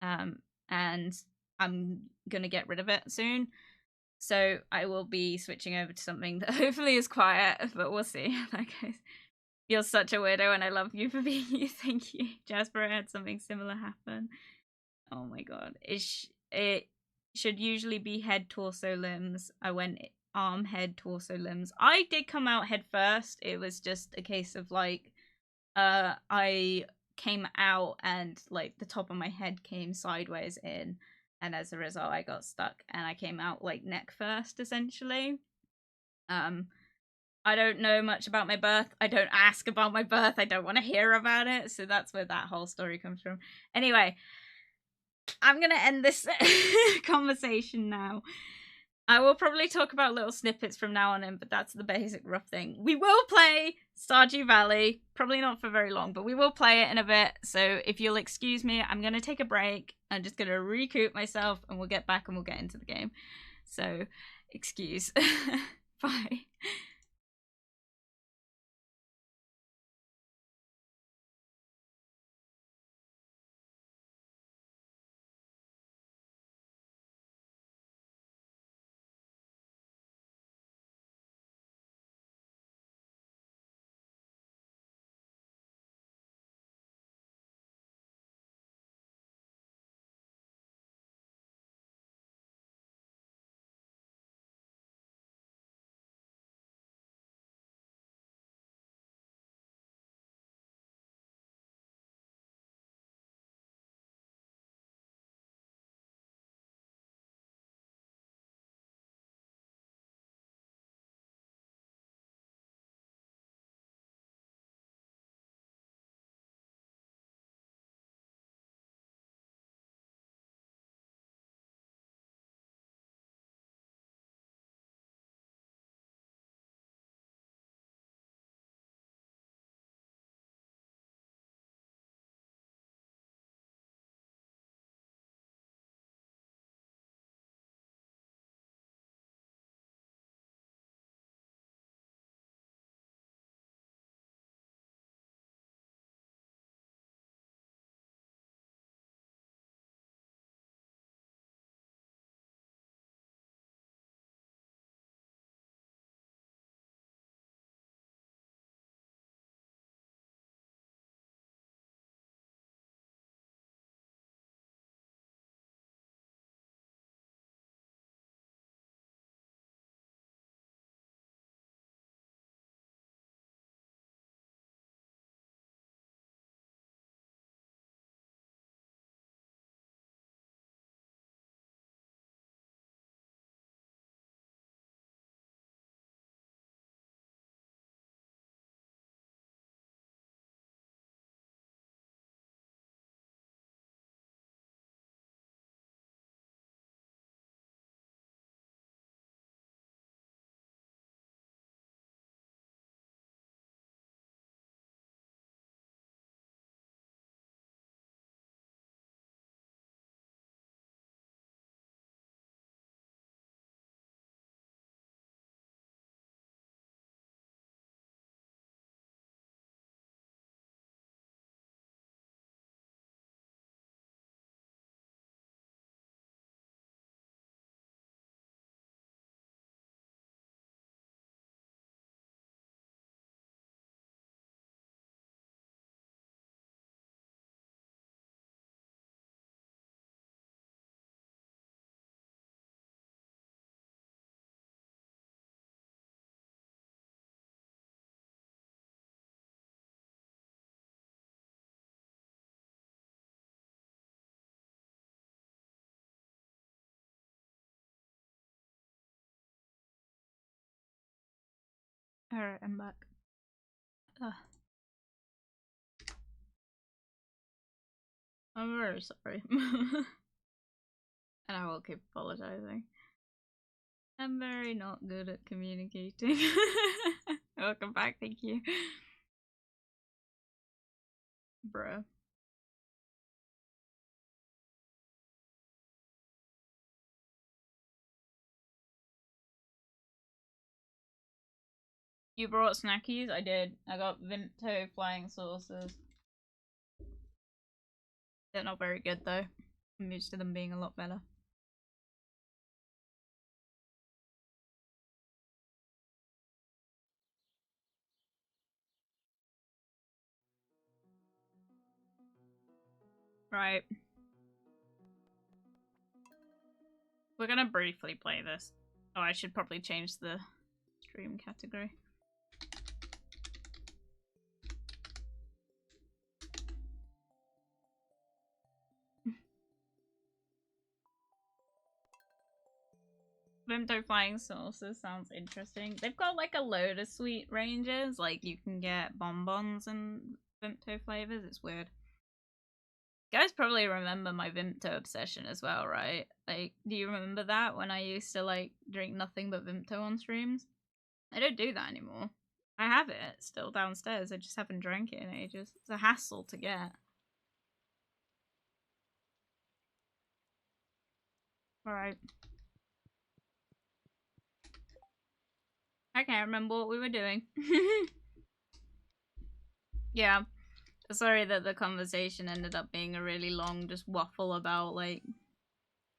And I'm gonna get rid of it soon. So I will be switching over to something that hopefully is quiet, but we'll see how that goes. You're such a weirdo, and I love you for being you. Thank you. Jasper, I had something similar happen. Oh my god. It should usually be head, torso, limbs. I went arm, head, torso, limbs. I did come out head first. It was just a case of like, I came out and like the top of my head came sideways in, and as a result I got stuck, and I came out like neck first essentially. I don't know much about my birth. I don't ask about my birth. I don't want to hear about it. So that's where that whole story comes from. Anyway, I'm going to end this conversation now. I will probably talk about little snippets from now on in, but that's the basic rough thing. We will play Stardew Valley. Probably not for very long, but we will play it in a bit. So if you'll excuse me, I'm going to take a break. I'm just going to recoup myself, and we'll get back and we'll get into the game. So, excuse. Bye. Alright, I'm back. Ugh. I'm very sorry. And I will keep apologizing. I'm very not good at communicating. Welcome back, thank you. Bruh. You brought snackies? I did. I got Vimto flying saucers. They're not very good though. I'm used to them being a lot better. Right. We're gonna briefly play this. Oh, I should probably change the stream category. Vimto flying saucers sounds interesting. They've got like a load of sweet ranges. Like you can get bonbons and Vimto flavors. It's weird. You guys probably remember my Vimto obsession as well, right? Like, do you remember that when I used to like drink nothing but Vimto on streams? I don't do that anymore. I have it still downstairs. I just haven't drank it in ages. It's a hassle to get. Alright. I can't remember what we were doing. Yeah. Sorry that the conversation ended up being a really long just waffle about, like,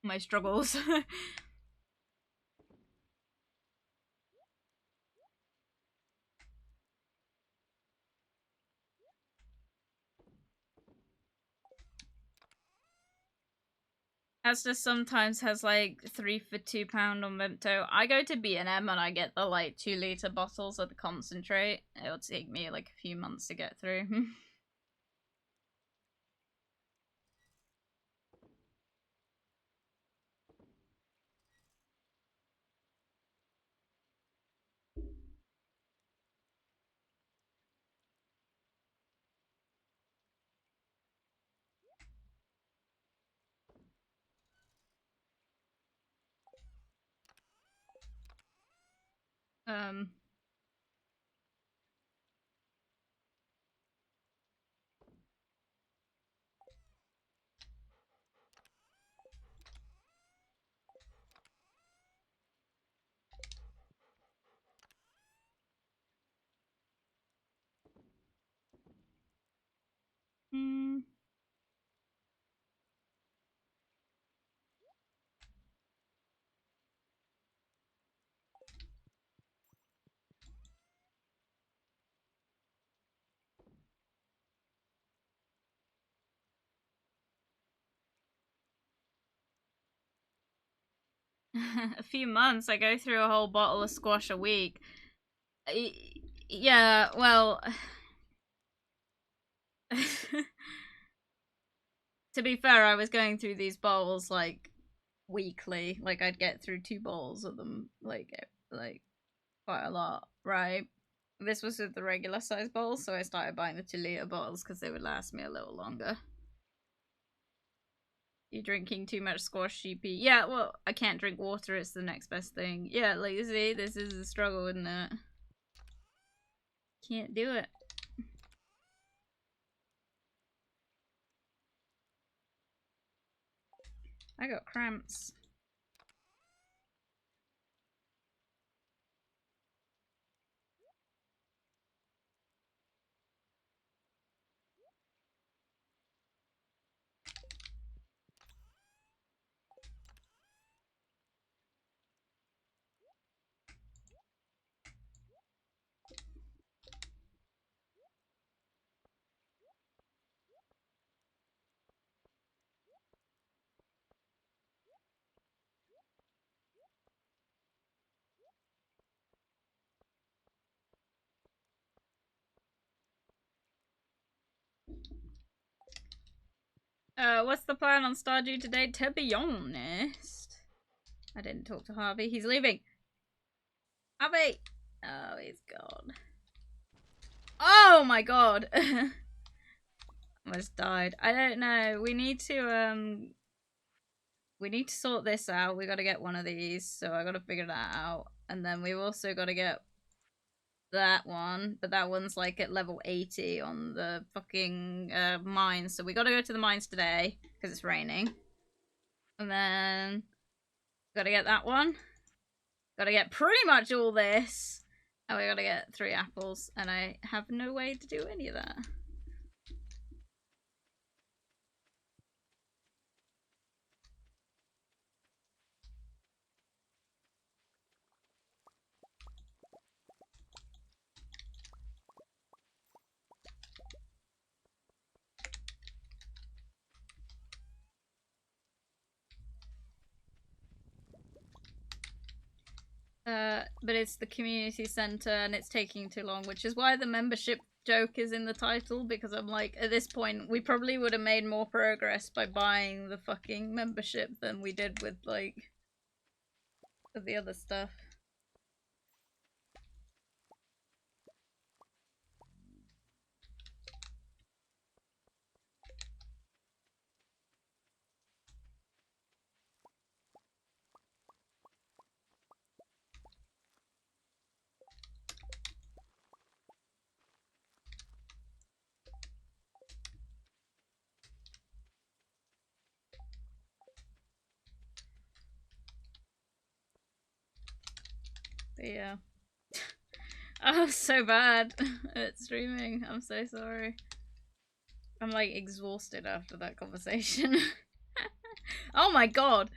my struggles. Asda sometimes has like 3 for £2 on Vimto. I go to B&M and I get the like 2-litre bottles of the concentrate. It'll take me like a few months to get through. um a few months. I go through a whole bottle of squash a week. Yeah, well, to be fair, I was going through these bottles like weekly. Like I'd get through 2 bottles of them like quite a lot, right? This was with the regular size bottles, so I started buying the 2-litre bottles because they would last me a little longer. You're drinking too much squash, GP. Yeah, well, I can't drink water, it's the next best thing. Yeah, like, you see, this is a struggle, isn't it? Can't do it. I got cramps. What's the plan on Stardew today? To be honest, I didn't talk to Harvey. He's leaving. Harvey! Oh, he's gone. Oh my god! Almost died. I don't know. We need to sort this out. We gotta get one of these, so I gotta figure that out. And then we've also gotta get that one, but that one's like at level 80 on the fucking mines. So we gotta go to the mines today because it's raining. And then gotta get that one. Gotta get pretty much all this. And we gotta get 3 apples. And I have no way to do any of that. But it's the community center and it's taking too long, which is why the membership joke is in the title, because I'm like, at this point, we probably would have made more progress by buying the fucking membership than we did with, like, the other stuff. But yeah. Oh, so bad at streaming. I'm so sorry. I'm like exhausted after that conversation. Oh my god!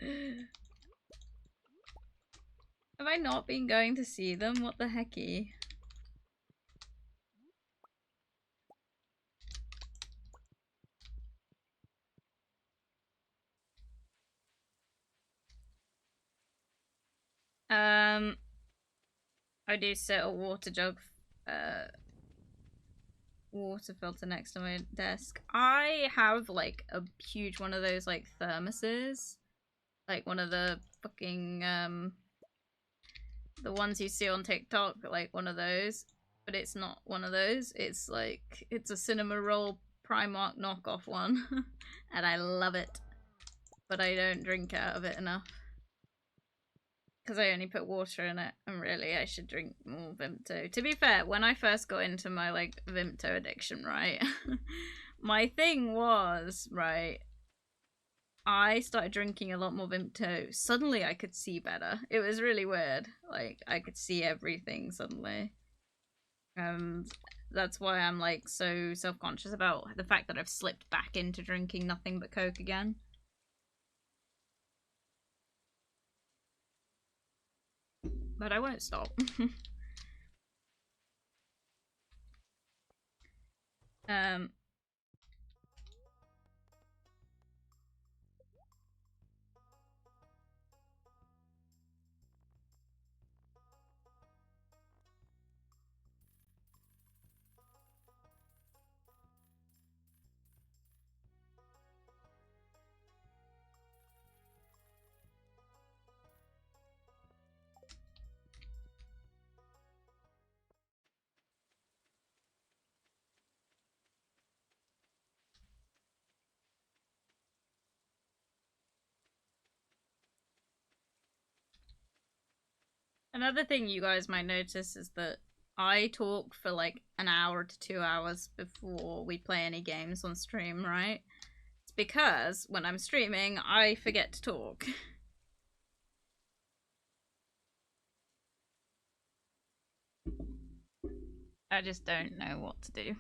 Have I not been going to see them? What the hecky? I do set a water jug, water filter next to my desk. I have like a huge one of those like thermoses, like one of the fucking the ones you see on TikTok, like one of those, but it's not one of those. It's like it's a cinema roll Primark knockoff one, and I love it, but I don't drink out of it enough. Because I only put water in it, and really I should drink more Vimto. To be fair, when I first got into my, like, Vimto addiction, right, my thing was, right, I started drinking a lot more Vimto. Suddenly I could see better. It was really weird. Like, I could see everything suddenly. And that's why I'm, like, so self-conscious about the fact that I've slipped back into drinking nothing but Coke again. But I won't stop. um, Another thing you guys might notice is that I talk for like an hour to 2 hours before we play any games on stream, right? It's because when I'm streaming, I forget to talk. I just don't know what to do.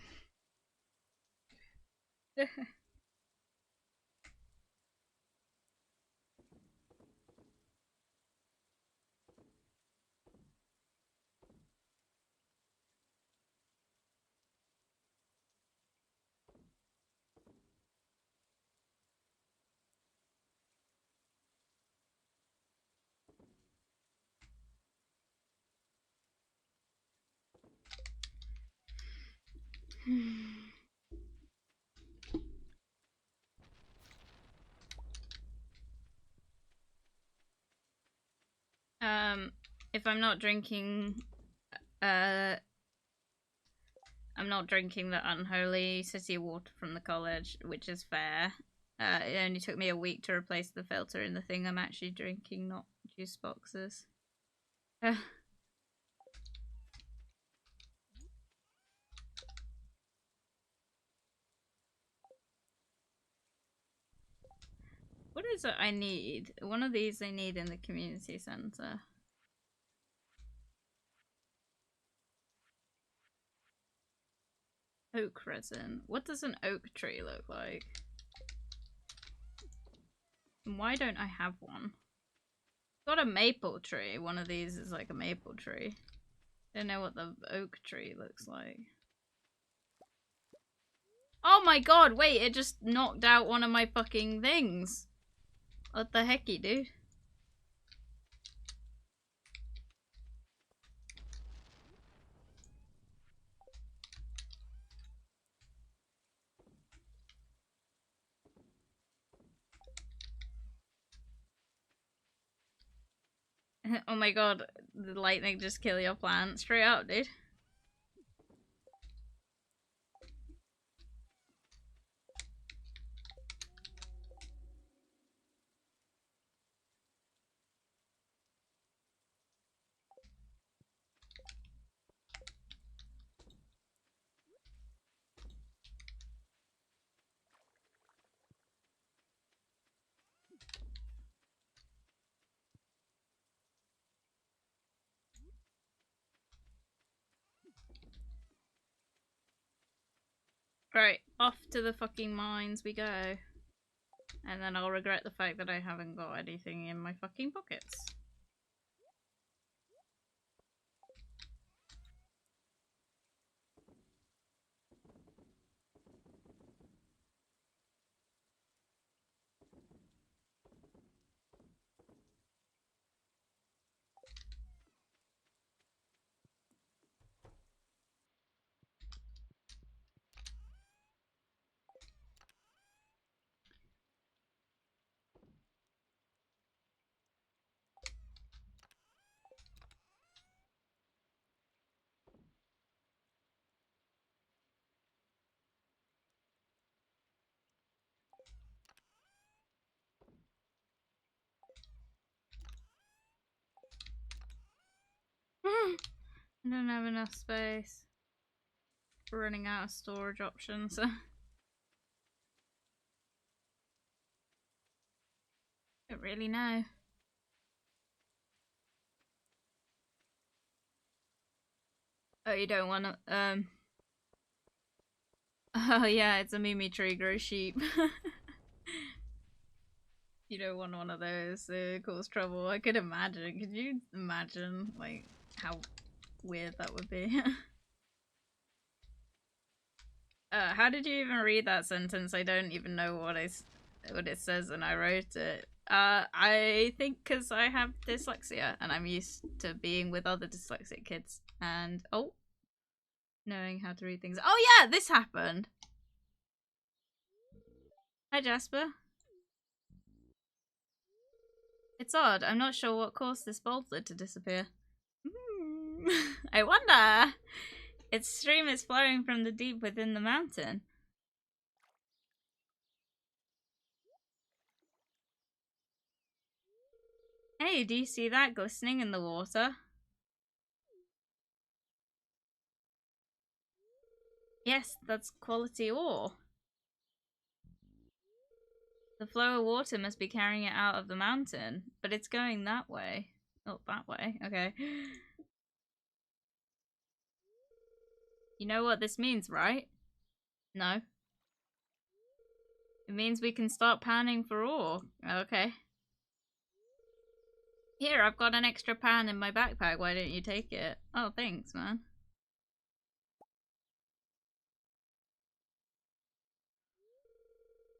If I'm not drinking, I'm not drinking the unholy city water from the college, which is fair. It only took me a week to replace the filter in the thing I'm actually drinking, not juice boxes. What is it I need? One of these I need in the community center. Oak resin. What does an oak tree look like? And why don't I have one? Got a maple tree. One of these is like a maple tree. Don't know what the oak tree looks like. Oh my god, wait, it just knocked out one of my fucking things. What the hecky, dude? Oh my god, the lightning just kill your plant straight up, dude. Right, off to the fucking mines we go. And then I'll regret the fact that I haven't got anything in my fucking pockets. I don't have enough space. We're running out of storage options. Don't really know. Oh, you don't want to, oh yeah, it's a Mimi tree, grow sheep. You don't want one of those to cause trouble. I could imagine. Could you imagine, like, how weird that would be? How did you even read that sentence? I don't even know what it says and I wrote it. I think because I have dyslexia and I'm used to being with other dyslexic kids and, oh, knowing how to read things. Oh yeah, this happened! Hi Jasper. It's odd, I'm not sure what caused this boulder to disappear. I wonder! Its stream is flowing from the deep within the mountain. Hey, do you see that glistening in the water? Yes, that's quality ore. The flow of water must be carrying it out of the mountain, but it's going that way. Oh, that way, okay. You know what this means, right? No. It means we can start panning for ore. Okay. Here, I've got an extra pan in my backpack. Why don't you take it? Oh, thanks, man.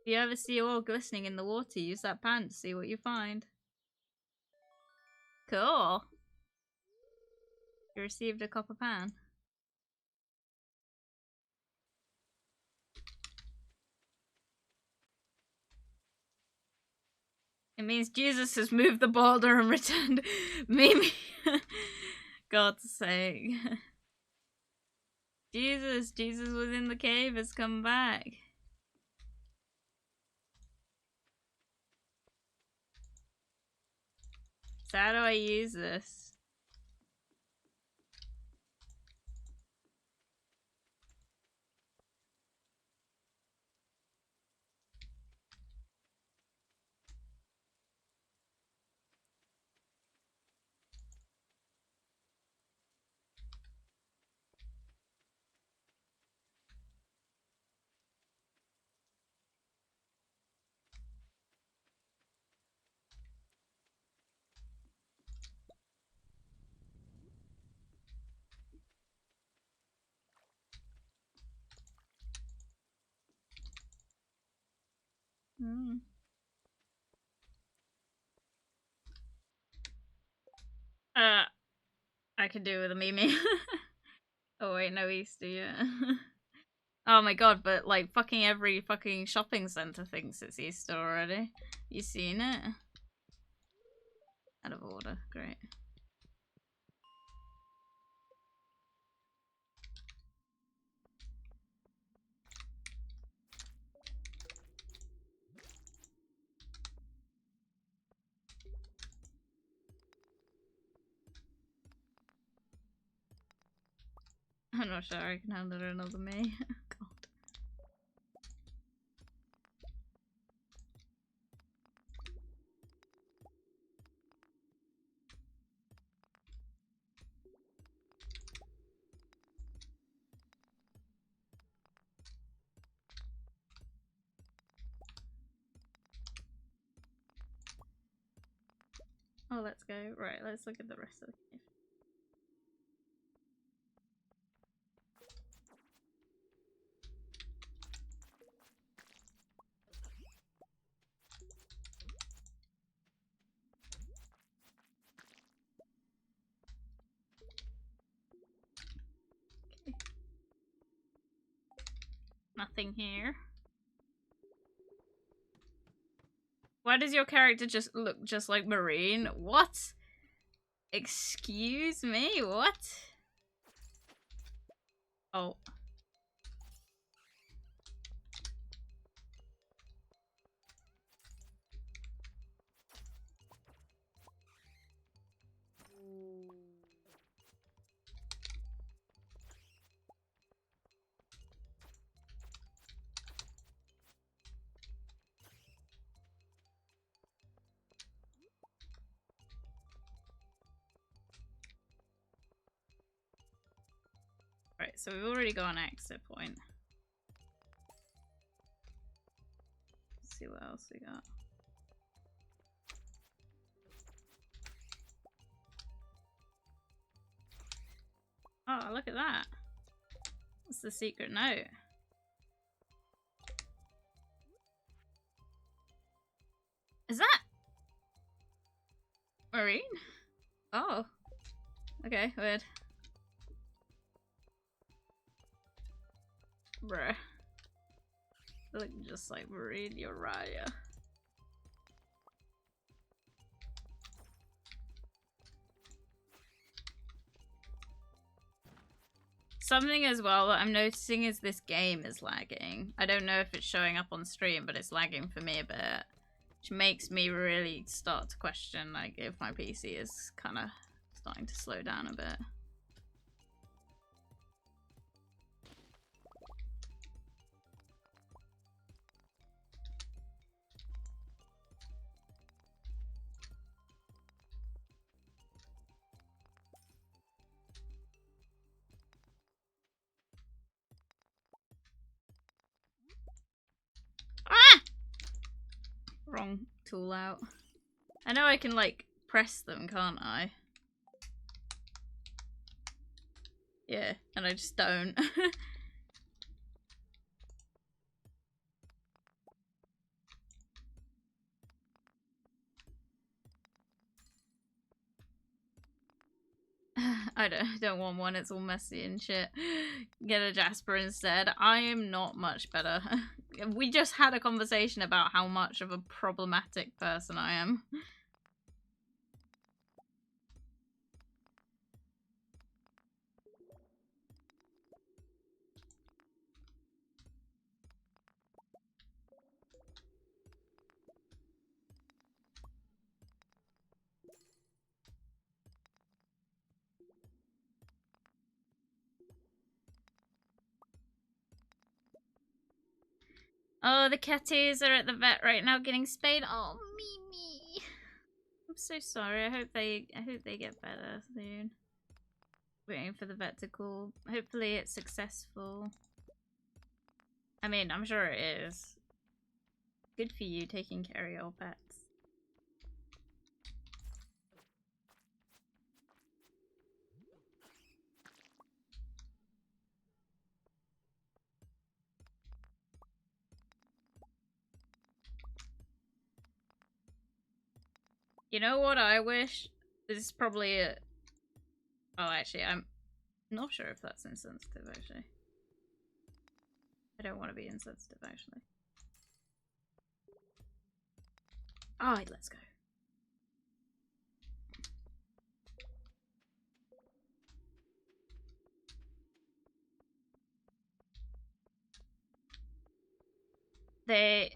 If you ever see ore glistening in the water, use that pan to see what you find. Cool. You received a copper pan. It means Jesus has moved the boulder and returned Mimi. God's sake. Jesus was in the cave, has come back. So how do I use this? Mm. I could do with a Mimi. Oh wait, no Easter yet. Oh my god, but like fucking every fucking shopping center thinks it's Easter already. You seen it? Out of order, great. I'm not sure I can handle another me. God. Oh, let's go. Right, let's look at the rest of the cave. Okay. Nothing here. Why does your character just look just like Marine? What? Excuse me? What? Oh. Right, so we've already got an exit point. Let's see what else we got. Oh, look at that. What's the secret note? Is that Marine? Oh. Okay, weird. Bruh. You look just like Marine Uriah. Something as well that I'm noticing is this game is lagging. I don't know if it's showing up on stream, but it's lagging for me a bit. Which makes me really start to question like if my PC is kind of starting to slow down a bit. Ah! Wrong tool out. I know I can like press them, can't I? Yeah, and I just don't. I don't want one, it's all messy and shit. Get a Jasper instead. I am not much better. We just had a conversation about how much of a problematic person I am. Oh, the catties are at the vet right now getting spayed. Oh, Mimi. I'm so sorry. I hope they get better soon. Waiting for the vet to call. Hopefully it's successful. I mean, I'm sure it is. Good for you taking care of your pets. You know what I wish? This is probably a... Oh, actually, I'm not sure if that's insensitive, actually. I don't want to be insensitive, actually. Alright, let's go. They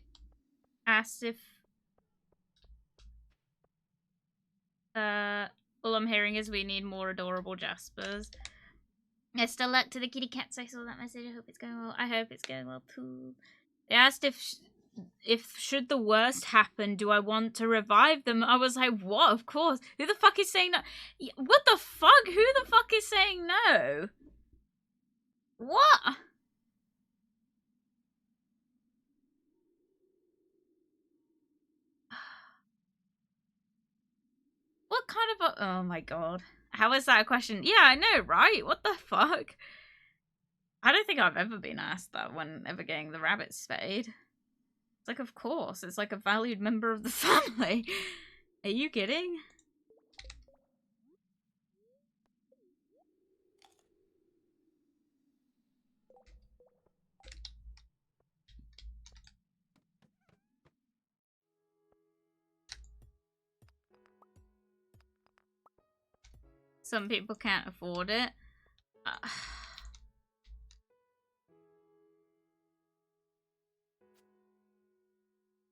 asked if... all I'm hearing is we need more adorable Jaspers. Best of luck to the kitty cats. I saw that message. I hope it's going well. I hope it's going well too. They asked if should the worst happen, do I want to revive them? I was like, what? Of course. Who the fuck is saying no? What the fuck? Who the fuck is saying no? What? What kind of a... Oh my god. How is that a question? Yeah, I know, right? What the fuck? I don't think I've ever been asked that when ever getting the rabbit spayed. It's like, of course. It's like a valued member of the family. Are you kidding? Some people can't afford it.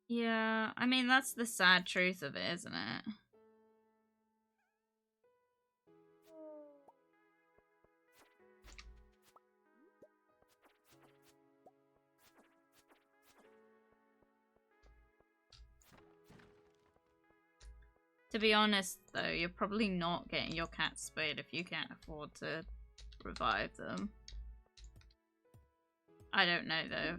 Yeah, I mean, that's the sad truth of it, isn't it? To be honest, though, you're probably not getting your cat spayed if you can't afford to revive them. I don't know, though.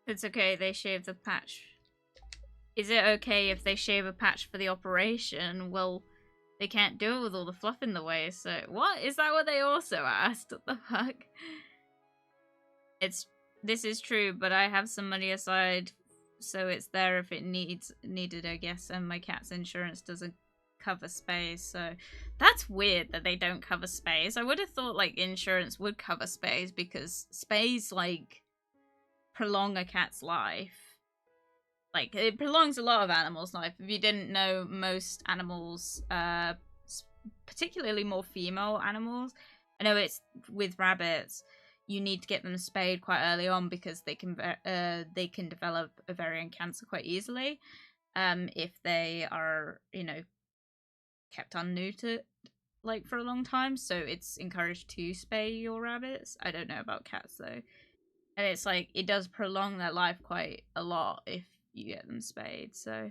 It's okay, they shave the patch. Is it okay if they shave a patch for the operation? Well, they can't do it with all the fluff in the way, so... What? Is that what they also asked? What the fuck? This is true, but I have some money aside, so it's there if it needed, I guess, and my cat's insurance doesn't cover space, so... That's weird that they don't cover space. I would have thought, like, insurance would cover space, because space, like... prolong a cat's life. Like, it prolongs a lot of animals' life. If you didn't know, most animals, particularly more female animals, I know it's with rabbits, you need to get them spayed quite early on because they can develop ovarian cancer quite easily if they are, you know, kept unneutered like for a long time. So it's encouraged to spay your rabbits. I don't know about cats though. And it's like, it does prolong their life quite a lot if you get them spayed, so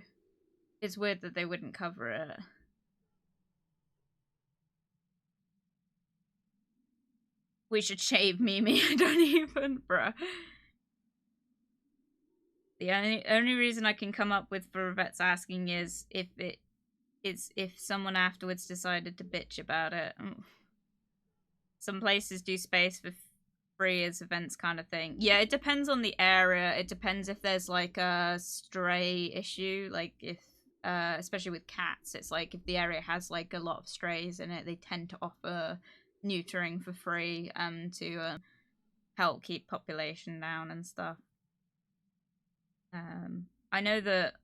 it's weird that they wouldn't cover it. We should shave Mimi. I don't even, bruh. The only reason I can come up with for vets asking is if someone afterwards decided to bitch about it. Some places do space for free as events kind of thing. Yeah, it depends on the area. It depends if there's like a stray issue, like if especially with cats, it's like if the area has like a lot of strays in it, they tend to offer neutering for free to help keep population down and stuff. I know that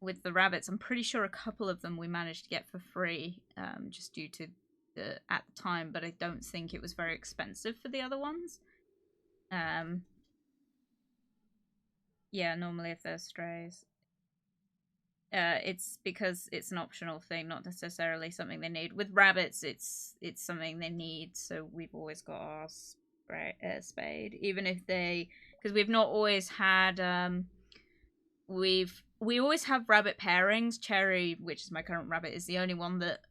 with the rabbits, I'm pretty sure a couple of them we managed to get for free just due to at the time, but I don't think it was very expensive for the other ones. Yeah, normally if there's strays. It's because it's an optional thing, not necessarily something they need. With rabbits, it's something they need, so we've always got our spayed, even if they, because we've not always had we always have rabbit pairings. Cherry, which is my current rabbit, is the only one that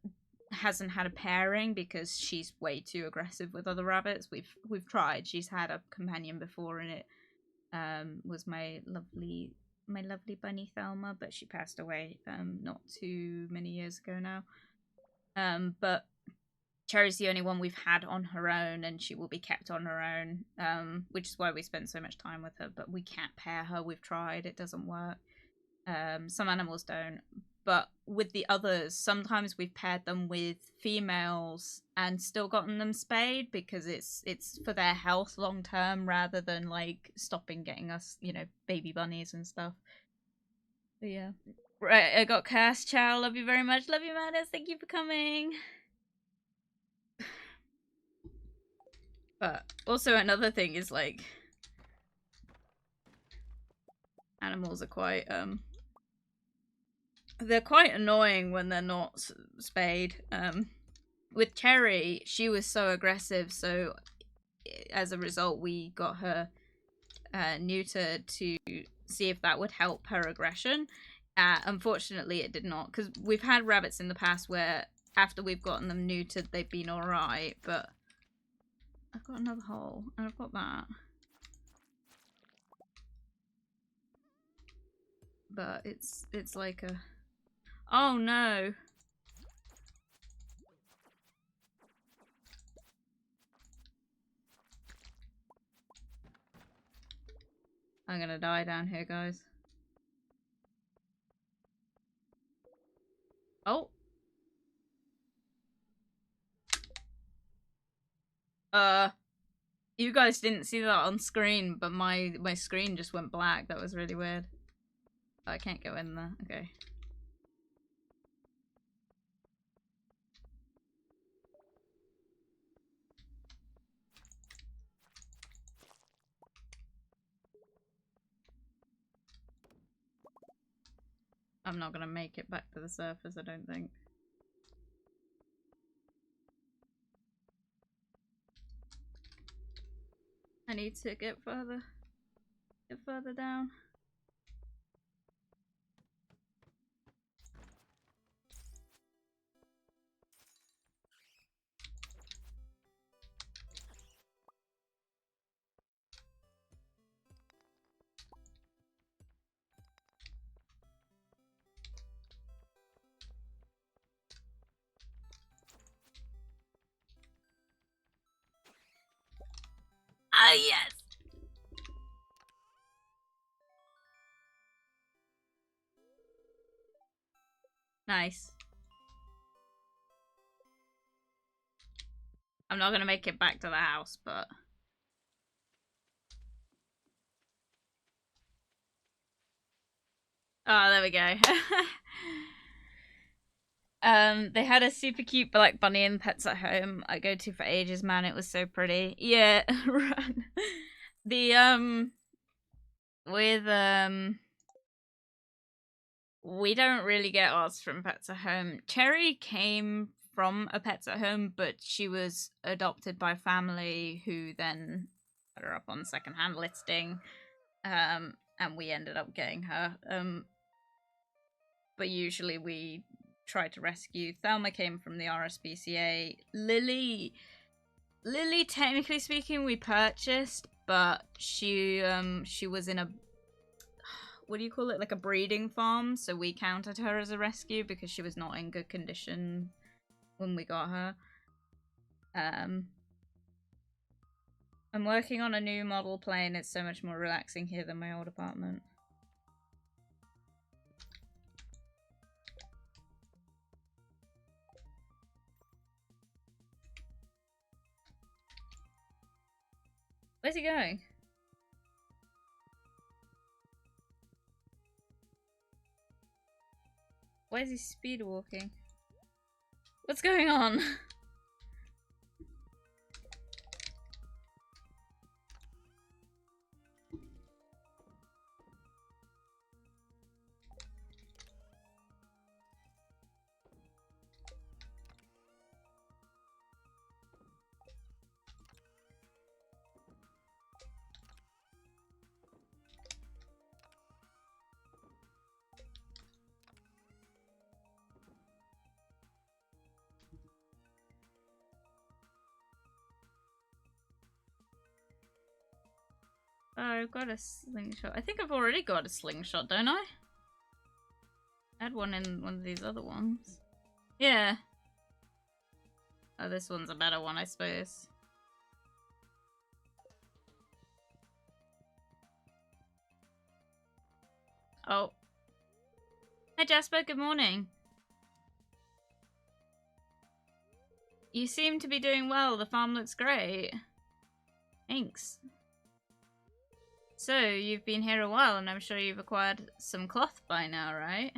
hasn't had a pairing because she's way too aggressive with other rabbits. We've tried. She's had a companion before, and it was my lovely bunny Thelma, but she passed away not too many years ago now. But Cherry's the only one we've had on her own, and she will be kept on her own, which is why we spend so much time with her. But we can't pair her. We've tried. It doesn't work. Some animals don't. But with the others, sometimes we've paired them with females and still gotten them spayed because it's for their health long term rather than like stopping getting us, you know, baby bunnies and stuff. But yeah. Right, I got Cass. Ciao, love you very much. Love you, Madness. Thank you for coming. But also another thing is like animals are quite they're quite annoying when they're not spayed. With Cherry, she was so aggressive, so as a result we got her neutered to see if that would help her aggression. Unfortunately it did not, because we've had rabbits in the past where after we've gotten them neutered they've been alright, but I've got another hole and I've got that. But it's like a... Oh no! I'm gonna die down here, guys. Oh! You guys didn't see that on screen, but my screen just went black. That was really weird. Oh, I can't go in there. Okay. I'm not gonna make it back to the surface, I don't think. I need to get further down. Ah, yes! Nice. I'm not gonna make it back to the house, but... Oh, there we go. They had a super cute black bunny in Pets at Home I go to for ages, man. It was so pretty. Yeah, run. The, with, we don't really get ours from Pets at Home. Cherry came from a Pets at Home, but she was adopted by family who then put her up on secondhand listing. And we ended up getting her. But usually we try to rescue. Thelma came from the RSPCA. Lily, technically speaking, we purchased, but she was in a, what do you call it, like a breeding farm, so we counted her as a rescue because she was not in good condition when we got her. I'm working on a new model plane. It's so much more relaxing here than my old apartment. Where's he going? Why is he speed walking? What's going on? Oh, I've got a slingshot. I think I've already got a slingshot, don't I? I had one in one of these other ones. Yeah. Oh, this one's a better one, I suppose. Oh. Hi, Jasper. Good morning. You seem to be doing well. The farm looks great. Thanks. So, you've been here a while, and I'm sure you've acquired some cloth by now, right?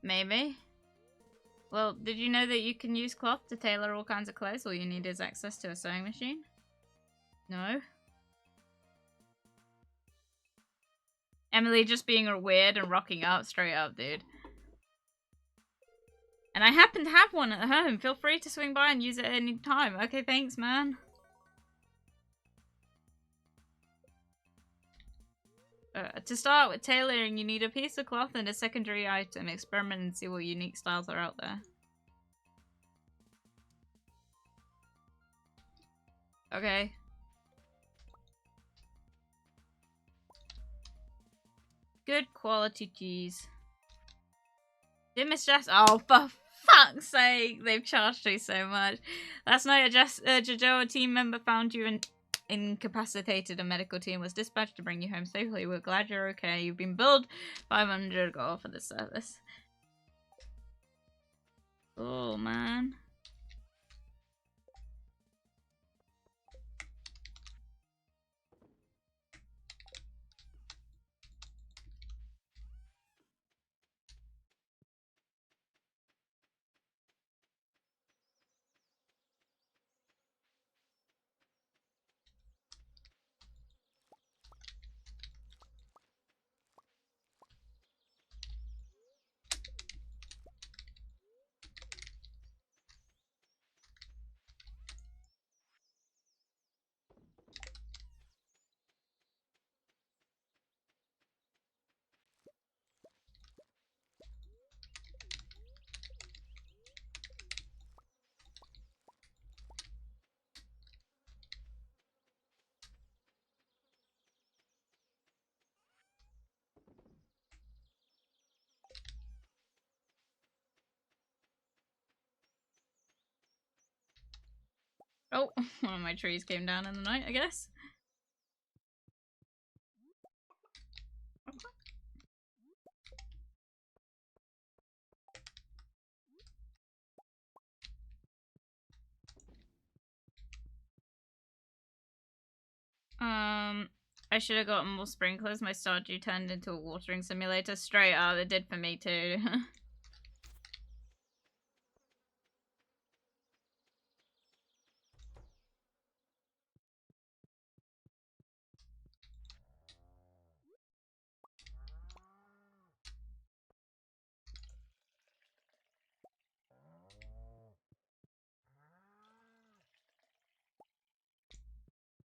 Maybe? Well, did you know that you can use cloth to tailor all kinds of clothes? All you need is access to a sewing machine? No? Emily just being weird and rocking up, straight up, dude. And I happen to have one at home. Feel free to swing by and use it at any time. Okay, thanks, man. To start with tailoring, you need a piece of cloth and a secondary item. Experiment and see what unique styles are out there. Okay. Good quality cheese. Did Miss Jess? Oh, for fuck's sake! They've charged me so much. Last night, a Jojo team member found you incapacitated. A medical team was dispatched to bring you home safely. We're glad you're okay. You've been billed 500 gold for this service. Oh, man. Oh, one of my trees came down in the night, I guess. I should have gotten more sprinklers. My Stardew turned into a watering simulator. Straight up, it did for me too.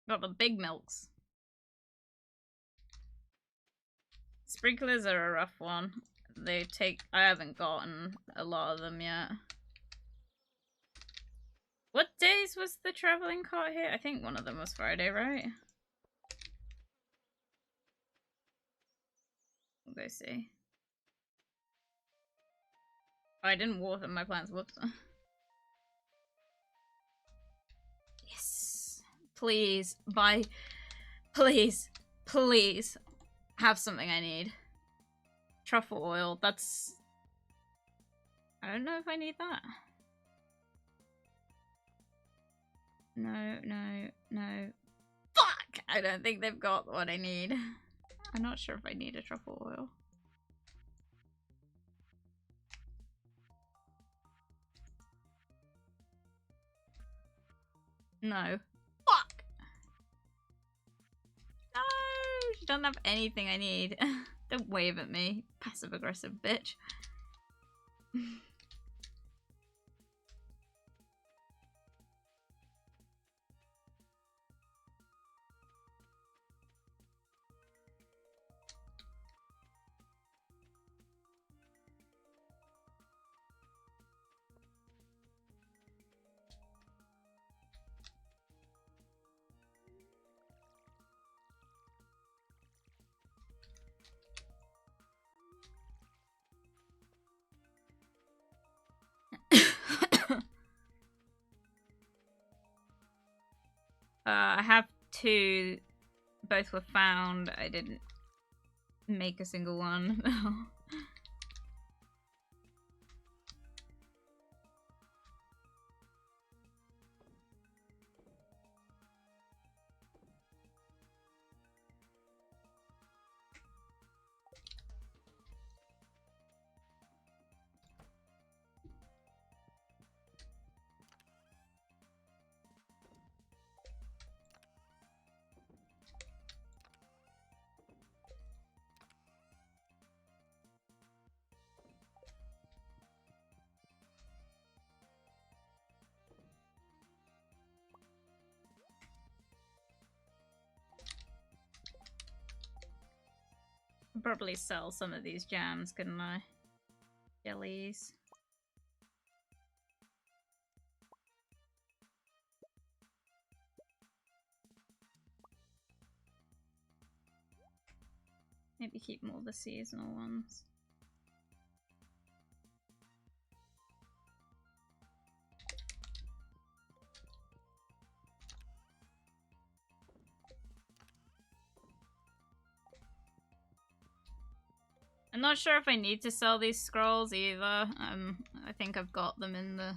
Got the big milks. Sprinklers are a rough one. I haven't gotten a lot of them yet. What days was the traveling cart here? I think one of them was Friday, right? We'll go see. Oh, I didn't water my plants, whoops. Yes. Please, please, please have something I need. Truffle oil, that's... I don't know if I need that. No. Fuck! I don't think they've got what I need. I'm not sure if I need a truffle oil. No. Fuck! No! She doesn't have anything I need. Don't wave at me, passive-aggressive bitch. 2. Both were found. I didn't make a single one. Probably sell some of these jams, couldn't I? Jellies. Maybe keep more of the seasonal ones. I'm not sure if I need to sell these scrolls either. I think I've got them in the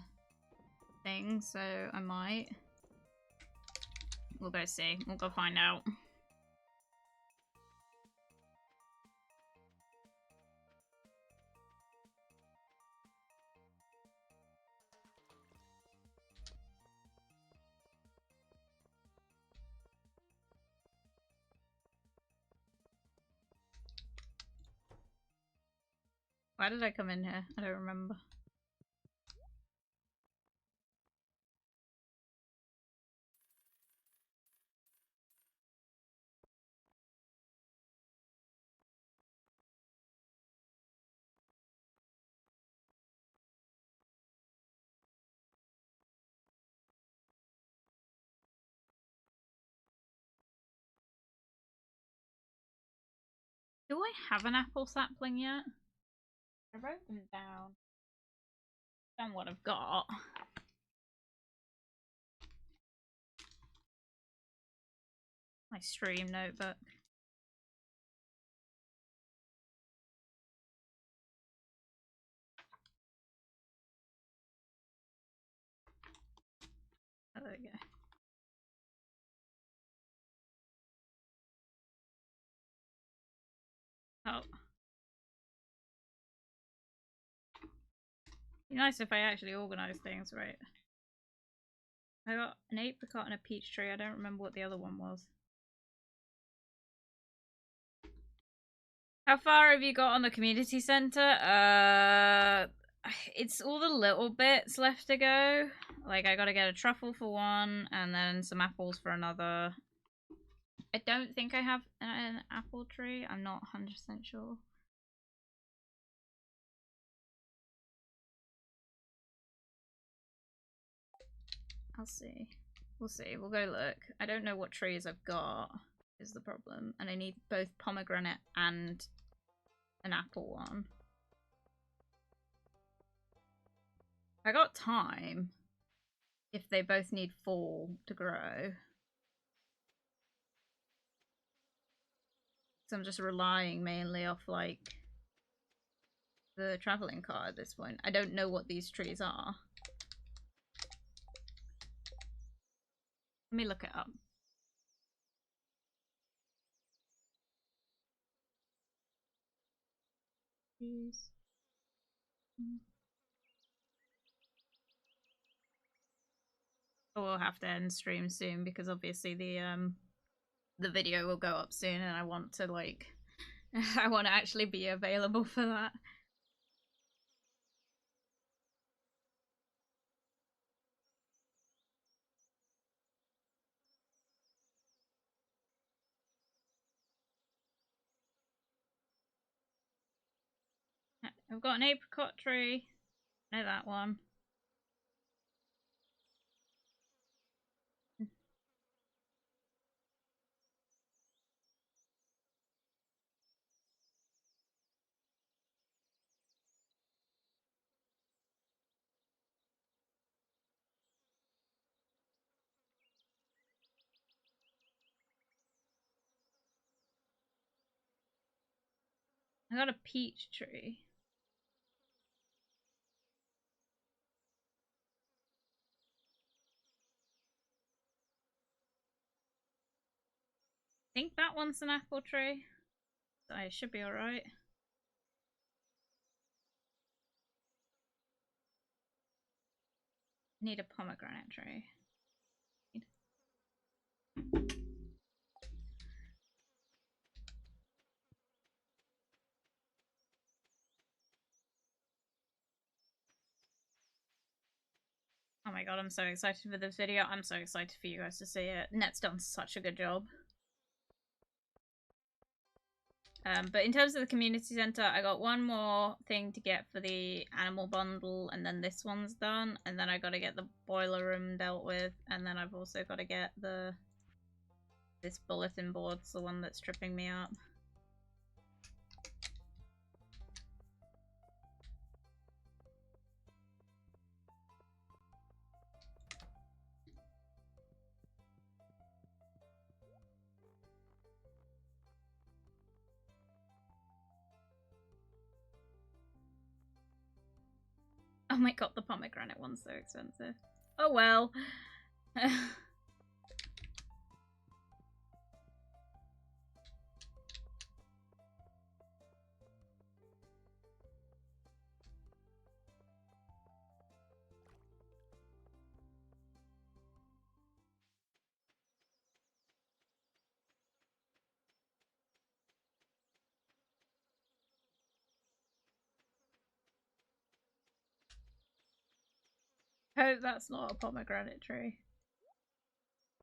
thing, so I might. We'll go see. We'll go find out. Why did I come in here? I don't remember. Do I have an apple sapling yet? I wrote them down. Down what I've got. My stream notebook. Oh, there we go. Oh. Be nice if I actually organise things right. I got an apricot and a peach tree. I don't remember what the other one was. How far have you got on the community centre? It's all the little bits left to go. Like, I gotta get a truffle for one, and then some apples for another. I don't think I have an apple tree. I'm not 100% sure. I'll see. We'll see. We'll go look. I don't know what trees I've got is the problem. And I need both pomegranate and an apple one. I got time if they both need fall to grow. So I'm just relying mainly off, like, the travelling car at this point. I don't know what these trees are. Let me look it up. Trees. We'll have to end stream soon because obviously the video will go up soon and I want to, like, I want to actually be available for that. I've got an apricot tree. Know that one. I got a peach tree. I think that one's an apple tree. So it should be alright. Need a pomegranate tree. Oh my god, I'm so excited for this video. I'm so excited for you guys to see it. Net's done such a good job. But in terms of the community center, I got one more thing to get for the animal bundle, and then this one's done, and then I gotta get the boiler room dealt with, and then I've also got to get this bulletin board's the one that's tripping me up. Oh my god, the pomegranate one's so expensive. Oh well. Hope that's not a pomegranate tree.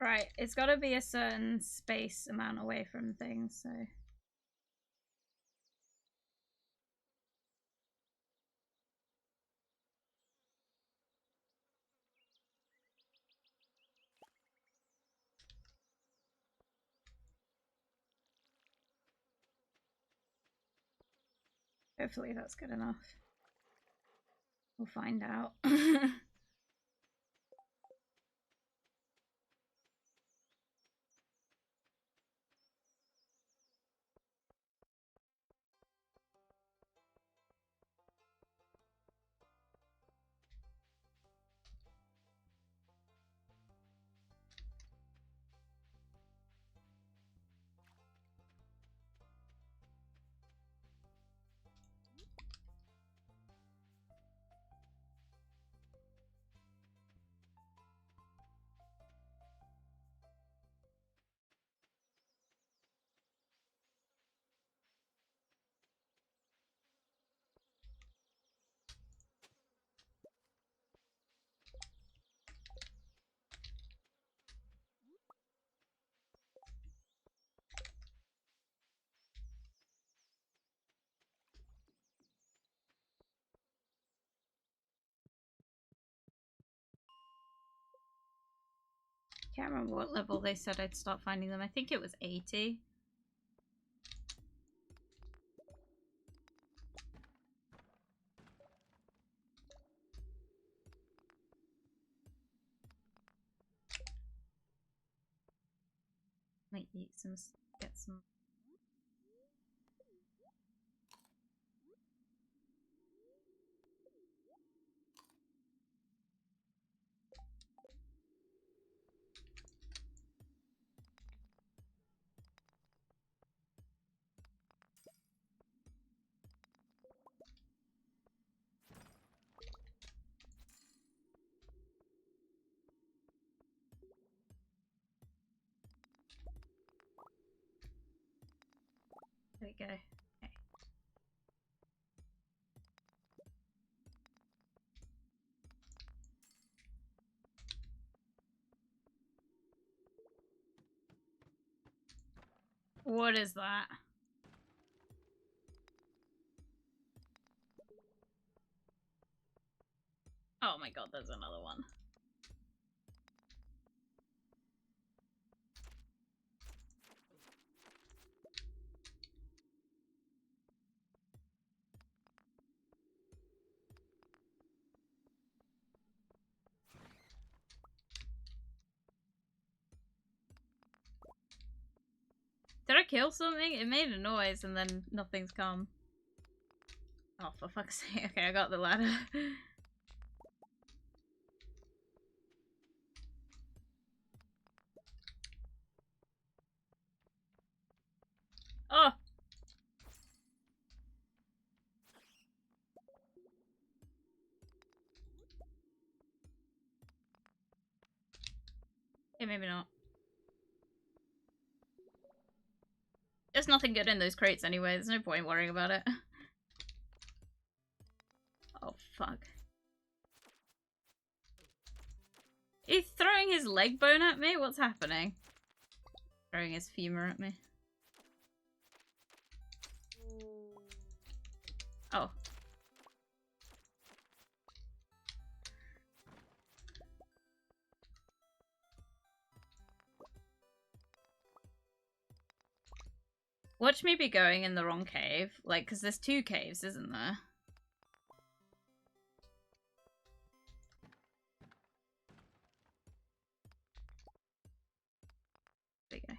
Right, it's got to be a certain space amount away from things, so... Hopefully that's good enough. We'll find out. Can't remember what level they said I'd start finding them. I think it was 80. Might eat some, get some. There we go. Okay. What is that? Oh my god, there's another one. Did I kill something? It made a noise and then nothing's come. Oh, for fuck's sake. Okay, I got the ladder. Oh! Okay, maybe not. There's nothing good in those crates anyway. There's no point worrying about it. Oh, fuck. He's throwing his leg bone at me? What's happening? Throwing his femur at me. Oh. Watch me be going in the wrong cave. Like, because there's 2 caves, isn't there? There you go.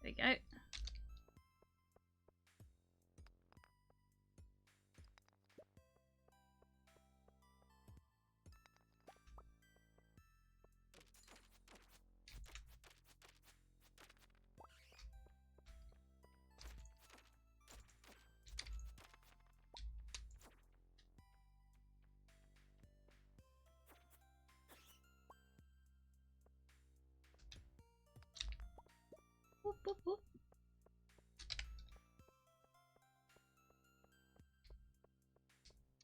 There you go. Whoop, whoop, whoop.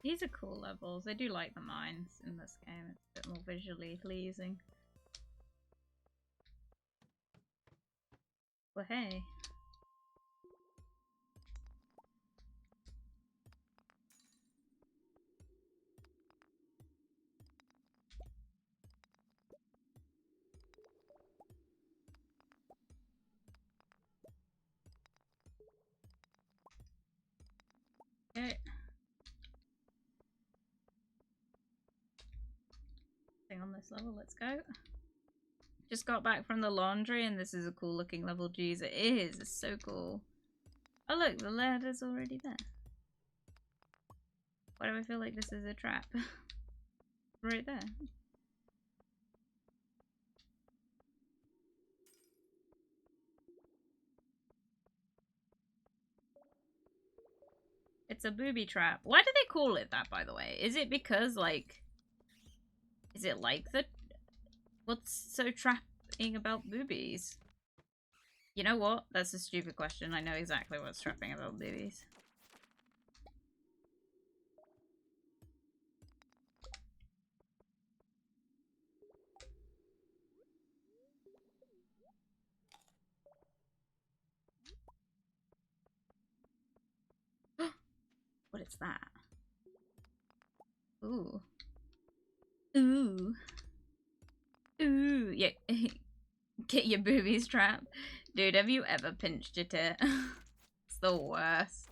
These are cool levels. I do like the mines in this game. It's a bit more visually pleasing. Well, hey. Okay. Thing on this level, let's go. Just got back from the laundry and this is a cool looking level. Jeez, it is. It's so cool. Oh look, the ladder's already there. Why do I feel like this is a trap? Right there. It's a booby trap. Why do they call it that, by the way? Is it because, like... Is it like the... What's so trapping about boobies? You know what? That's a stupid question. I know exactly what's trapping about boobies. What is that? Ooh. Ooh. Ooh. Yeah. Get your boobies trapped. Dude, have you ever pinched your tit? It's the worst.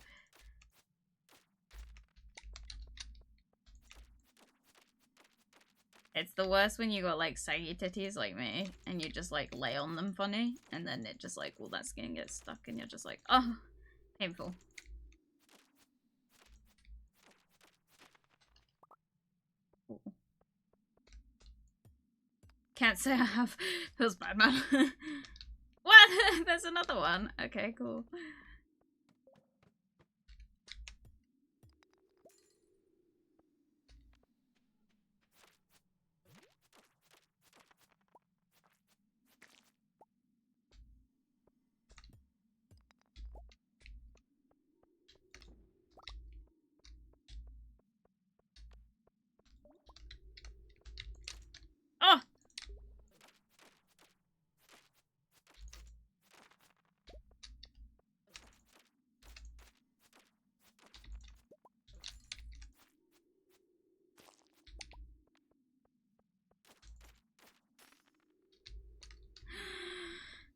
It's the worst when you got like saggy titties like me and you just like lay on them funny and then it just like all that skin gets stuck and you're just like, oh, painful. Ooh. Can't say I have. Feels bad, man. What? There's another one. Okay, cool. Oh!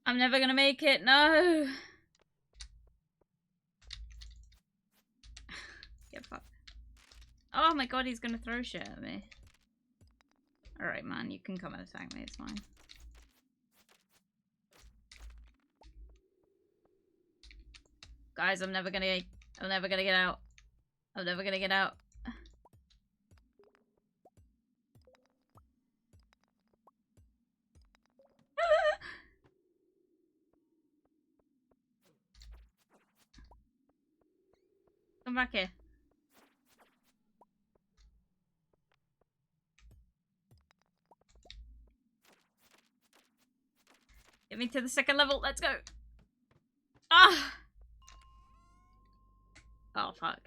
I'm never gonna make it, no! Oh my god, he's gonna throw shit at me. Alright, man, you can come and attack me, it's fine. Guys, I'm never gonna get out. I'm never gonna get out. Come back here. Get me to the second level, let's go! Ah! Oh, fuck.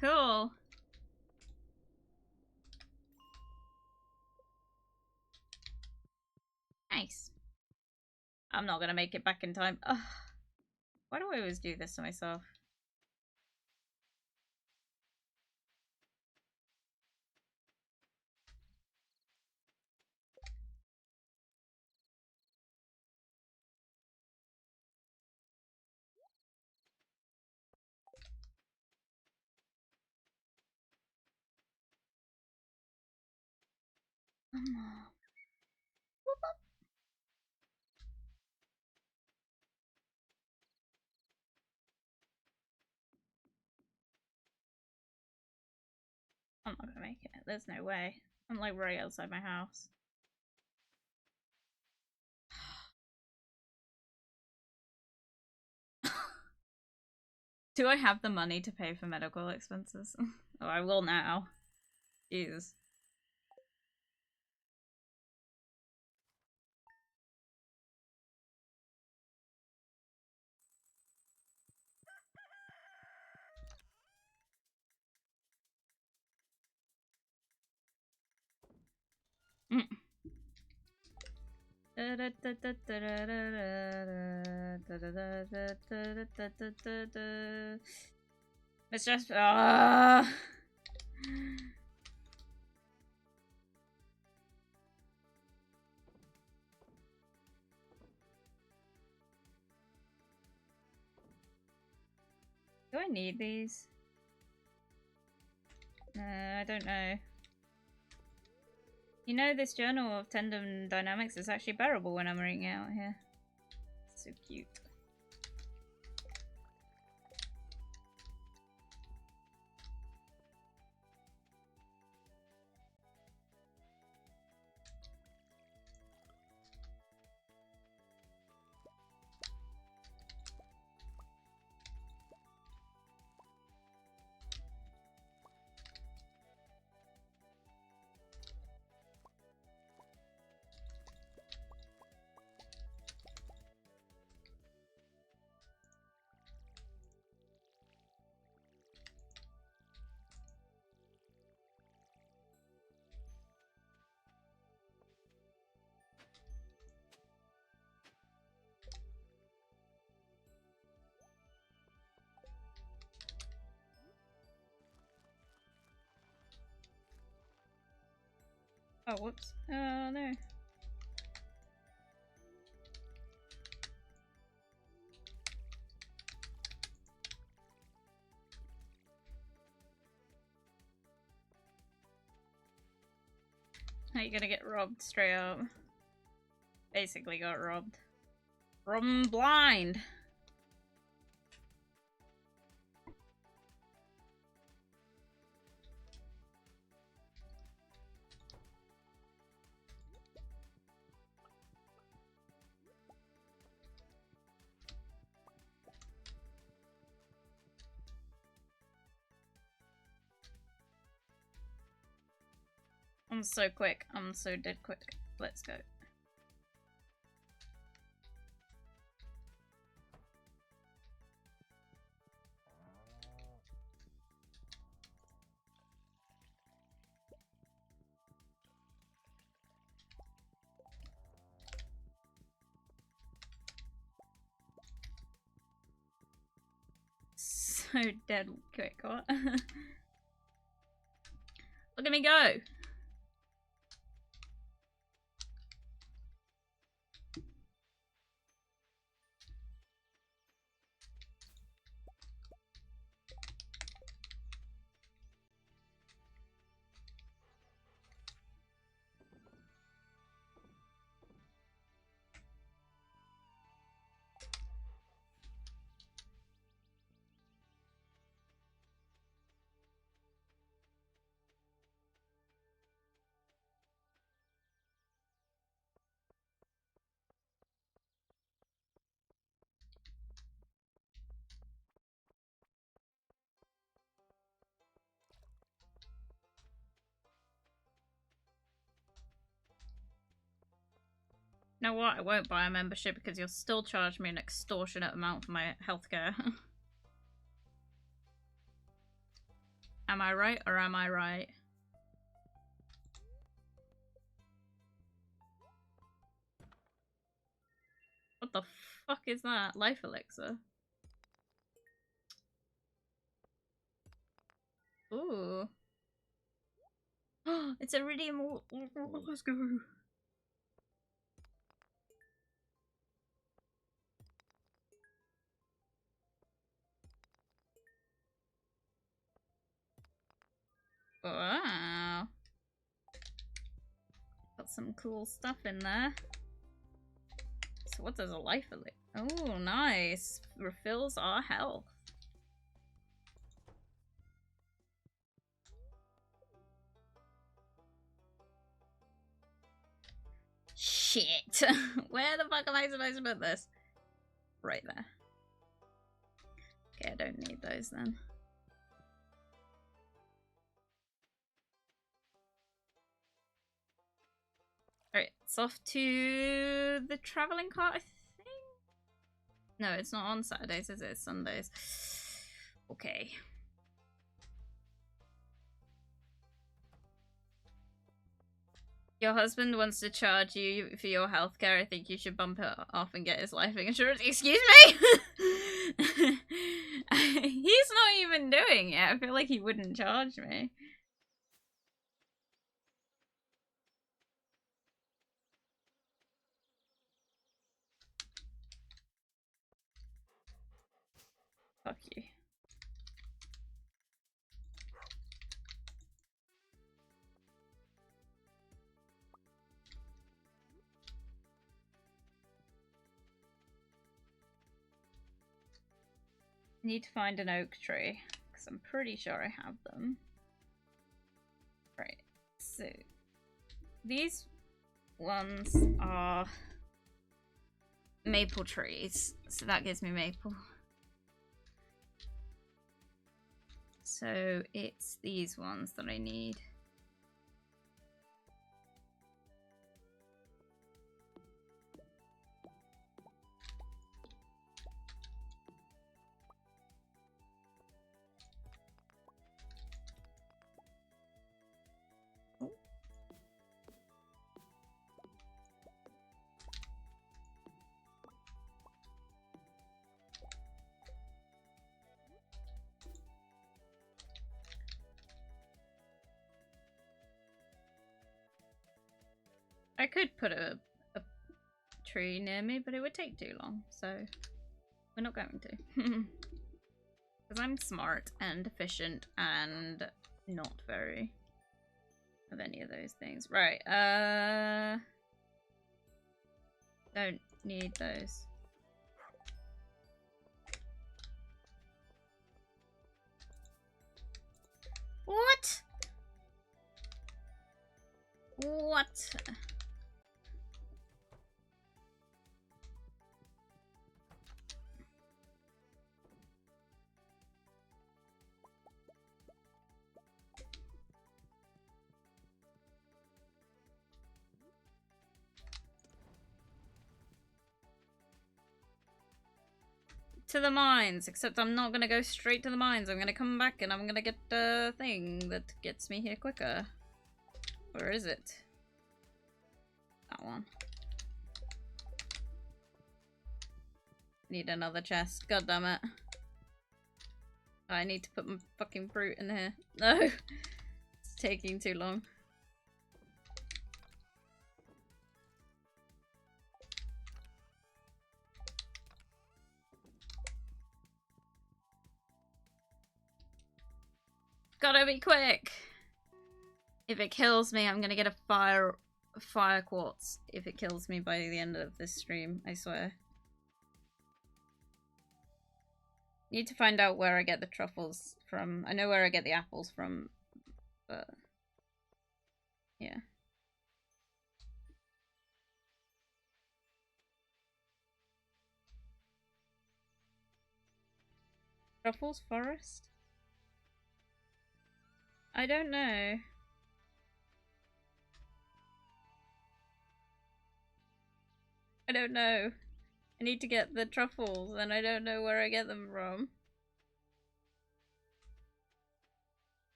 Cool. Nice. I'm not gonna make it back in time. Ugh. Why do I always do this to myself? I'm not gonna make it. There's no way. I'm like right outside my house. Do I have the money to pay for medical expenses? Oh, I will now. Jeez. It's just do I need these? I don't know. You know, this journal of tendon dynamics is actually bearable when I'm reading it out here. So cute. Oh, whoops. Oh, no. How you gonna get robbed straight up? Basically got robbed. From blind. I'm so quick. I'm so dead quick. Let's go. So dead quick. What? Look at me go. You know what? I won't buy a membership because you'll still charge me an extortionate amount for my healthcare. Am I right or am I right? What the fuck is that? Life elixir. Ooh. It's iridium. Let's go. Wow. Got some cool stuff in there. So what does a life elixir? Oh, nice. Refills our health. Shit. Where the fuck am I supposed to put this? Right there. Okay, I don't need those then. Alright, it's off to the travelling cart, I think? No, it's not on Saturdays, is it? It's Sundays. Okay. Your husband wants to charge you for your healthcare. I think you should bump it off and get his life insurance. Excuse me? He's not even doing it. I feel like he wouldn't charge me. Fuck you. Need to find an oak tree, because I'm pretty sure I have them. Right, so these ones are maple trees, so that gives me maple. So it's these ones that I need. I could put a tree near me, but it would take too long, so we're not going to. Because I'm smart and efficient and not very of any of those things. Right, don't need those. What? What? To the mines, except I'm not gonna go straight to the mines. I'm gonna come back and I'm gonna get the thing that gets me here quicker. Where is it? That one. Need another chest. God damn it. I need to put my fucking fruit in here. No! It's taking too long. Gotta be quick! If it kills me, I'm gonna get a fire quartz. If it kills me by the end of this stream, I swear. Need to find out where I get the truffles from. I know where I get the apples from, but yeah. Truffles forest? I don't know. I don't know. I need to get the truffles, and I don't know where I get them from.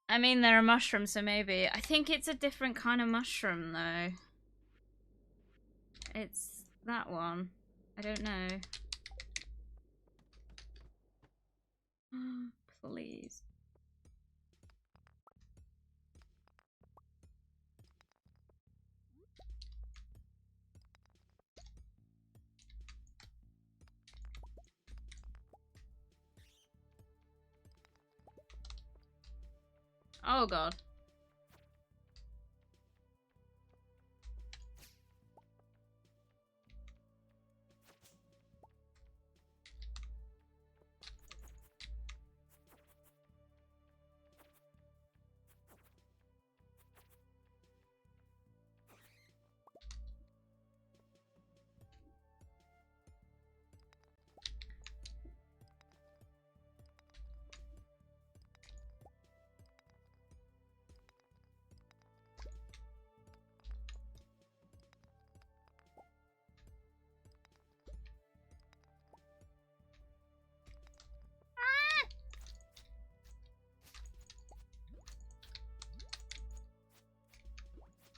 I mean, they're a mushroom, so maybe. I think it's a different kind of mushroom, though. It's that one. I don't know. Please. Oh god.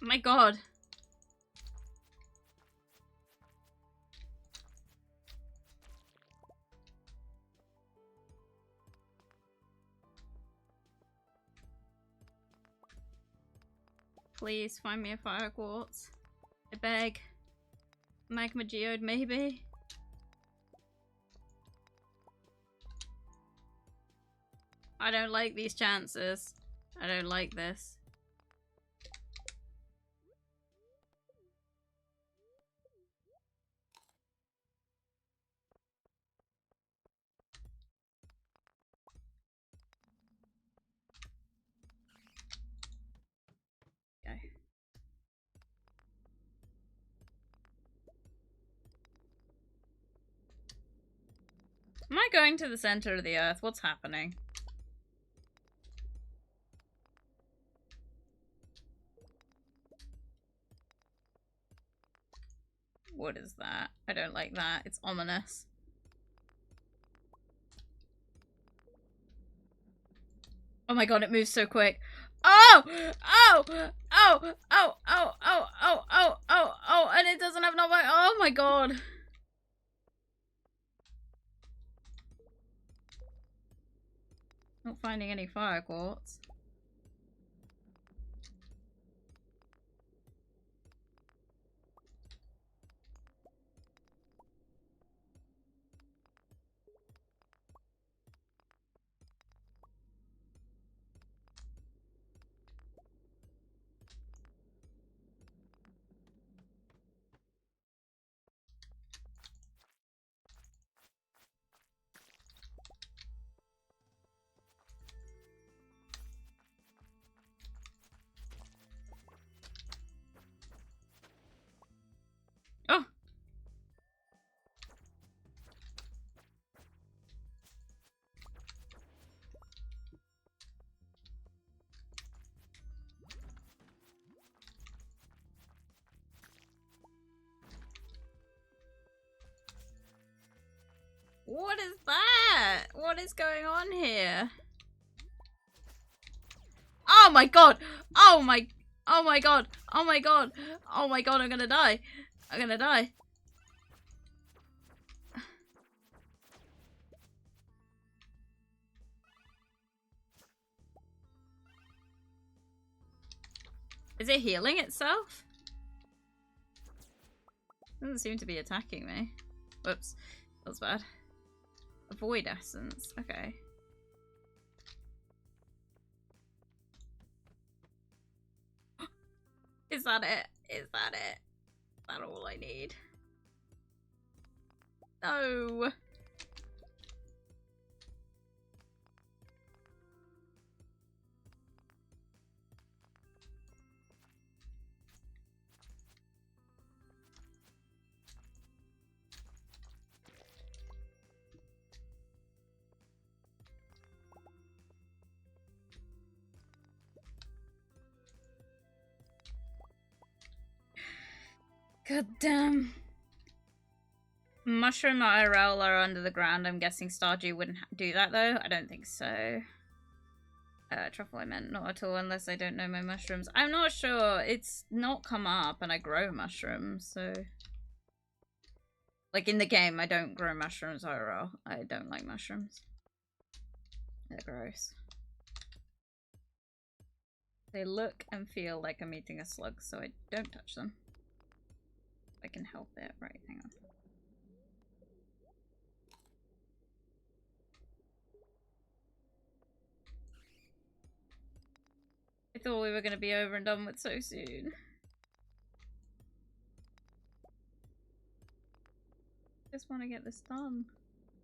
Oh my god. Please find me a fire quartz. I beg. Magma geode, maybe? I don't like these chances. I don't like this. Okay. Am I going to the center of the earth? What's happening? What is that? I don't like that. It's ominous. Oh my god, it moves so quick. Oh! Oh! Oh! Oh! Oh! Oh! Oh! Oh! Oh! Oh! And it doesn't have knockback. Oh my god. Not finding any fire quartz. Oh! What is that? What is going on here? Oh my god! Oh my... Oh my god! Oh my god! Oh my god, I'm gonna die! I'm gonna die. Is it healing itself? Doesn't seem to be attacking me. Whoops. That was bad. Avoid essence. Okay. Is that it? Is that it? Is that all I need? No. God damn. Mushroom IRL are under the ground. I'm guessing Stardew wouldn't do that though. I don't think so. Truffle I meant, not at all, unless I don't know my mushrooms. I'm not sure. It's not come up and I grow mushrooms, so... Like in the game, I don't grow mushrooms IRL. I don't like mushrooms. They're gross. They look and feel like I'm eating a slug, so I don't touch them. I can help it. Right, hang on. I thought we were going to be over and done with so soon. Just want to get this done.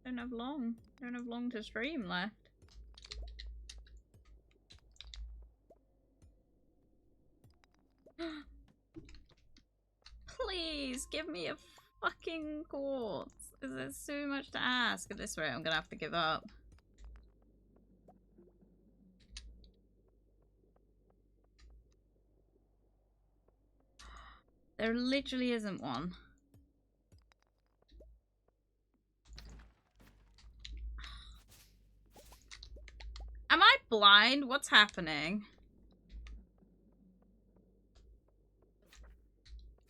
Don't have long. Don't have long to stream left. Please give me a fucking quartz. There's so much to ask. At this rate, I'm gonna have to give up. There literally isn't one. Am I blind? What's happening?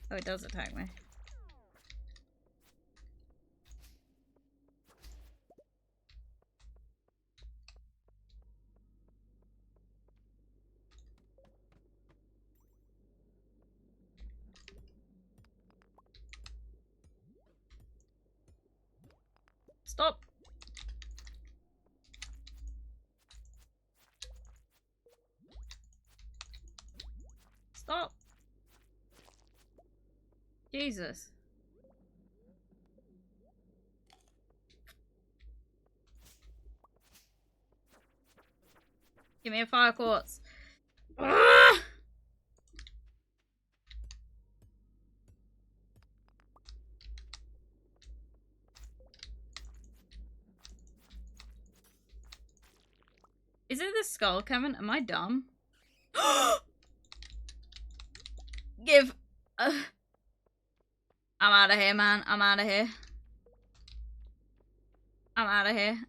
Oh, it does attack me. Stop! Stop! Jesus. Give me a fire quartz. Ah! Is it the skull, Kevin? Am I dumb? Give. I'm out of here, man. I'm out of here. I'm out of here.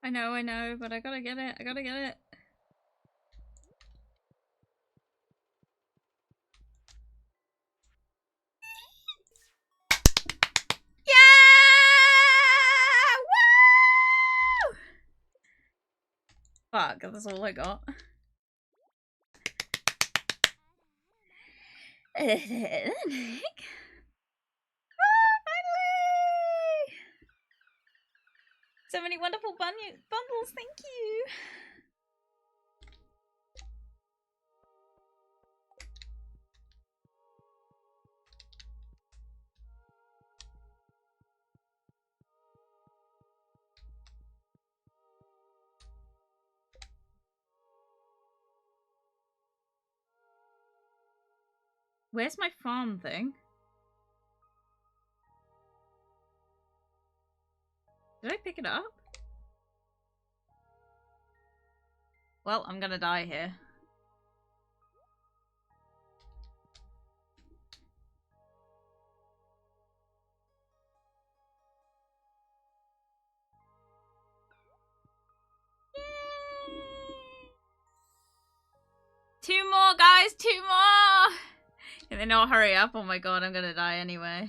I know, but I gotta get it. I gotta get it. Yeah! Woo! Fuck, that's all I got. Finally! So many wonderful bundles, thank you! Where's my farm thing? Did I pick it up? Well, I'm gonna die here. Yay! 2 more, guys! 2 more! Can they not hurry up? Oh my god, I'm gonna die anyway.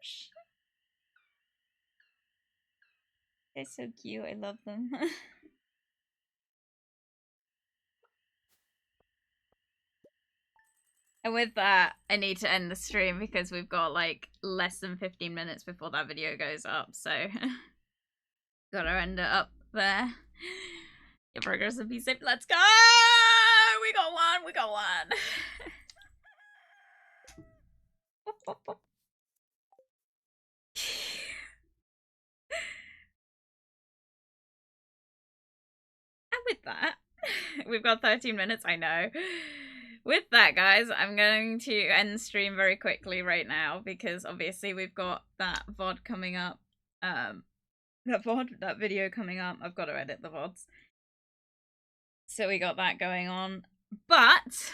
Gosh. They're so cute, I love them. And with that, I need to end the stream because we've got like less than 15 minutes before that video goes up, so gotta end it up there. Your progress and be safe. Let's go! We got one, we got one. And with that, we've got 13 minutes, I know. With that, guys, I'm going to end the stream very quickly right now because obviously we've got that VOD coming up. That video coming up. I've got to edit the VODs. So we got that going on. But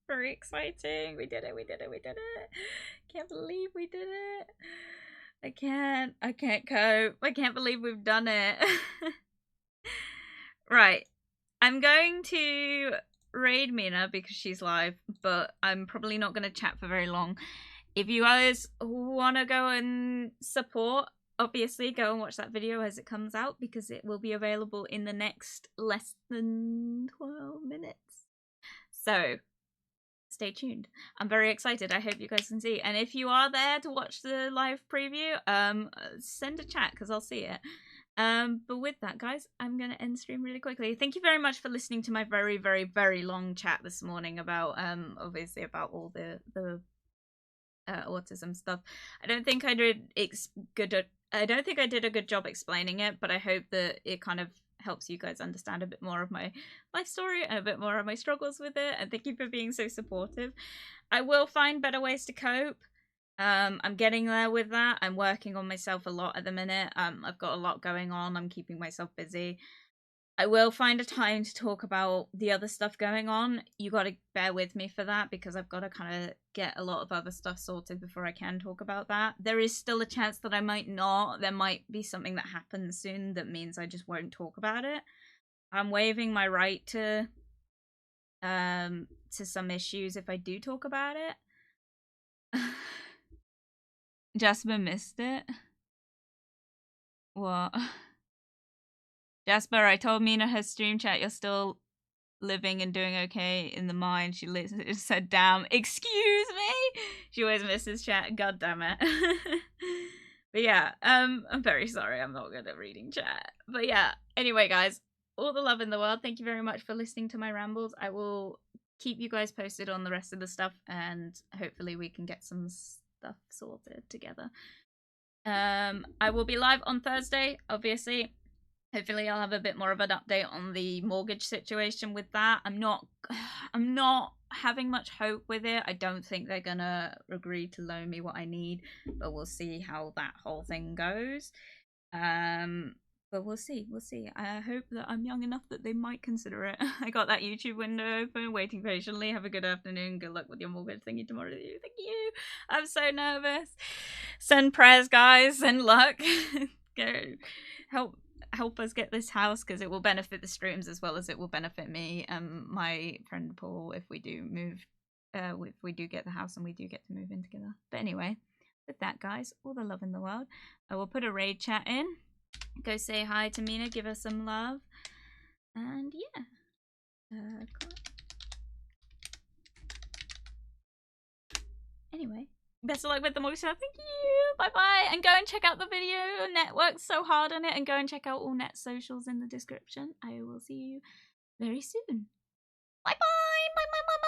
very exciting. We did it, we did it, we did it. Can't believe we did it. I can't cope. I can't believe we've done it. Right. I'm going to raid Mina because she's live, but I'm probably not going to chat for very long. If you guys want to go and support, obviously go and watch that video as it comes out because it will be available in the next less than 12 minutes. So stay tuned. I'm very excited. I hope you guys can see. And if you are there to watch the live preview, send a chat because I'll see it. But with that, guys, I'm going to end stream really quickly. Thank you very much for listening to my very, very, very long chat this morning about, obviously about all the autism stuff. I don't think I did a good job explaining it, but I hope that it kind of helps you guys understand a bit more of my life story and a bit more of my struggles with it. And thank you for being so supportive. I will find better ways to cope. I'm getting there with that. I'm working on myself a lot at the minute. I've got a lot going on. I'm keeping myself busy. I will find a time to talk about the other stuff going on. You got to bear with me for that because I've got to kind of get a lot of other stuff sorted before I can talk about that. There is still a chance that I might not. There might be something that happens soon that means I just won't talk about it. I'm waiving my right to some issues if I do talk about it. Jasper missed it. What? Jasper, I told Mina her stream chat you're still living and doing okay in the mind. She said, damn, excuse me? She always misses chat. God damn it. But yeah, I'm very sorry. I'm not good at reading chat. But yeah, anyway, guys, all the love in the world. Thank you very much for listening to my rambles. I will keep you guys posted on the rest of the stuff and hopefully we can get some stuff sorted together. I will be live on Thursday, obviously. Hopefully I'll have a bit more of an update on the mortgage situation with that. I'm not having much hope with it. I don't think they're gonna agree to loan me what I need, but we'll see how that whole thing goes. But we'll see. I hope that I'm young enough that they might consider it. I got that YouTube window open, waiting patiently. Have a good afternoon. Good luck with your mortgage thingy tomorrow. Thank you. I'm so nervous. Send prayers, guys. Send luck. Go help us get this house because it will benefit the streams as well as it will benefit me and my friend Paul if we do move, if we do get the house and we do get to move in together. But anyway, with that, guys, all the love in the world. I will put a raid chat in. Go say hi to Mina, give her some love, and yeah. Anyway, best of luck with the moisture. Thank you. Bye bye. And go and check out the video. Net works so hard on it. And go and check out all Net socials in the description. I will see you very soon. Bye bye. Bye bye. Bye.